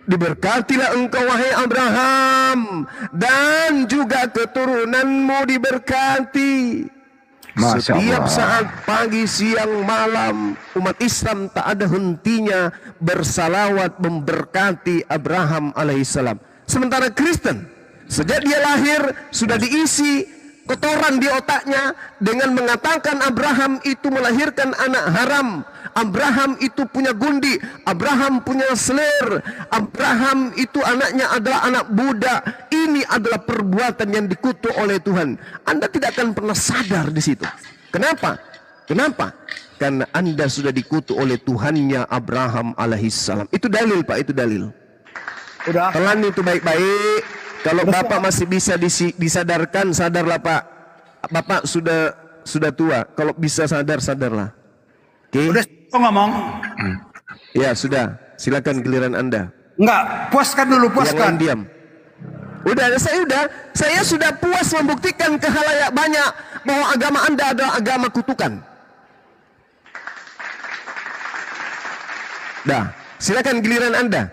Diberkatilah engkau wahai Abraham dan juga keturunanmu diberkati. Setiap saat pagi, siang, malam umat Islam tak ada hentinya bersalawat memberkati Abraham alaihissalam. Sementara Kristen sejak dia lahir sudah diisi kotoran di otaknya dengan mengatakan Abraham itu melahirkan anak haram. Abraham itu punya gundi, Abraham punya selir, Abraham itu anaknya adalah anak Buddha. Ini adalah perbuatan yang dikutuk oleh Tuhan. Anda tidak akan pernah sadar di situ. Kenapa? Karena Anda sudah dikutuk oleh Tuhannya Abraham alaihissalam. Itu dalil Pak, itu dalil. Udah. Pelan itu baik-baik. Kalau Bapak masih bisa disadarkan, sadarlah Pak. Bapak sudah tua. Kalau bisa sadarlah. Oke? Udah ngomong. Ya sudah. Silakan giliran Anda. Enggak, puaskan dulu, Yang puaskan. lain diam. Saya sudah puas membuktikan ke khalayak banyak bahwa agama Anda adalah agama kutukan. Dah, silakan giliran Anda.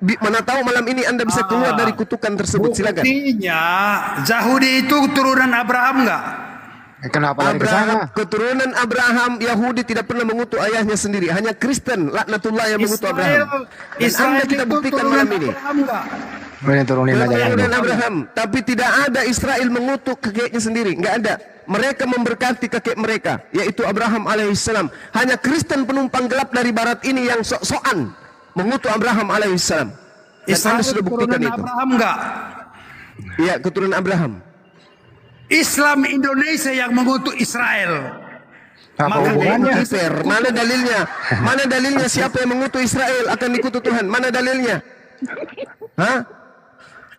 Mana tahu malam ini Anda bisa keluar dari kutukan tersebut. Silakan. Buktinya Yahudi itu keturunan Abraham enggak? Kenapa lari ke sana? Keturunan Abraham, Yahudi tidak pernah mengutuk ayahnya sendiri. Hanya Kristen, laknatullah, yang mengutuk Abraham. Dan Anda kita buktikan malam ini. Boleh turunin aja yang Keturunan Abraham, tapi tidak ada Israel mengutuk kakeknya sendiri. Enggak ada. Mereka memberkati kakek mereka, yaitu Abraham alaihissalam. Hanya Kristen penumpang gelap dari barat ini yang sok-sokan mengutuk Abraham alaihissalam. Dan Anda sudah buktikan itu. Abraham enggak? Iya, keturunan Abraham. Islam Indonesia yang mengutuk Israel. Apa hubungannya? Mana dalilnya? Mana dalilnya siapa yang mengutuk Israel akan dikutuk Tuhan? Mana dalilnya? Hah?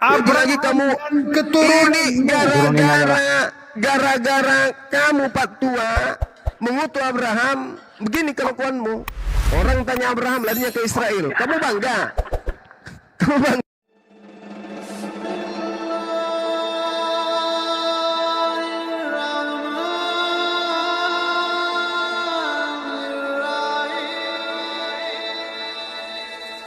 Lagi kamu ini gara-gara kamu Pak Tua mengutuk Abraham. Begini kelakuanmu. Orang tanya Abraham larinya ke Israel. Kamu bangga?